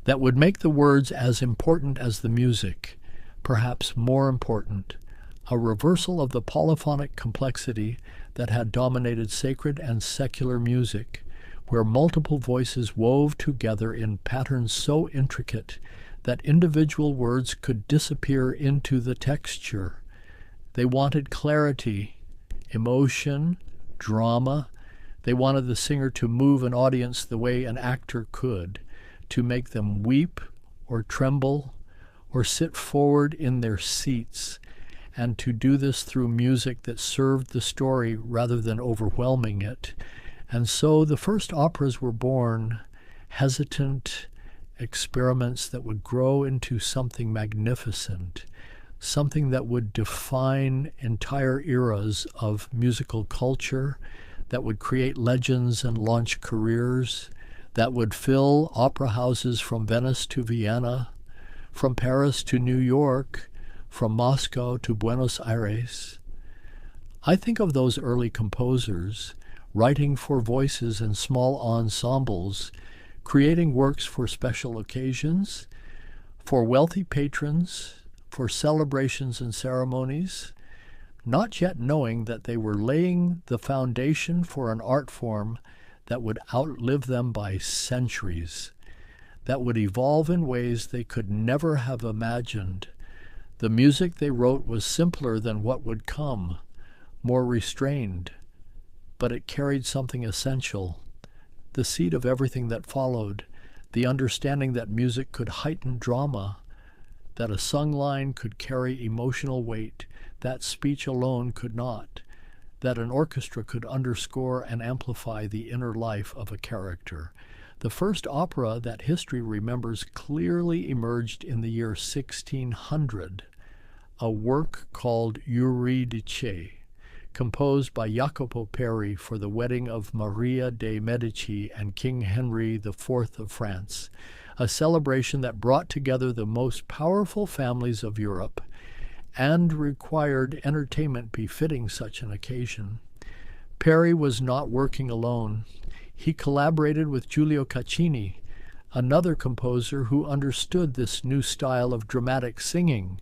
that would make the words as important as the music, perhaps more important, a reversal of the polyphonic complexity that had dominated sacred and secular music, where multiple voices wove together in patterns so intricate that individual words could disappear into the texture. They wanted clarity, emotion, drama. They wanted the singer to move an audience the way an actor could, to make them weep or tremble or sit forward in their seats, and to do this through music that served the story rather than overwhelming it. And so the first operas were born, hesitant experiments that would grow into something magnificent, something that would define entire eras of musical culture, that would create legends and launch careers, that would fill opera houses from Venice to Vienna, from Paris to New York, from Moscow to Buenos Aires. I think of those early composers writing for voices and small ensembles, creating works for special occasions, for wealthy patrons, for celebrations and ceremonies, not yet knowing that they were laying the foundation for an art form that would outlive them by centuries, that would evolve in ways they could never have imagined. The music they wrote was simpler than what would come, more restrained, but it carried something essential, the seed of everything that followed, the understanding that music could heighten drama, that a sung line could carry emotional weight, that speech alone could not, that an orchestra could underscore and amplify the inner life of a character. The first opera that history remembers clearly emerged in the year 1600, a work called Eurydice, composed by Jacopo Peri for the wedding of Maria de' Medici and King Henry IV of France, a celebration that brought together the most powerful families of Europe and required entertainment befitting such an occasion. Peri was not working alone. He collaborated with Giulio Caccini, another composer who understood this new style of dramatic singing,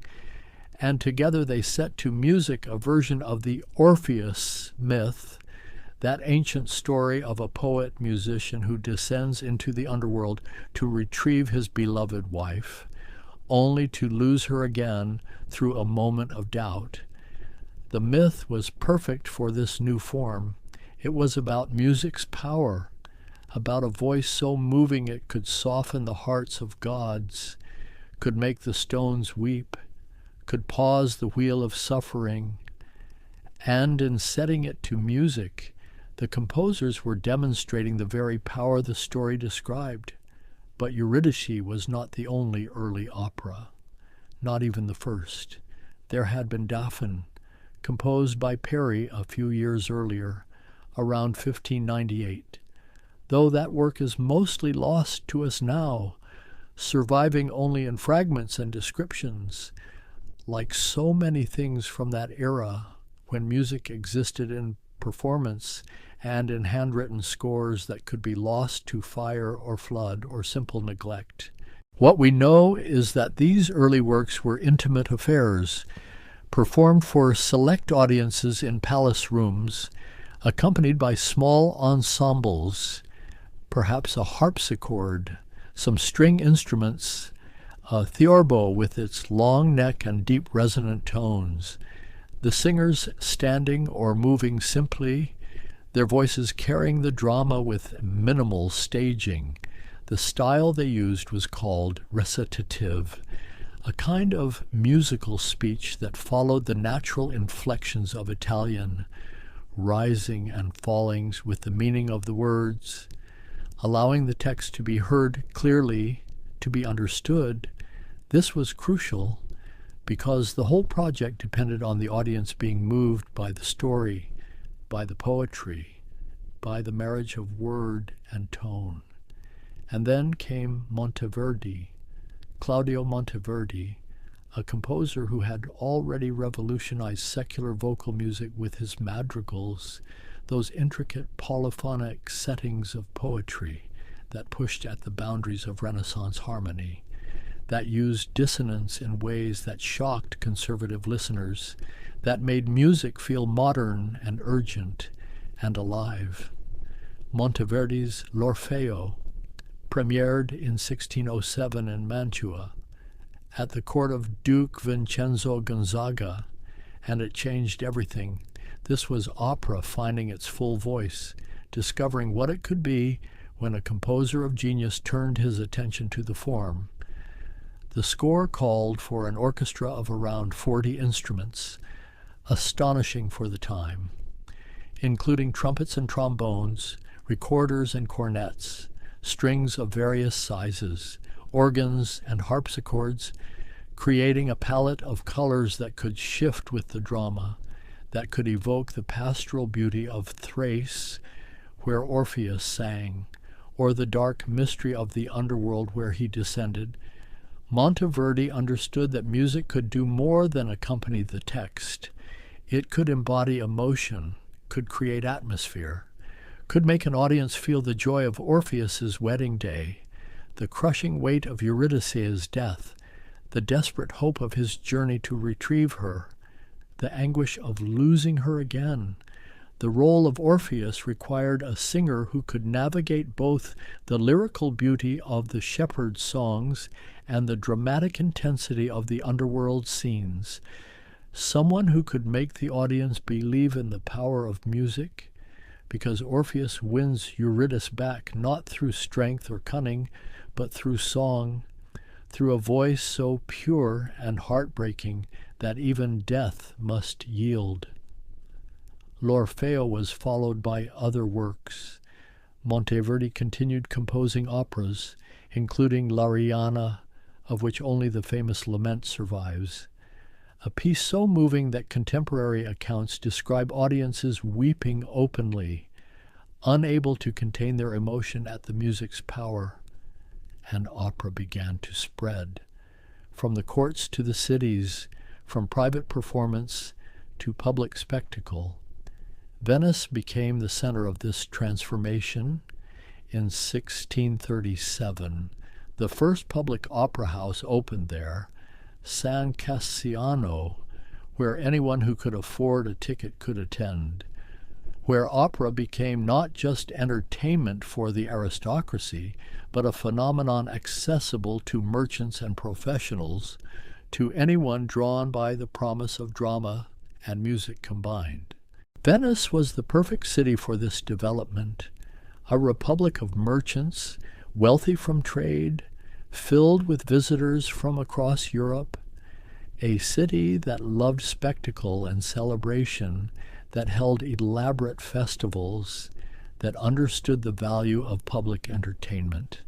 and together they set to music a version of the Orpheus myth, that ancient story of a poet-musician who descends into the underworld to retrieve his beloved wife, only to lose her again through a moment of doubt. The myth was perfect for this new form. It was about music's power, about a voice so moving it could soften the hearts of gods, could make the stones weep, could pause the wheel of suffering. And in setting it to music, the composers were demonstrating the very power the story described. But Eurydice was not the only early opera, not even the first. There had been Daphne, composed by Peri a few years earlier, around 1598, though that work is mostly lost to us now, surviving only in fragments and descriptions. Like so many things from that era, when music existed in performance and in handwritten scores that could be lost to fire or flood or simple neglect. What we know is that these early works were intimate affairs, performed for select audiences in palace rooms, accompanied by small ensembles, perhaps a harpsichord, some string instruments, a theorbo with its long neck and deep resonant tones, the singers standing or moving simply, their voices carrying the drama with minimal staging. The style they used was called recitative, a kind of musical speech that followed the natural inflections of Italian, rising and fallings with the meaning of the words, allowing the text to be heard clearly, to be understood. This was crucial because the whole project depended on the audience being moved by the story, by the poetry, by the marriage of word and tone. And then came Monteverdi, Claudio Monteverdi, a composer who had already revolutionized secular vocal music with his madrigals, those intricate polyphonic settings of poetry that pushed at the boundaries of Renaissance harmony, that used dissonance in ways that shocked conservative listeners, that made music feel modern and urgent and alive. Monteverdi's L'Orfeo premiered in 1607 in Mantua at the court of Duke Vincenzo Gonzaga, and it changed everything. This was opera finding its full voice, discovering what it could be when a composer of genius turned his attention to the form. The score called for an orchestra of around 40 instruments, astonishing for the time, including trumpets and trombones, recorders and cornets, strings of various sizes, organs and harpsichords, creating a palette of colors that could shift with the drama, that could evoke the pastoral beauty of Thrace, where Orpheus sang, or the dark mystery of the underworld where he descended. Monteverdi understood that music could do more than accompany the text. It could embody emotion, could create atmosphere, could make an audience feel the joy of Orpheus's wedding day, the crushing weight of Eurydice's death, the desperate hope of his journey to retrieve her, the anguish of losing her again. The role of Orpheus required a singer who could navigate both the lyrical beauty of the shepherd songs and the dramatic intensity of the underworld scenes. Someone who could make the audience believe in the power of music, because Orpheus wins Eurydice back not through strength or cunning, but through song, through a voice so pure and heartbreaking that even death must yield. L'Orfeo was followed by other works. Monteverdi continued composing operas, including L'Arianna, of which only the famous lament survives. A piece so moving that contemporary accounts describe audiences weeping openly, unable to contain their emotion at the music's power. And opera began to spread, from the courts to the cities, from private performance to public spectacle. Venice became the center of this transformation. In 1637, the first public opera house opened there, San Cassiano, where anyone who could afford a ticket could attend, where opera became not just entertainment for the aristocracy, but a phenomenon accessible to merchants and professionals, to anyone drawn by the promise of drama and music combined. Venice was the perfect city for this development, a republic of merchants, wealthy from trade, filled with visitors from across Europe, a city that loved spectacle and celebration, that held elaborate festivals, that understood the value of public entertainment.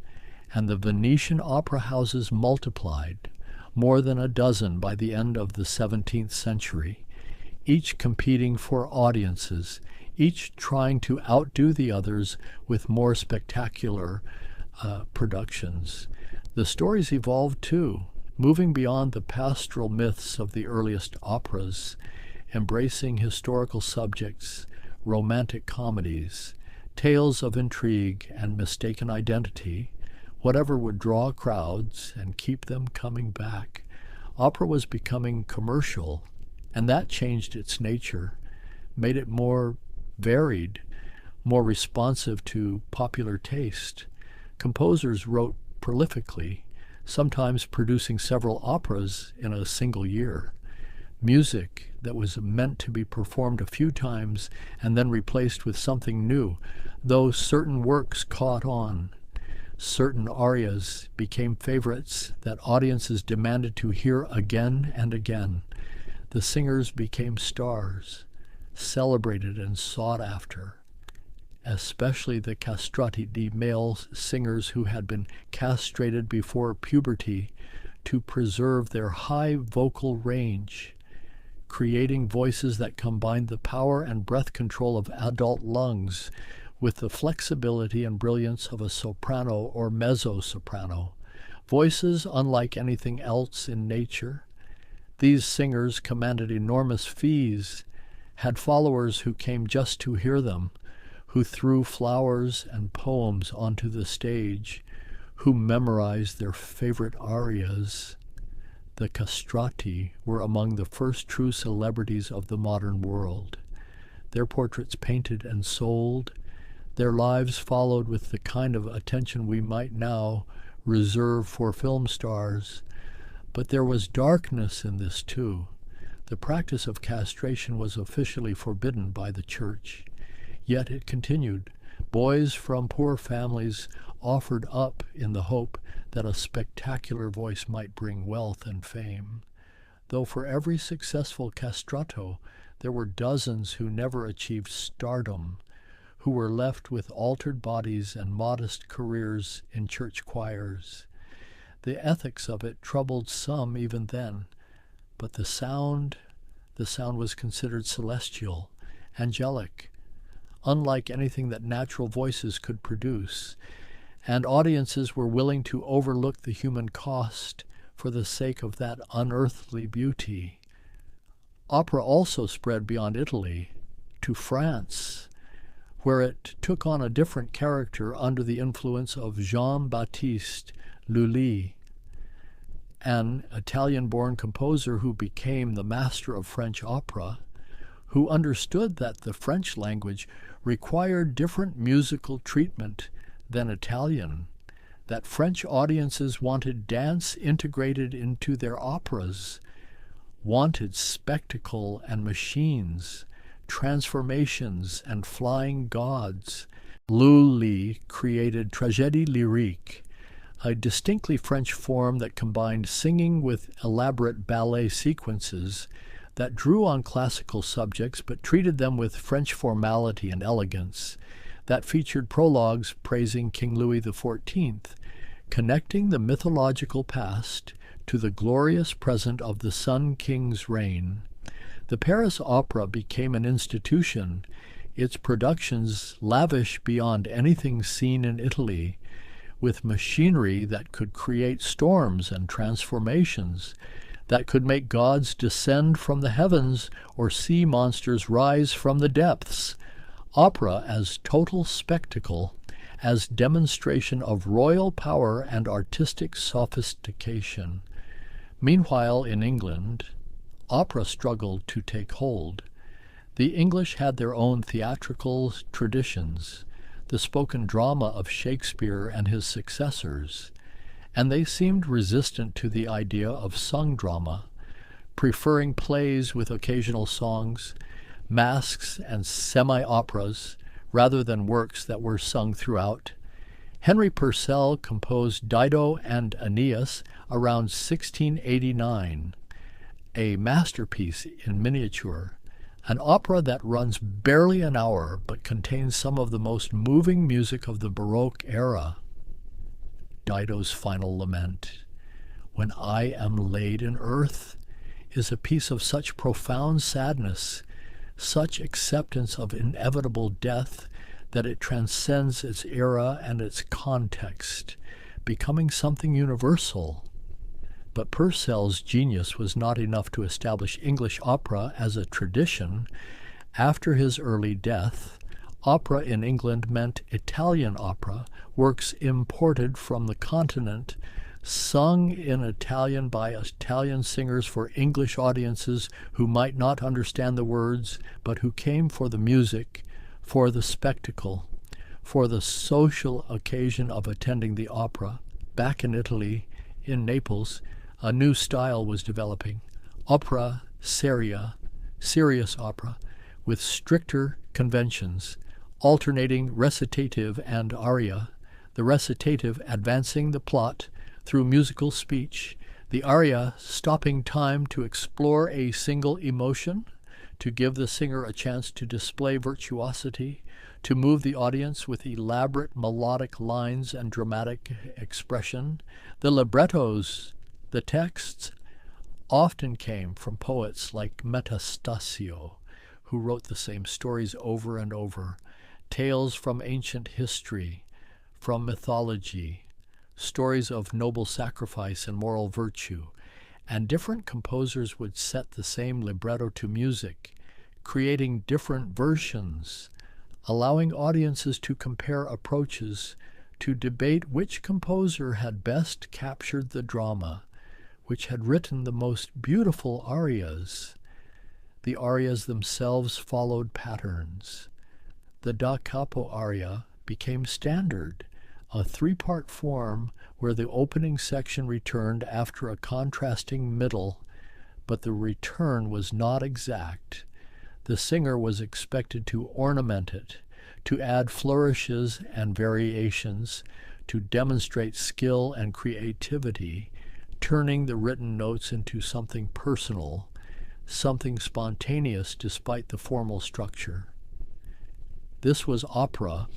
And the Venetian opera houses multiplied, more than a dozen by the end of the 17th century, each competing for audiences, each trying to outdo the others with more spectacular productions. The stories evolved too, moving beyond the pastoral myths of the earliest operas, embracing historical subjects, romantic comedies, tales of intrigue and mistaken identity, whatever would draw crowds and keep them coming back. Opera was becoming commercial, and that changed its nature, made it more varied, more responsive to popular taste. Composers wrote prolifically, sometimes producing several operas in a single year. Music that was meant to be performed a few times and then replaced with something new, though certain works caught on. Certain arias became favorites that audiences demanded to hear again and again. The singers became stars, celebrated and sought after, especially the castrati, the male singers who had been castrated before puberty to preserve their high vocal range, creating voices that combined the power and breath control of adult lungs with the flexibility and brilliance of a soprano or mezzo-soprano, voices unlike anything else in nature. These singers commanded enormous fees, had followers who came just to hear them, who threw flowers and poems onto the stage, who memorized their favorite arias. The castrati were among the first true celebrities of the modern world. Their portraits painted and sold, their lives followed with the kind of attention we might now reserve for film stars. But there was darkness in this too. The practice of castration was officially forbidden by the church. Yet it continued. boys from poor families offered up in the hope that a spectacular voice might bring wealth and fame. Though for every successful castrato, there were dozens who never achieved stardom, who were left with altered bodies and modest careers in church choirs. The ethics of it troubled some even then, but the sound was considered celestial, angelic, unlike anything that natural voices could produce, and audiences were willing to overlook the human cost for the sake of that unearthly beauty. Opera also spread beyond Italy to France, where it took on a different character under the influence of Jean-Baptiste Lully, an Italian-born composer who became the master of French opera, who understood that the French language required different musical treatment than Italian, that French audiences wanted dance integrated into their operas, wanted spectacle and machines, transformations and flying gods. Lully created tragédie lyrique, a distinctly French form that combined singing with elaborate ballet sequences that drew on classical subjects but treated them with French formality and elegance, that featured prologues praising King Louis XIV, connecting the mythological past to the glorious present of the Sun King's reign. The Paris Opera became an institution, its productions lavish beyond anything seen in Italy, with machinery that could create storms and transformations, that could make gods descend from the heavens or sea monsters rise from the depths. Opera as total spectacle, as demonstration of royal power and artistic sophistication. Meanwhile, in England, opera struggled to take hold. The English had their own theatrical traditions, the spoken drama of Shakespeare and his successors, and they seemed resistant to the idea of sung drama, preferring plays with occasional songs, masques, and semi-operas, rather than works that were sung throughout. Henry Purcell composed Dido and Aeneas around 1689, a masterpiece in miniature, an opera that runs barely an hour but contains some of the most moving music of the Baroque era. Dido's final lament, "When I am laid in earth," is a piece of such profound sadness, such acceptance of inevitable death, that it transcends its era and its context, becoming something universal. But Purcell's genius was not enough to establish English opera as a tradition. After his early death, opera in England meant Italian opera, works imported from the continent, sung in Italian by Italian singers for English audiences who might not understand the words, but who came for the music, for the spectacle, for the social occasion of attending the opera. Back in Italy, in Naples, a new style was developing, opera seria, serious opera, with stricter conventions, alternating recitative and aria, the recitative advancing the plot through musical speech, the aria stopping time to explore a single emotion, to give the singer a chance to display virtuosity, to move the audience with elaborate melodic lines and dramatic expression. The librettos, the texts, often came from poets like Metastasio, who wrote the same stories over and over, tales from ancient history, from mythology, stories of noble sacrifice and moral virtue, and different composers would set the same libretto to music, creating different versions, allowing audiences to compare approaches, to debate which composer had best captured the drama, which had written the most beautiful arias. The arias themselves followed patterns. The da capo aria became standard, a three-part form where the opening section returned after a contrasting middle, but the return was not exact. The singer was expected to ornament it, to add flourishes and variations, to demonstrate skill and creativity, turning the written notes into something personal, something spontaneous despite the formal structure. This was opera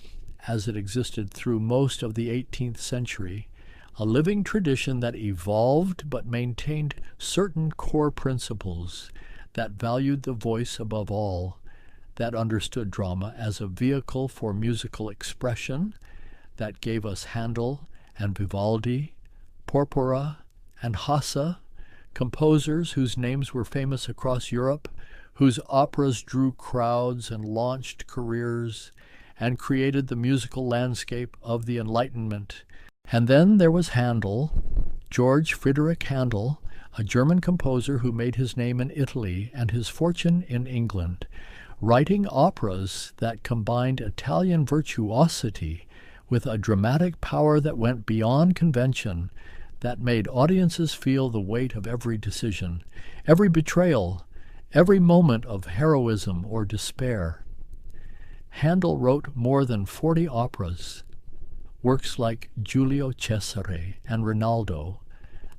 as it existed through most of the 18th century, a living tradition that evolved but maintained certain core principles, that valued the voice above all, that understood drama as a vehicle for musical expression, that gave us Handel and Vivaldi, Porpora and Hasse, composers whose names were famous across Europe, whose operas drew crowds and launched careers and created the musical landscape of the Enlightenment. And then there was Handel, George Friedrich Handel, a German composer who made his name in Italy and his fortune in England, writing operas that combined Italian virtuosity with a dramatic power that went beyond convention, that made audiences feel the weight of every decision, every betrayal, every moment of heroism or despair. Handel wrote more than 40 operas. Works like Giulio Cesare and Rinaldo,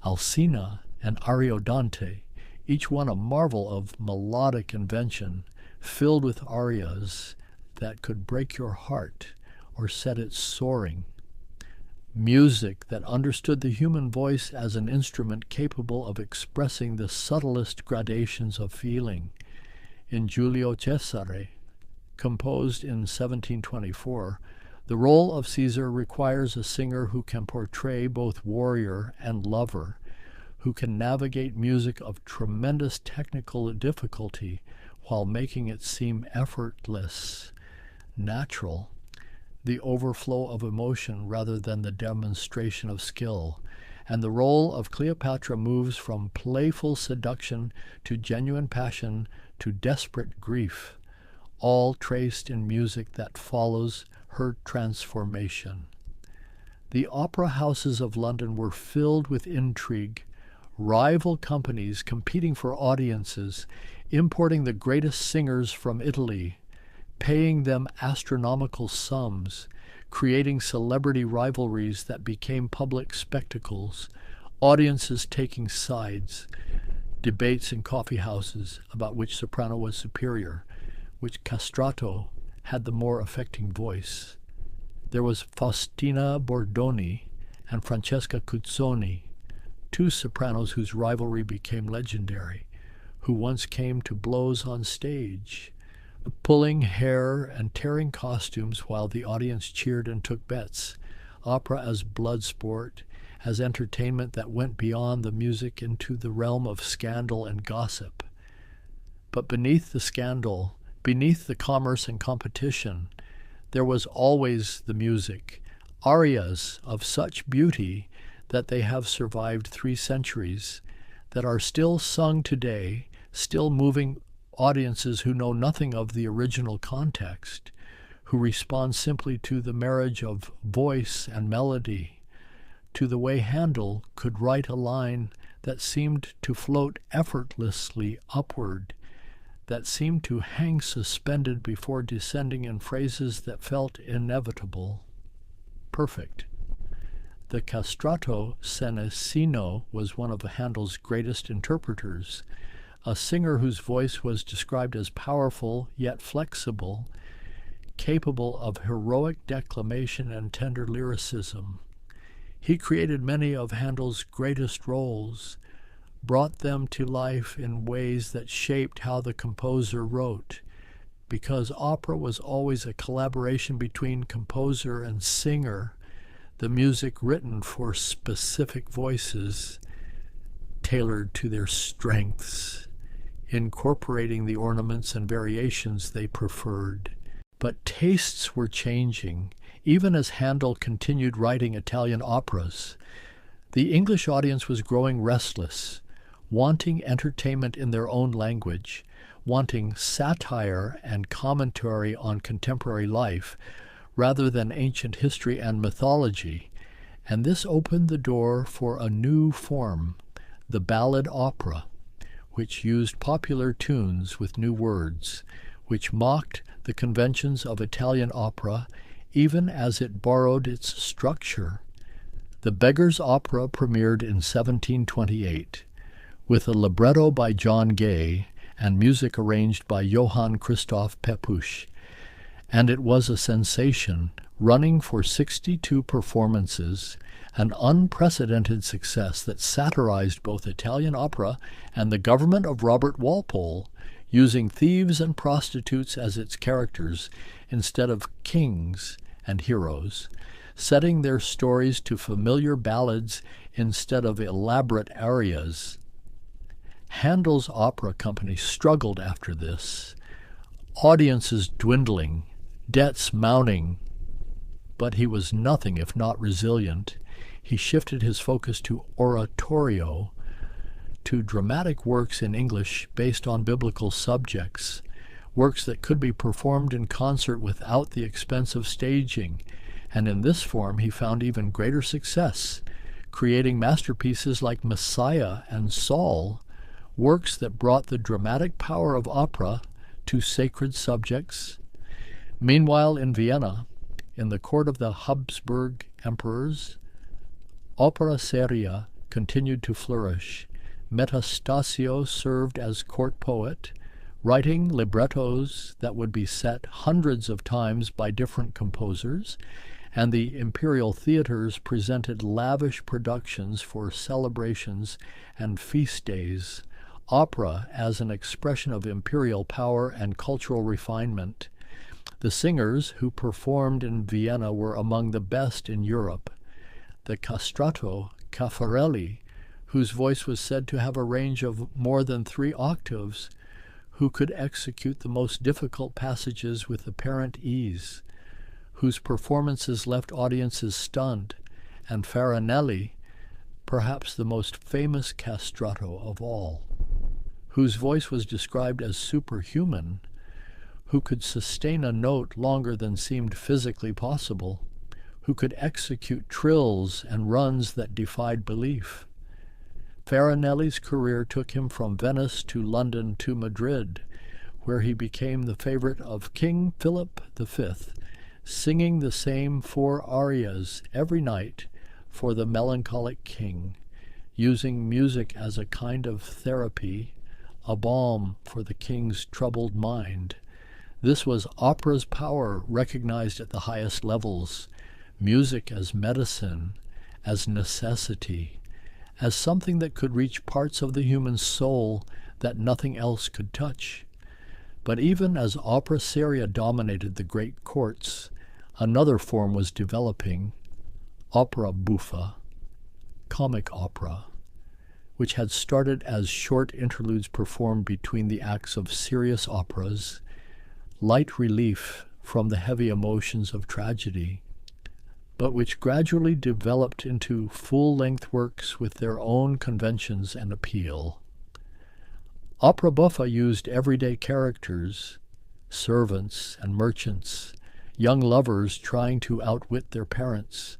Alcina and Ariodante, each one a marvel of melodic invention, filled with arias that could break your heart or set it soaring. Music that understood the human voice as an instrument capable of expressing the subtlest gradations of feeling. In Giulio Cesare, composed in 1724, the role of Caesar requires a singer who can portray both warrior and lover, who can navigate music of tremendous technical difficulty while making it seem effortless, natural, the overflow of emotion rather than the demonstration of skill. And the role of Cleopatra moves from playful seduction to genuine passion to desperate grief, all traced in music that follows her transformation. The opera houses of London were filled with intrigue, rival companies competing for audiences, importing the greatest singers from Italy, paying them astronomical sums, creating celebrity rivalries that became public spectacles, audiences taking sides, debates in coffee houses about which soprano was superior, which castrato had the more affecting voice. There was Faustina Bordoni and Francesca Cuzzoni, two sopranos whose rivalry became legendary, who once came to blows on stage, pulling hair and tearing costumes while the audience cheered and took bets. Opera as blood sport, as entertainment that went beyond the music into the realm of scandal and gossip. But beneath the scandal, beneath the commerce and competition, there was always the music, arias of such beauty that they have survived 3 centuries, that are still sung today, still moving audiences who know nothing of the original context, who respond simply to the marriage of voice and melody, to the way Handel could write a line that seemed to float effortlessly upward, that seemed to hang suspended before descending in phrases that felt inevitable, perfect. The castrato Senesino was one of Handel's greatest interpreters, a singer whose voice was described as powerful yet flexible, capable of heroic declamation and tender lyricism. He created many of Handel's greatest roles, brought them to life in ways that shaped how the composer wrote, because opera was always a collaboration between composer and singer, the music written for specific voices, tailored to their strengths, incorporating the ornaments and variations they preferred. But tastes were changing, even as Handel continued writing Italian operas. The English audience was growing restless, wanting entertainment in their own language, wanting satire and commentary on contemporary life, rather than ancient history and mythology, and this opened the door for a new form, the ballad opera, which used popular tunes with new words, which mocked the conventions of Italian opera, even as it borrowed its structure. The Beggar's Opera premiered in 1728, with a libretto by John Gay and music arranged by Johann Christoph Pepusch, and it was a sensation, running for 62 performances, an unprecedented success that satirized both Italian opera and the government of Robert Walpole, using thieves and prostitutes as its characters instead of kings and heroes, setting their stories to familiar ballads instead of elaborate arias. Handel's opera company struggled after this, audiences dwindling, debts mounting, but he was nothing if not resilient. He shifted his focus to oratorio, to dramatic works in English based on biblical subjects, works that could be performed in concert without the expense of staging, and in this form he found even greater success, creating masterpieces like Messiah and Saul, works that brought the dramatic power of opera to sacred subjects. Meanwhile, in Vienna, in the court of the Habsburg emperors, opera seria continued to flourish. Metastasio served as court poet, writing librettos that would be set hundreds of times by different composers, and the imperial theaters presented lavish productions for celebrations and feast days, opera as an expression of imperial power and cultural refinement. The singers who performed in Vienna were among the best in Europe. The castrato Caffarelli, whose voice was said to have a range of more than 3 octaves, who could execute the most difficult passages with apparent ease, whose performances left audiences stunned, and Farinelli, perhaps the most famous castrato of all, whose voice was described as superhuman, who could sustain a note longer than seemed physically possible, who could execute trills and runs that defied belief. Farinelli's career took him from Venice to London to Madrid, where he became the favorite of King Philip V, singing the same 4 arias every night for the melancholic king, using music as a kind of therapy, a balm for the king's troubled mind. This was opera's power recognized at the highest levels, music as medicine, as necessity, as something that could reach parts of the human soul that nothing else could touch. But even as opera seria dominated the great courts, another form was developing, opera buffa, comic opera, which had started as short interludes performed between the acts of serious operas, light relief from the heavy emotions of tragedy, but which gradually developed into full-length works with their own conventions and appeal. Opera buffa used everyday characters, servants and merchants, young lovers trying to outwit their parents,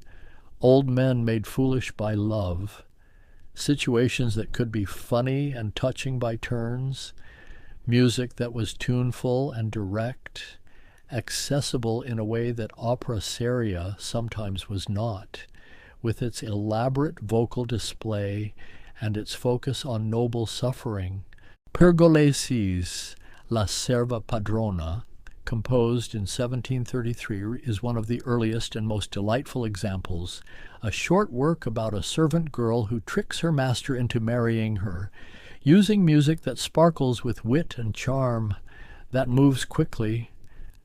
old men made foolish by love, situations that could be funny and touching by turns, music that was tuneful and direct, accessible in a way that opera seria sometimes was not, with its elaborate vocal display and its focus on noble suffering. Pergolesi's La Serva Padrona, composed in 1733, is one of the earliest and most delightful examples, a short work about a servant girl who tricks her master into marrying her, using music that sparkles with wit and charm, that moves quickly,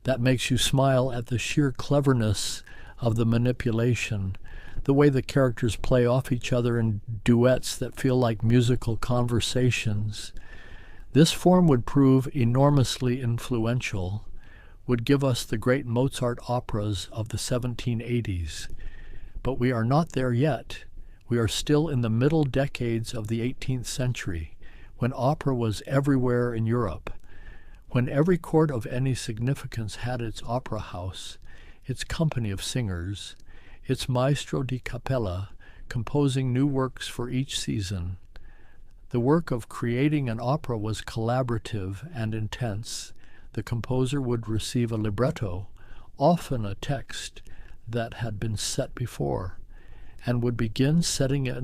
that makes you smile at the sheer cleverness of the manipulation, the way the characters play off each other in duets that feel like musical conversations. This form would prove enormously influential, would give us the great Mozart operas of the 1780s. But we are not there yet. We are still in the middle decades of the 18th century, when opera was everywhere in Europe, when every court of any significance had its opera house, its company of singers, its maestro di cappella, composing new works for each season. The work of creating an opera was collaborative and intense. the composer would receive a libretto, often a text that had been set before, and would begin setting it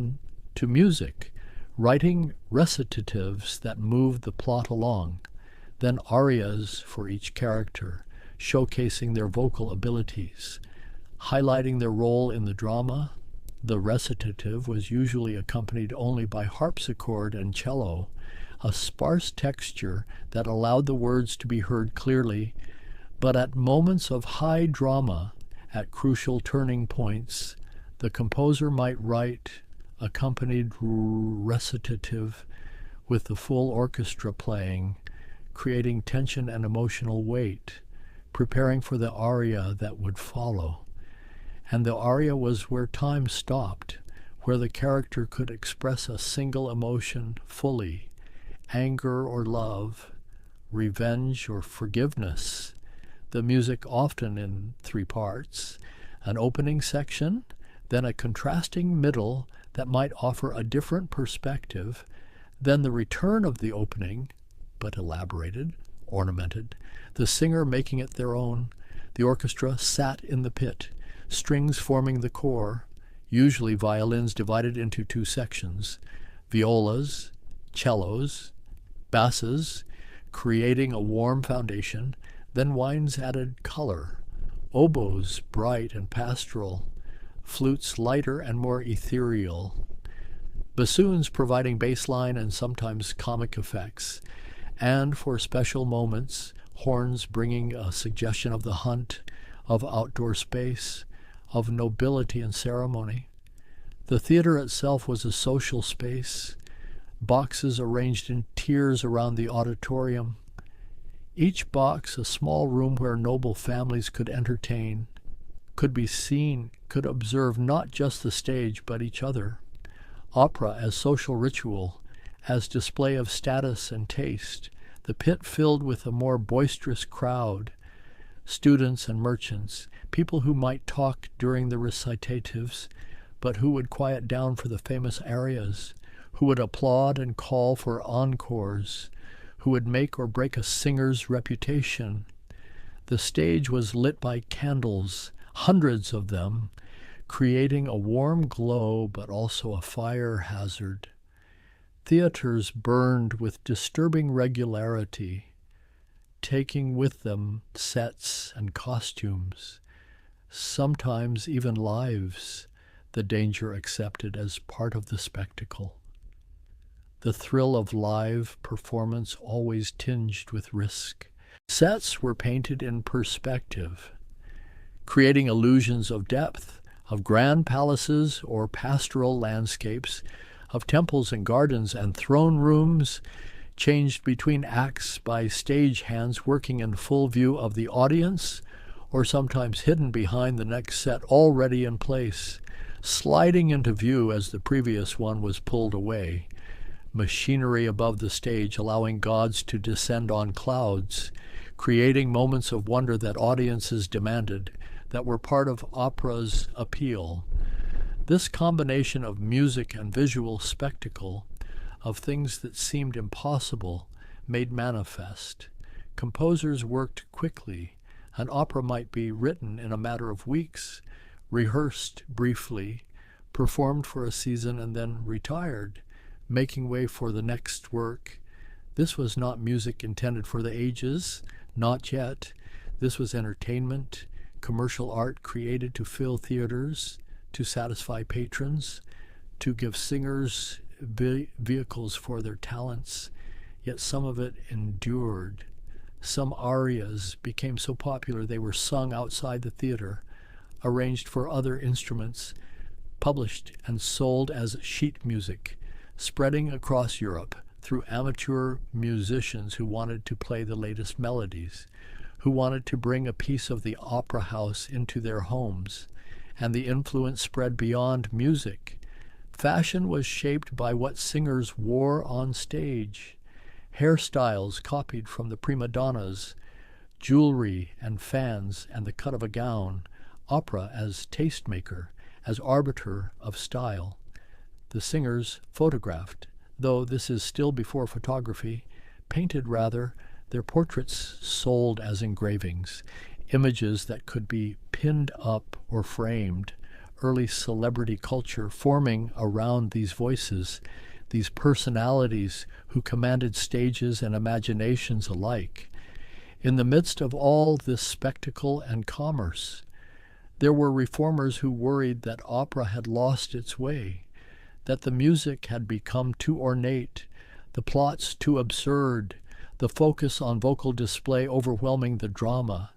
to music, writing recitatives that moved the plot along, then arias for each character, showcasing their vocal abilities, highlighting their role in the drama. The recitative was usually accompanied only by harpsichord and cello, a sparse texture that allowed the words to be heard clearly, but at moments of high drama, at crucial turning points, the composer might write accompanied recitative with the full orchestra playing, creating tension and emotional weight, preparing for the aria that would follow. And the aria was where time stopped, where the character could express a single emotion fully, anger or love, revenge or forgiveness. The music often in 3 parts, an opening section, then a contrasting middle that might offer a different perspective, then the return of the opening, but elaborated, ornamented, the singer making it their own. The orchestra sat in the pit, strings forming the core, usually violins divided into 2 sections, violas, cellos, basses, creating a warm foundation, then winds added color, oboes bright and pastoral, flutes lighter and more ethereal, bassoons providing bass line and sometimes comic effects, and for special moments, horns bringing a suggestion of the hunt, of outdoor space, of nobility and ceremony. The theater itself was a social space, boxes arranged in tiers around the auditorium, each box a small room where noble families could entertain, could be seen, could observe not just the stage but each other. Opera as social ritual, as display of status and taste, the pit filled with a more boisterous crowd, students and merchants, people who might talk during the recitatives, but who would quiet down for the famous arias, who would applaud and call for encores, who would make or break a singer's reputation. The stage was lit by candles, hundreds of them, creating a warm glow but also a fire hazard. Theaters burned with disturbing regularity, taking with them sets and costumes, sometimes even lives, the danger accepted as part of the spectacle. The thrill of live performance always tinged with risk. Sets were painted in perspective, creating illusions of depth, of grand palaces or pastoral landscapes, of temples and gardens and throne rooms, changed between acts by stage hands working in full view of the audience, or sometimes hidden behind the next set already in place, sliding into view as the previous one was pulled away. Machinery above the stage allowing gods to descend on clouds, creating moments of wonder that audiences demanded, that were part of opera's appeal. This combination of music and visual spectacle, of things that seemed impossible, made manifest. Composers worked quickly. An opera might be written in a matter of weeks, rehearsed briefly, performed for a season, and then retired, making way for the next work. This was not music intended for the ages, not yet. This was entertainment, commercial art created to fill theaters, to satisfy patrons, to give singers vehicles for their talents, yet some of it endured. Some arias became so popular they were sung outside the theater, arranged for other instruments, published and sold as sheet music, spreading across Europe through amateur musicians who wanted to play the latest melodies, who wanted to bring a piece of the opera house into their homes, and the influence spread beyond music. Fashion was shaped by what singers wore on stage, hairstyles copied from the prima donnas, jewelry and fans and the cut of a gown, opera as tastemaker, as arbiter of style. The singers photographed, though this is still before photography, painted rather, their portraits sold as engravings, images that could be pinned up or framed, early celebrity culture forming around these voices, these personalities who commanded stages and imaginations alike. In the midst of all this spectacle and commerce, there were reformers who worried that opera had lost its way, that the music had become too ornate, the plots too absurd, the focus on vocal display overwhelming the drama,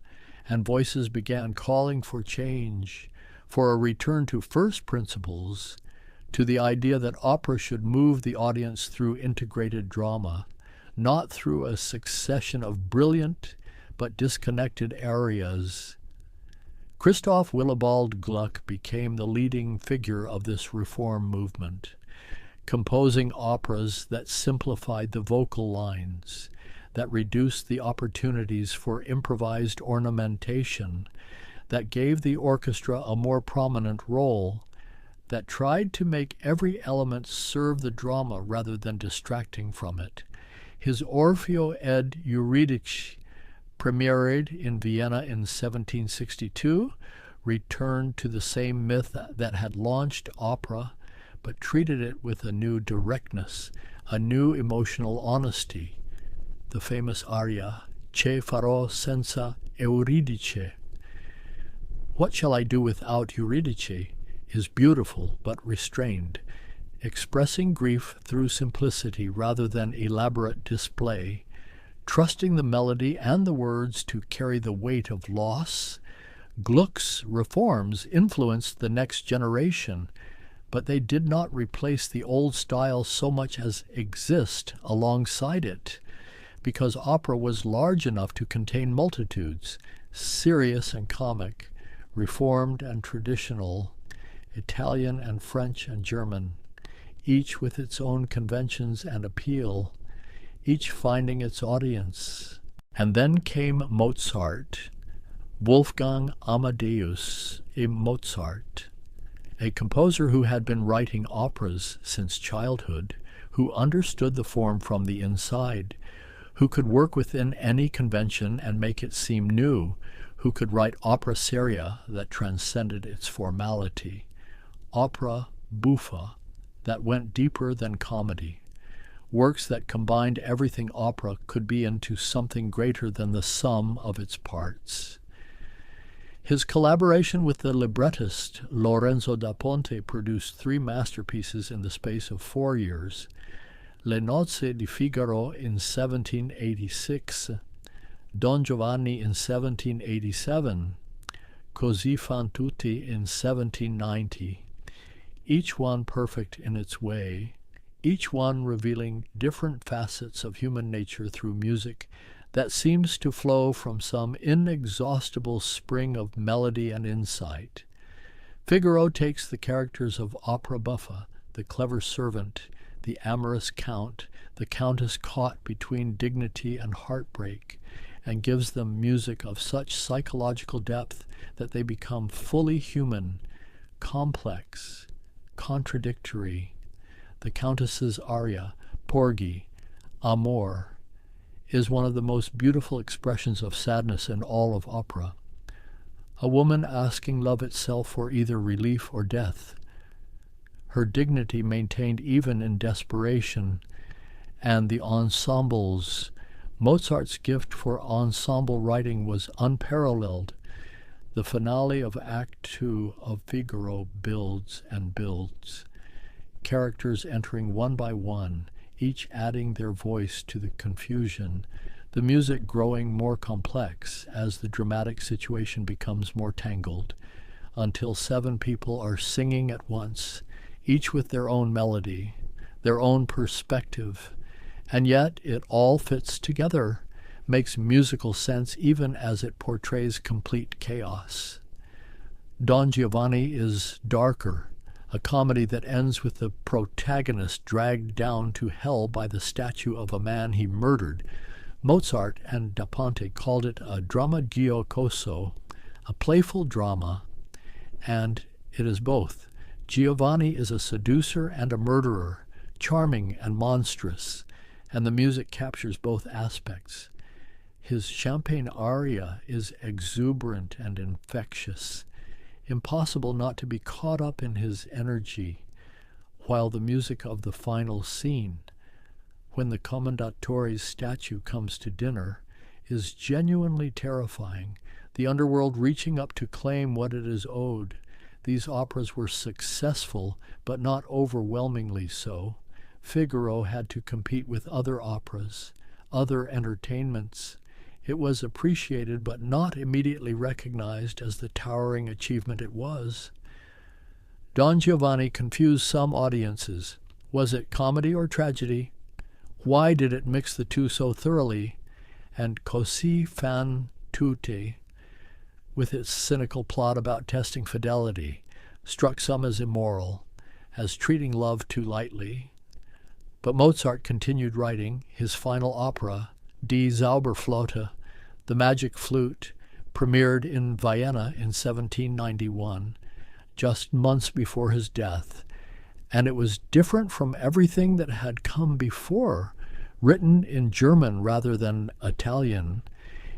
and voices began calling for change, for a return to first principles, to the idea that opera should move the audience through integrated drama, not through a succession of brilliant but disconnected arias. Christoph Willibald Gluck became the leading figure of this reform movement, composing operas that simplified the vocal lines, that reduced the opportunities for improvised ornamentation, that gave the orchestra a more prominent role, that tried to make every element serve the drama rather than distracting from it. His Orfeo ed Eurydice, premiered in Vienna in 1762, returned to the same myth that had launched opera, but treated it with a new directness, a new emotional honesty. The famous aria, Che farò senza Euridice. What shall I do without Eurydice is beautiful but restrained, expressing grief through simplicity rather than elaborate display, trusting the melody and the words to carry the weight of loss. Gluck's reforms influenced the next generation, but they did not replace the old style so much as exist alongside it, because opera was large enough to contain multitudes, serious and comic, reformed and traditional, Italian and French and German, each with its own conventions and appeal, each finding its audience. And then came Mozart, Wolfgang Amadeus Mozart, a composer who had been writing operas since childhood, who understood the form from the inside, who could work within any convention and make it seem new, who could write opera seria that transcended its formality, opera buffa that went deeper than comedy, works that combined everything opera could be into something greater than the sum of its parts. His collaboration with the librettist Lorenzo da Ponte produced 3 masterpieces in the space of 4 years: Le Nozze di Figaro in 1786, Don Giovanni in 1787, Così fan tutti in 1790, each one perfect in its way, each one revealing different facets of human nature through music that seems to flow from some inexhaustible spring of melody and insight. Figaro takes the characters of opera buffa, the clever servant, the amorous count, the countess caught between dignity and heartbreak, and gives them music of such psychological depth that they become fully human, complex, contradictory. The Countess's aria, Porgy, Amor, is one of the most beautiful expressions of sadness in all of opera. A woman asking love itself for either relief or death. Her dignity maintained even in desperation, and the ensembles. Mozart's gift for ensemble writing was unparalleled. The finale of Act 2 of Figaro builds and builds, characters entering one by one, each adding their voice to the confusion, the music growing more complex as the dramatic situation becomes more tangled, until 7 people are singing at once, each with their own melody, their own perspective, and yet it all fits together, makes musical sense even as it portrays complete chaos. Don Giovanni is darker, a comedy that ends with the protagonist dragged down to hell by the statue of a man he murdered. Mozart and Da Ponte called it a dramma giocoso, a playful drama, and it is both. Giovanni is a seducer and a murderer, charming and monstrous, and the music captures both aspects. His champagne aria is exuberant and infectious. Impossible not to be caught up in his energy, while the music of the final scene, when the Commendatore's statue comes to dinner, is genuinely terrifying, the underworld reaching up to claim what it is owed. These operas were successful, but not overwhelmingly so. Figaro had to compete with other operas, other entertainments. It was appreciated but not immediately recognized as the towering achievement it was. Don Giovanni confused some audiences. Was it comedy or tragedy? Why did it mix the two so thoroughly? And Così fan tutte, with its cynical plot about testing fidelity, struck some as immoral, as treating love too lightly. But Mozart continued writing. His final opera, Die Zauberflöte, The Magic Flute, premiered in Vienna in 1791, just months before his death, and it was different from everything that had come before, written in German rather than Italian,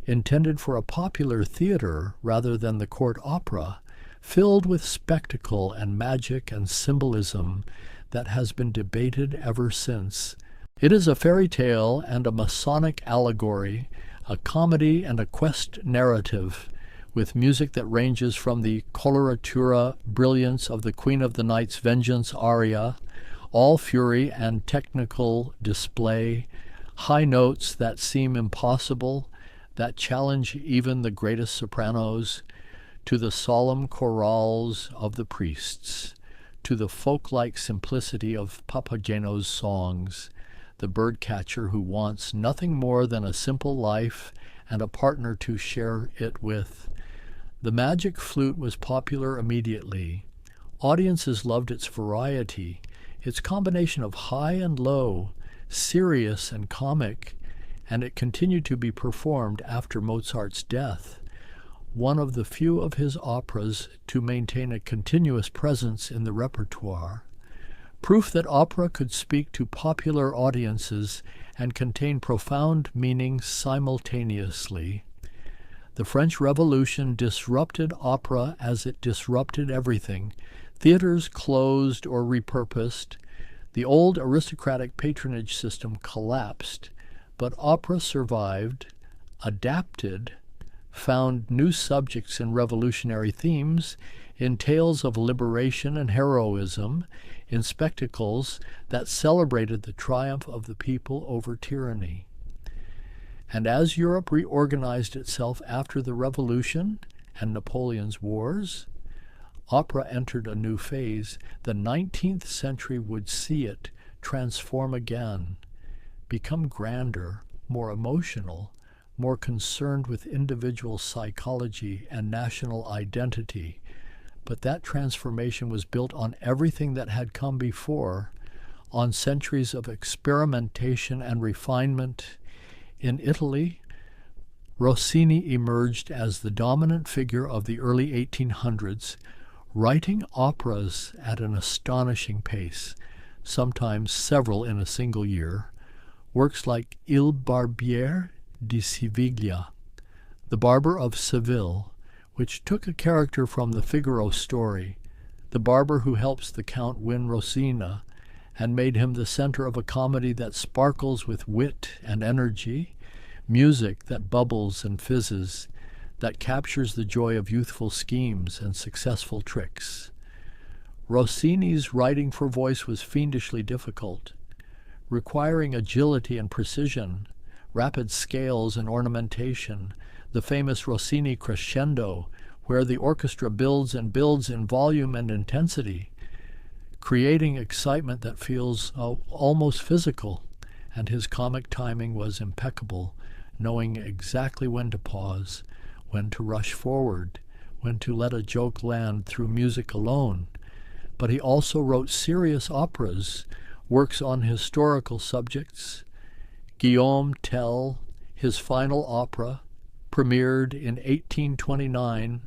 intended for a popular theater rather than the court opera, filled with spectacle and magic and symbolism that has been debated ever since. It is a fairy tale and a Masonic allegory, a comedy and a quest narrative, with music that ranges from the coloratura brilliance of the Queen of the Night's Vengeance aria, all fury and technical display, high notes that seem impossible, that challenge even the greatest sopranos, to the solemn chorales of the priests, to the folk-like simplicity of Papageno's songs, the birdcatcher who wants nothing more than a simple life and a partner to share it with. The Magic Flute was popular immediately. Audiences loved its variety, its combination of high and low, serious and comic, and it continued to be performed after Mozart's death, one of the few of his operas to maintain a continuous presence in the repertoire. Proof that opera could speak to popular audiences and contain profound meaning simultaneously. The French Revolution disrupted opera as it disrupted everything. Theaters closed or repurposed. The old aristocratic patronage system collapsed, but opera survived, adapted, found new subjects in revolutionary themes, in tales of liberation and heroism, in spectacles that celebrated the triumph of the people over tyranny. And as Europe reorganized itself after the Revolution and Napoleon's wars, opera entered a new phase. The 19th century would see it transform again, become grander, more emotional, more concerned with individual psychology and national identity. But that transformation was built on everything that had come before, on centuries of experimentation and refinement. In Italy, Rossini emerged as the dominant figure of the early 1800s, writing operas at an astonishing pace, sometimes several in a single year. Works like Il Barbiere di Siviglia, The Barber of Seville, which took a character from the Figaro story, the barber who helps the Count win Rosina, and made him the center of a comedy that sparkles with wit and energy, music that bubbles and fizzes, that captures the joy of youthful schemes and successful tricks. Rossini's writing for voice was fiendishly difficult, requiring agility and precision, rapid scales and ornamentation, the famous Rossini crescendo, where the orchestra builds and builds in volume and intensity, creating excitement that feels almost physical, and his comic timing was impeccable, knowing exactly when to pause, when to rush forward, when to let a joke land through music alone. But he also wrote serious operas, works on historical subjects. Guillaume Tell, his final opera, premiered in 1829,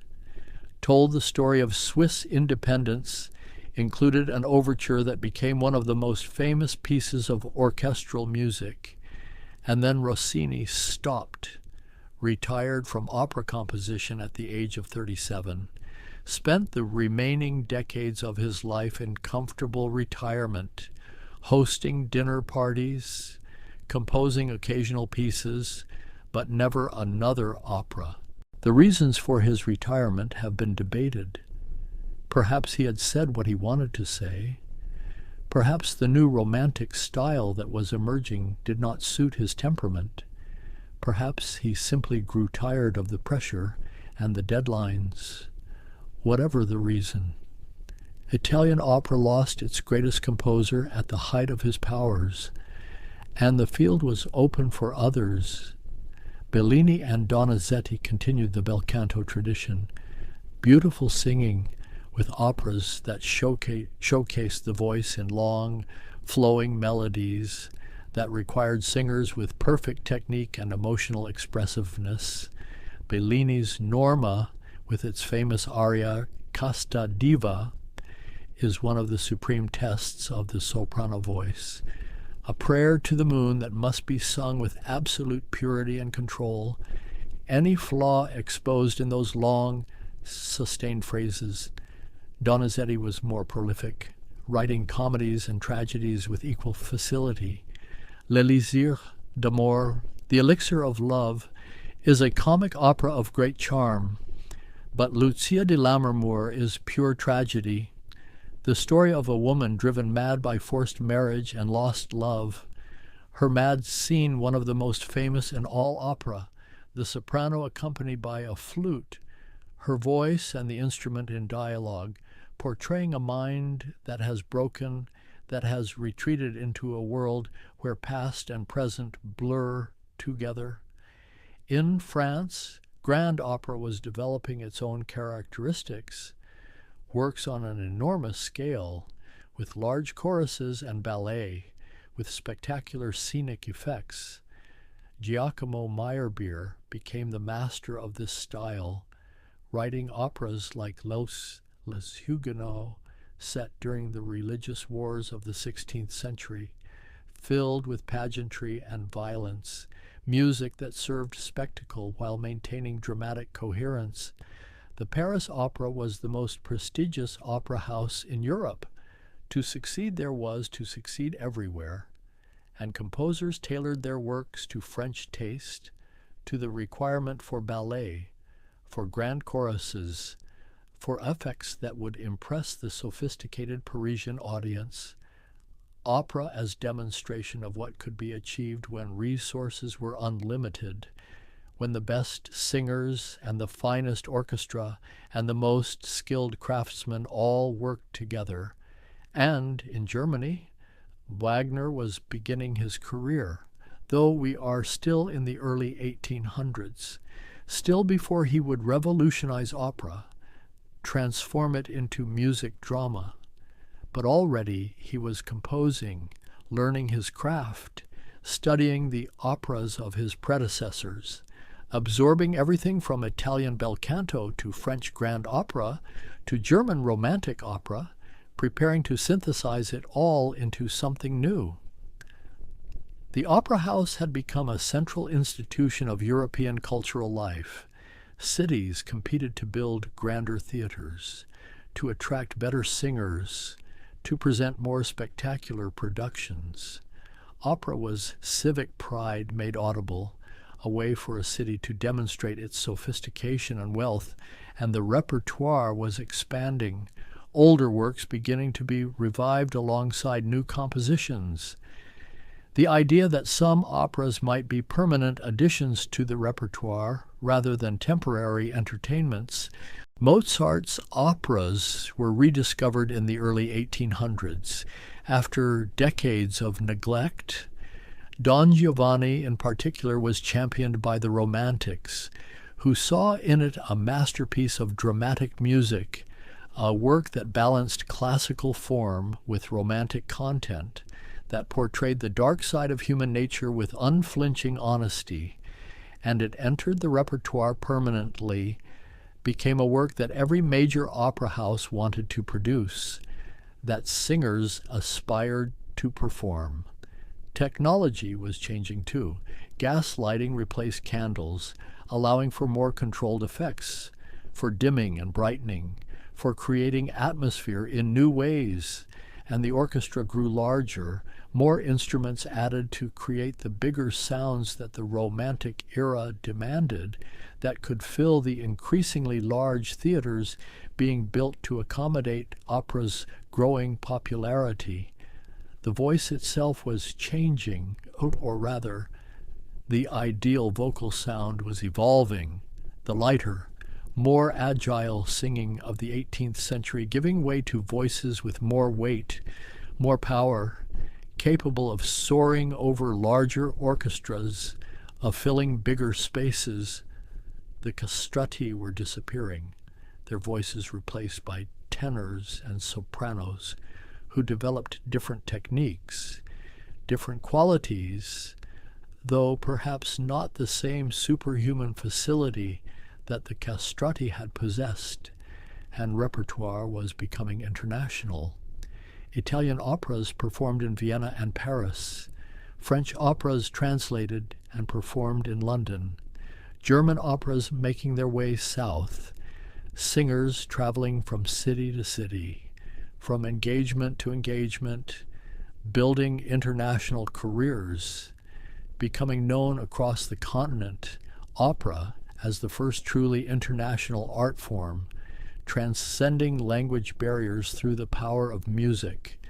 told the story of Swiss independence, included an overture that became one of the most famous pieces of orchestral music. And then Rossini stopped, retired from opera composition at the age of 37, spent the remaining decades of his life in comfortable retirement, hosting dinner parties, composing occasional pieces, but never another opera. The reasons for his retirement have been debated. Perhaps he had said what he wanted to say. Perhaps the new romantic style that was emerging did not suit his temperament. Perhaps he simply grew tired of the pressure and the deadlines. Whatever the reason, Italian opera lost its greatest composer at the height of his powers, and the field was open for others. Bellini and Donizetti continued the bel canto tradition, beautiful singing with operas that showcased the voice in long, flowing melodies that required singers with perfect technique and emotional expressiveness. Bellini's Norma, with its famous aria Casta Diva, is one of the supreme tests of the soprano voice, a prayer to the moon that must be sung with absolute purity and control. Any flaw exposed in those long, sustained phrases. Donizetti was more prolific, writing comedies and tragedies with equal facility. L'Elixir d'Amour, The Elixir of Love, is a comic opera of great charm, but Lucia di Lammermoor is pure tragedy, the story of a woman driven mad by forced marriage and lost love. Her mad scene, one of the most famous in all opera, the soprano accompanied by a flute, her voice and the instrument in dialogue, portraying a mind that has broken, that has retreated into a world where past and present blur together. In France, grand opera was developing its own characteristics, works on an enormous scale, with large choruses and ballet, with spectacular scenic effects. Giacomo Meyerbeer became the master of this style, writing operas like Les Huguenots, set during the religious wars of the 16th century, filled with pageantry and violence, music that served spectacle while maintaining dramatic coherence. The Paris Opera was the most prestigious opera house in Europe. To succeed there was to succeed everywhere, and composers tailored their works to French taste, to the requirement for ballet, for grand choruses, for effects that would impress the sophisticated Parisian audience. Opera as demonstration of what could be achieved when resources were unlimited, when the best singers and the finest orchestra and the most skilled craftsmen all worked together. And in Germany, Wagner was beginning his career, though we are still in the early 1800s, still before he would revolutionize opera, transform it into music drama. But already he was composing, learning his craft, studying the operas of his predecessors, absorbing everything from Italian bel canto to French grand opera to German romantic opera, preparing to synthesize it all into something new. The opera house had become a central institution of European cultural life. Cities competed to build grander theaters, to attract better singers, to present more spectacular productions. Opera was civic pride made audible, a way for a city to demonstrate its sophistication and wealth, and the repertoire was expanding, older works beginning to be revived alongside new compositions. The idea that some operas might be permanent additions to the repertoire rather than temporary entertainments. Mozart's operas were rediscovered in the early 1800s. After decades of neglect, Don Giovanni in particular was championed by the Romantics, who saw in it a masterpiece of dramatic music, a work that balanced classical form with romantic content, that portrayed the dark side of human nature with unflinching honesty, and it entered the repertoire permanently, became a work that every major opera house wanted to produce, that singers aspired to perform. Technology was changing too. Gas lighting replaced candles. allowing for more controlled effects, for dimming and brightening, for creating atmosphere in new ways, and the orchestra grew larger, more instruments added to create the bigger sounds that the Romantic era demanded, that could fill the increasingly large theaters being built to accommodate opera's growing popularity. The voice itself was changing, or rather, the ideal vocal sound was evolving, the lighter, more agile singing of the 18th century giving way to voices with more weight, more power, capable of soaring over larger orchestras, of filling bigger spaces. The castrati were disappearing, their voices replaced by tenors and sopranos who developed different techniques, different qualities, though perhaps not the same superhuman facility that the castrati had possessed, and repertoire was becoming international. Italian operas performed in Vienna and Paris, French operas translated and performed in London, German operas making their way south, singers traveling from city to city, from engagement to engagement, building international careers, becoming known across the continent, opera as the first truly international art form, transcending language barriers through the power of music,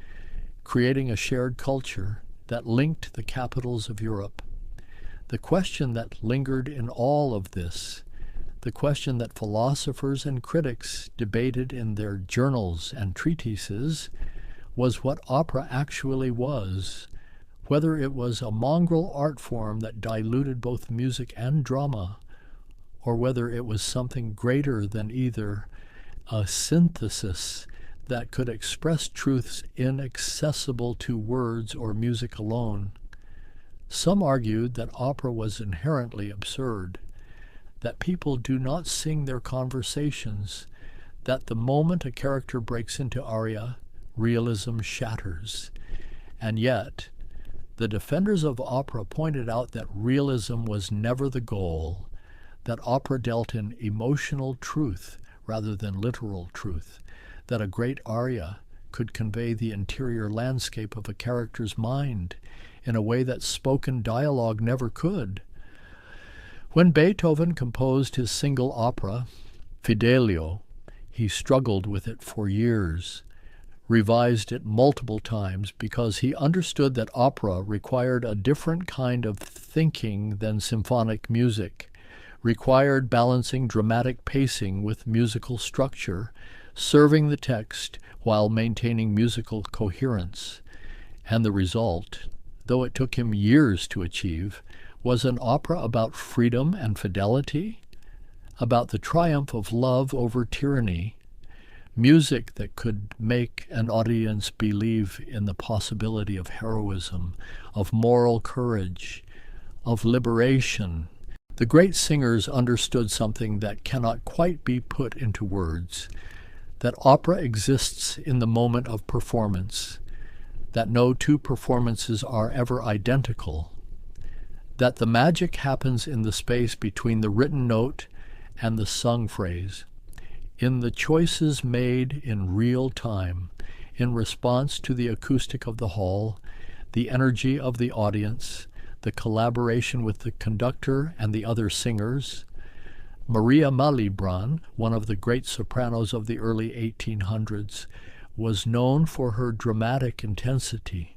creating a shared culture that linked the capitals of Europe. The question that lingered in all of this, the question that philosophers and critics debated in their journals and treatises, was what opera actually was, whether it was a mongrel art form that diluted both music and drama, or whether it was something greater than either, a synthesis that could express truths inaccessible to words or music alone. Some argued that opera was inherently absurd, that people do not sing their conversations, that the moment a character breaks into aria, realism shatters. And yet, the defenders of opera pointed out that realism was never the goal, that opera dealt in emotional truth rather than literal truth, that a great aria could convey the interior landscape of a character's mind in a way that spoken dialogue never could. When Beethoven composed his single opera, Fidelio, he struggled with it for years, revised it multiple times because he understood that opera required a different kind of thinking than symphonic music, required balancing dramatic pacing with musical structure, serving the text while maintaining musical coherence. And the result, though it took him years to achieve, was an opera about freedom and fidelity, about the triumph of love over tyranny, music that could make an audience believe in the possibility of heroism, of moral courage, of liberation. The great singers understood something that cannot quite be put into words, that opera exists in the moment of performance, that no two performances are ever identical, that the magic happens in the space between the written note and the sung phrase, in the choices made in real time, in response to the acoustic of the hall, the energy of the audience, the collaboration with the conductor and the other singers. Maria Malibran, one of the great sopranos of the early 1800s, was known for her dramatic intensity,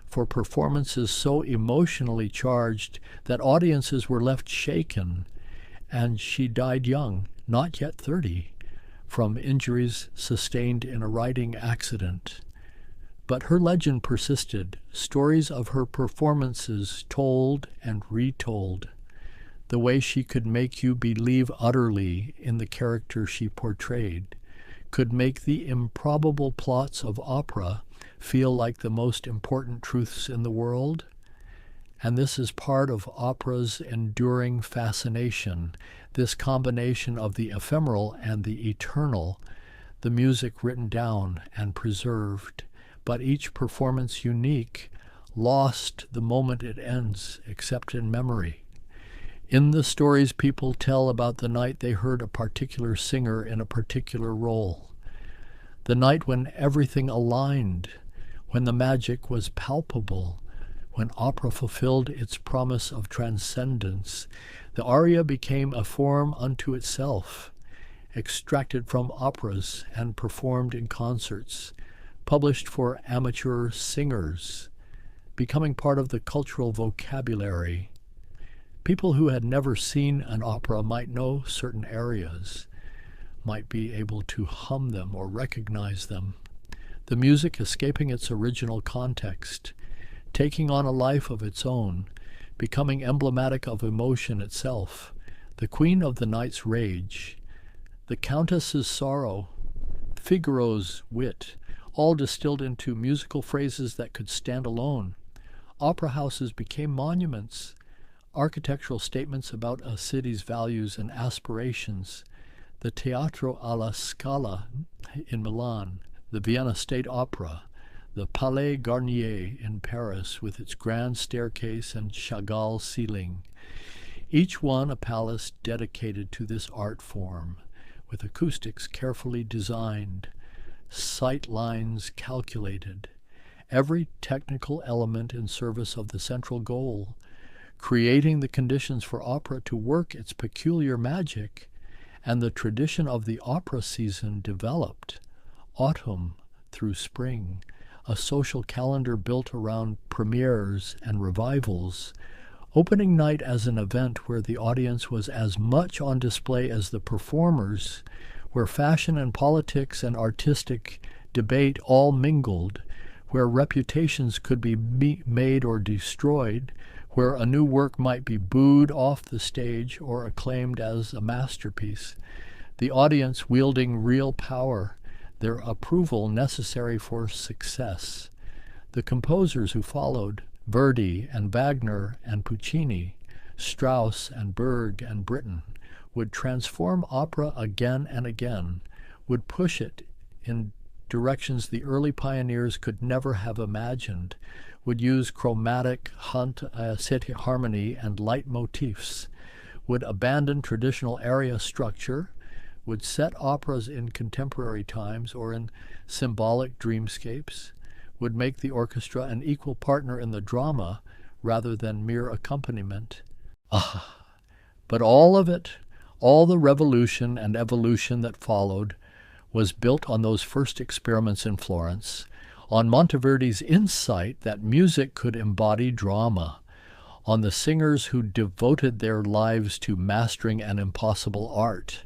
for performances so emotionally charged that audiences were left shaken, and she died young, not yet 30, from injuries sustained in a riding accident. But her legend persisted, stories of her performances told and retold, the way she could make you believe utterly in the character she portrayed, could make the improbable plots of opera feel like the most important truths in the world. And this is part of opera's enduring fascination, this combination of the ephemeral and the eternal, the music written down and preserved, but each performance unique, lost the moment it ends, except in memory. In the stories people tell about the night they heard a particular singer in a particular role, the night when everything aligned, when the magic was palpable, when opera fulfilled its promise of transcendence, the aria became a form unto itself, extracted from operas and performed in concerts, published for amateur singers, becoming part of the cultural vocabulary. People who had never seen an opera might know certain areas, might be able to hum them or recognize them. The music escaping its original context, taking on a life of its own, becoming emblematic of emotion itself, the queen of the night's rage, the countess's sorrow, Figaro's wit, all distilled into musical phrases that could stand alone. Opera houses became monuments, architectural statements about a city's values and aspirations. The Teatro alla Scala in Milan, the Vienna State Opera, the Palais Garnier in Paris with its grand staircase and Chagall ceiling, each one a palace dedicated to this art form, with acoustics carefully designed, sight lines calculated, every technical element in service of the central goal, creating the conditions for opera to work its peculiar magic, and the tradition of the opera season developed, autumn through spring, a social calendar built around premieres and revivals, opening night as an event where the audience was as much on display as the performers, where fashion and politics and artistic debate all mingled, where reputations could be made or destroyed, where a new work might be booed off the stage or acclaimed as a masterpiece, the audience wielding real power, their approval necessary for success. The composers who followed, Verdi and Wagner and Puccini, Strauss and Berg and Britten, would transform opera again and again, would push it in directions the early pioneers could never have imagined, would use chromatic harmony and leitmotifs, would abandon traditional aria structure, would set operas in contemporary times or in symbolic dreamscapes, would make the orchestra an equal partner in the drama rather than mere accompaniment. But all of it, all the revolution and evolution that followed, was built on those first experiments in Florence, on Monteverdi's insight that music could embody drama, on the singers who devoted their lives to mastering an impossible art,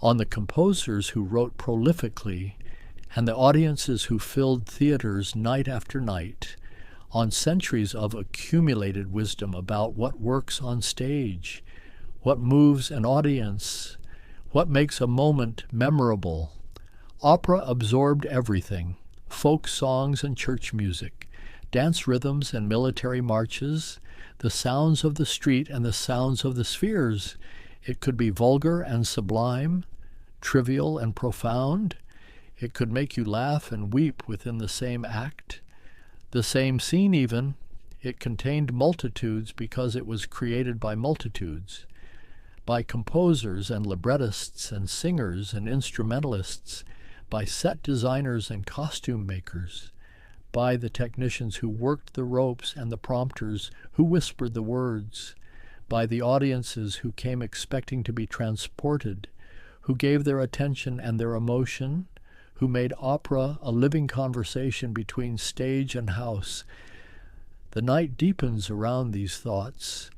on the composers who wrote prolifically, and the audiences who filled theaters night after night, on centuries of accumulated wisdom about what works on stage, what moves an audience, what makes a moment memorable. Opera absorbed everything, folk songs and church music, dance rhythms and military marches, the sounds of the street and the sounds of the spheres. It could be vulgar and sublime, trivial and profound. It could make you laugh and weep within the same act, the same scene even. It contained multitudes because it was created by multitudes, by composers and librettists and singers and instrumentalists, by set designers and costume makers, by the technicians who worked the ropes and the prompters who whispered the words, by the audiences who came expecting to be transported, who gave their attention and their emotion, who made opera a living conversation between stage and house. The night deepens around these thoughts,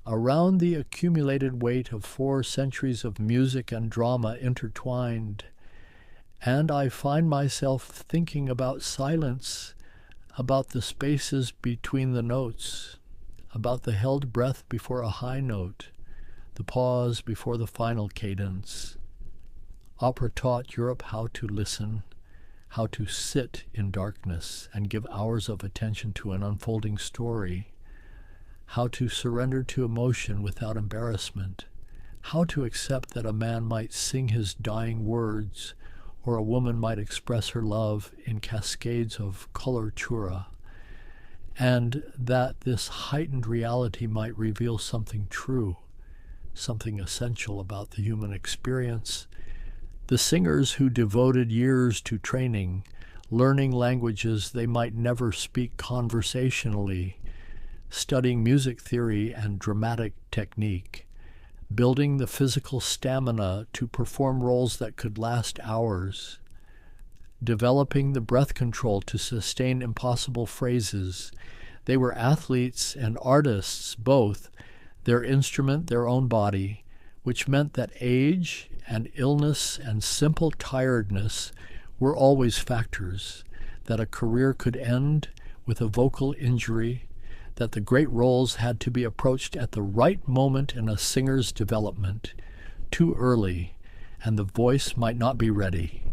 around the accumulated weight of 4 centuries of music and drama intertwined, and I find myself thinking about silence, about the spaces between the notes, about the held breath before a high note, the pause before the final cadence. Opera taught Europe how to listen, how to sit in darkness and give hours of attention to an unfolding story, how to surrender to emotion without embarrassment, how to accept that a man might sing his dying words, or a woman might express her love in cascades of coloratura, and that this heightened reality might reveal something true, something essential about the human experience. The singers who devoted years to training, learning languages they might never speak conversationally, studying music theory and dramatic technique, building the physical stamina to perform roles that could last hours, developing the breath control to sustain impossible phrases. They were athletes and artists both, their instrument, their own body, which meant that age and illness and simple tiredness were always factors, that a career could end with a vocal injury, that the great roles had to be approached at the right moment in a singer's development, too early, and the voice might not be ready,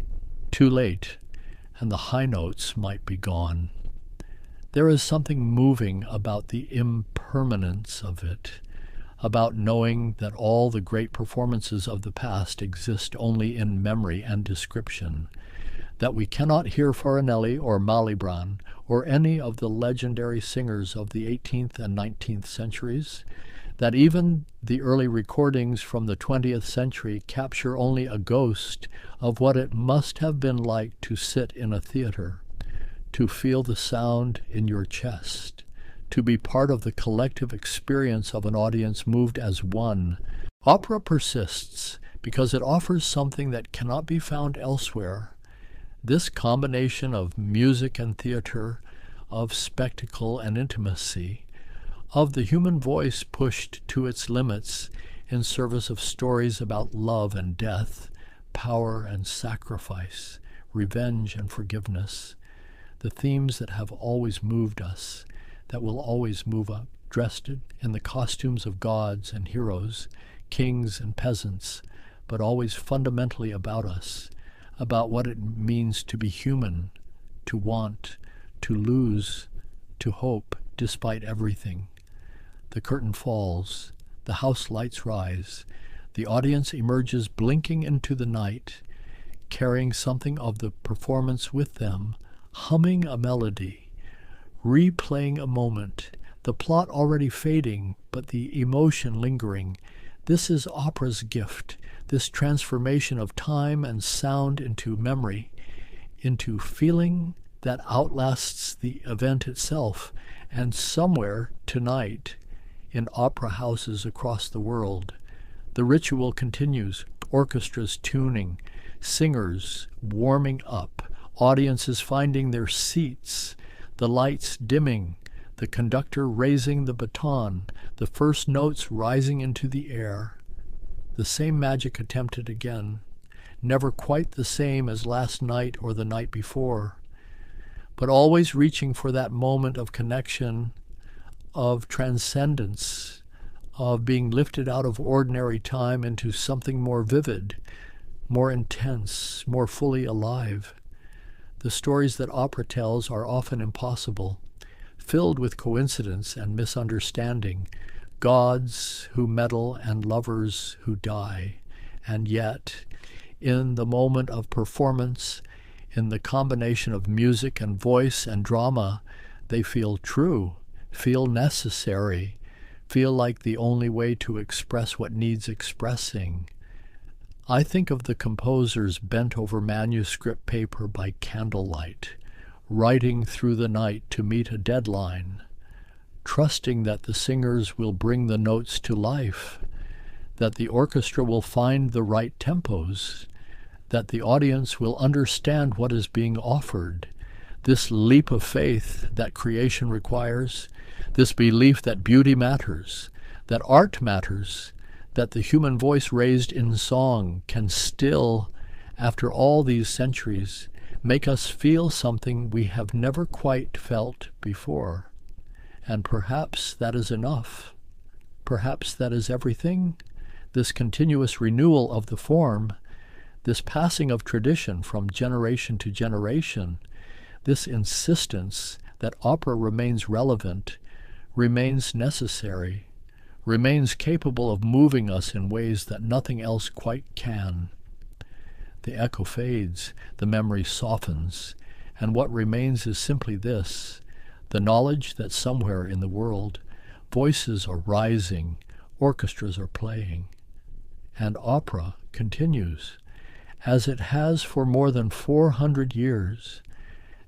too late, and the high notes might be gone. There is something moving about the impermanence of it, about knowing that all the great performances of the past exist only in memory and description, that we cannot hear Farinelli or Malibran or any of the legendary singers of the 18th and 19th centuries, that even the early recordings from the 20th century capture only a ghost of what it must have been like to sit in a theater, to feel the sound in your chest, to be part of the collective experience of an audience moved as one. Opera persists because it offers something that cannot be found elsewhere. This combination of music and theater, of spectacle and intimacy, of the human voice pushed to its limits in service of stories about love and death, power and sacrifice, revenge and forgiveness, the themes that have always moved us, that will always move up, dressed in the costumes of gods and heroes, kings and peasants, but always fundamentally about us, about what it means to be human, to want, to lose, to hope despite everything. The curtain falls, the house lights rise, the audience emerges blinking into the night, carrying something of the performance with them, humming a melody, replaying a moment, the plot already fading, but the emotion lingering. This is opera's gift, this transformation of time and sound into memory, into feeling that outlasts the event itself. And somewhere tonight, in opera houses across the world, the ritual continues, orchestras tuning, singers warming up, audiences finding their seats, the lights dimming, the conductor raising the baton, the first notes rising into the air. The same magic attempted again, never quite the same as last night or the night before, but always reaching for that moment of connection, of transcendence, of being lifted out of ordinary time into something more vivid, more intense, more fully alive. The stories that opera tells are often impossible, filled with coincidence and misunderstanding, gods who meddle and lovers who die. And yet, in the moment of performance, in the combination of music and voice and drama, they feel true, feel necessary, feel like the only way to express what needs expressing. I think of the composers bent over manuscript paper by candlelight, writing through the night to meet a deadline, trusting that the singers will bring the notes to life, that the orchestra will find the right tempos, that the audience will understand what is being offered. This leap of faith that creation requires, this belief that beauty matters, that art matters, that the human voice raised in song can still, after all these centuries, make us feel something we have never quite felt before. And perhaps that is enough. Perhaps that is everything. This continuous renewal of the form, this passing of tradition from generation to generation, this insistence that opera remains relevant, remains necessary, remains capable of moving us in ways that nothing else quite can. The echo fades, the memory softens, and what remains is simply this, the knowledge that somewhere in the world, voices are rising, orchestras are playing, and opera continues, as it has for more than 400 years,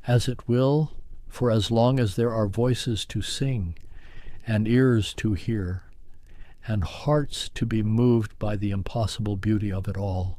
as it will for as long as there are voices to sing, and ears to hear, and hearts to be moved by the impossible beauty of it all.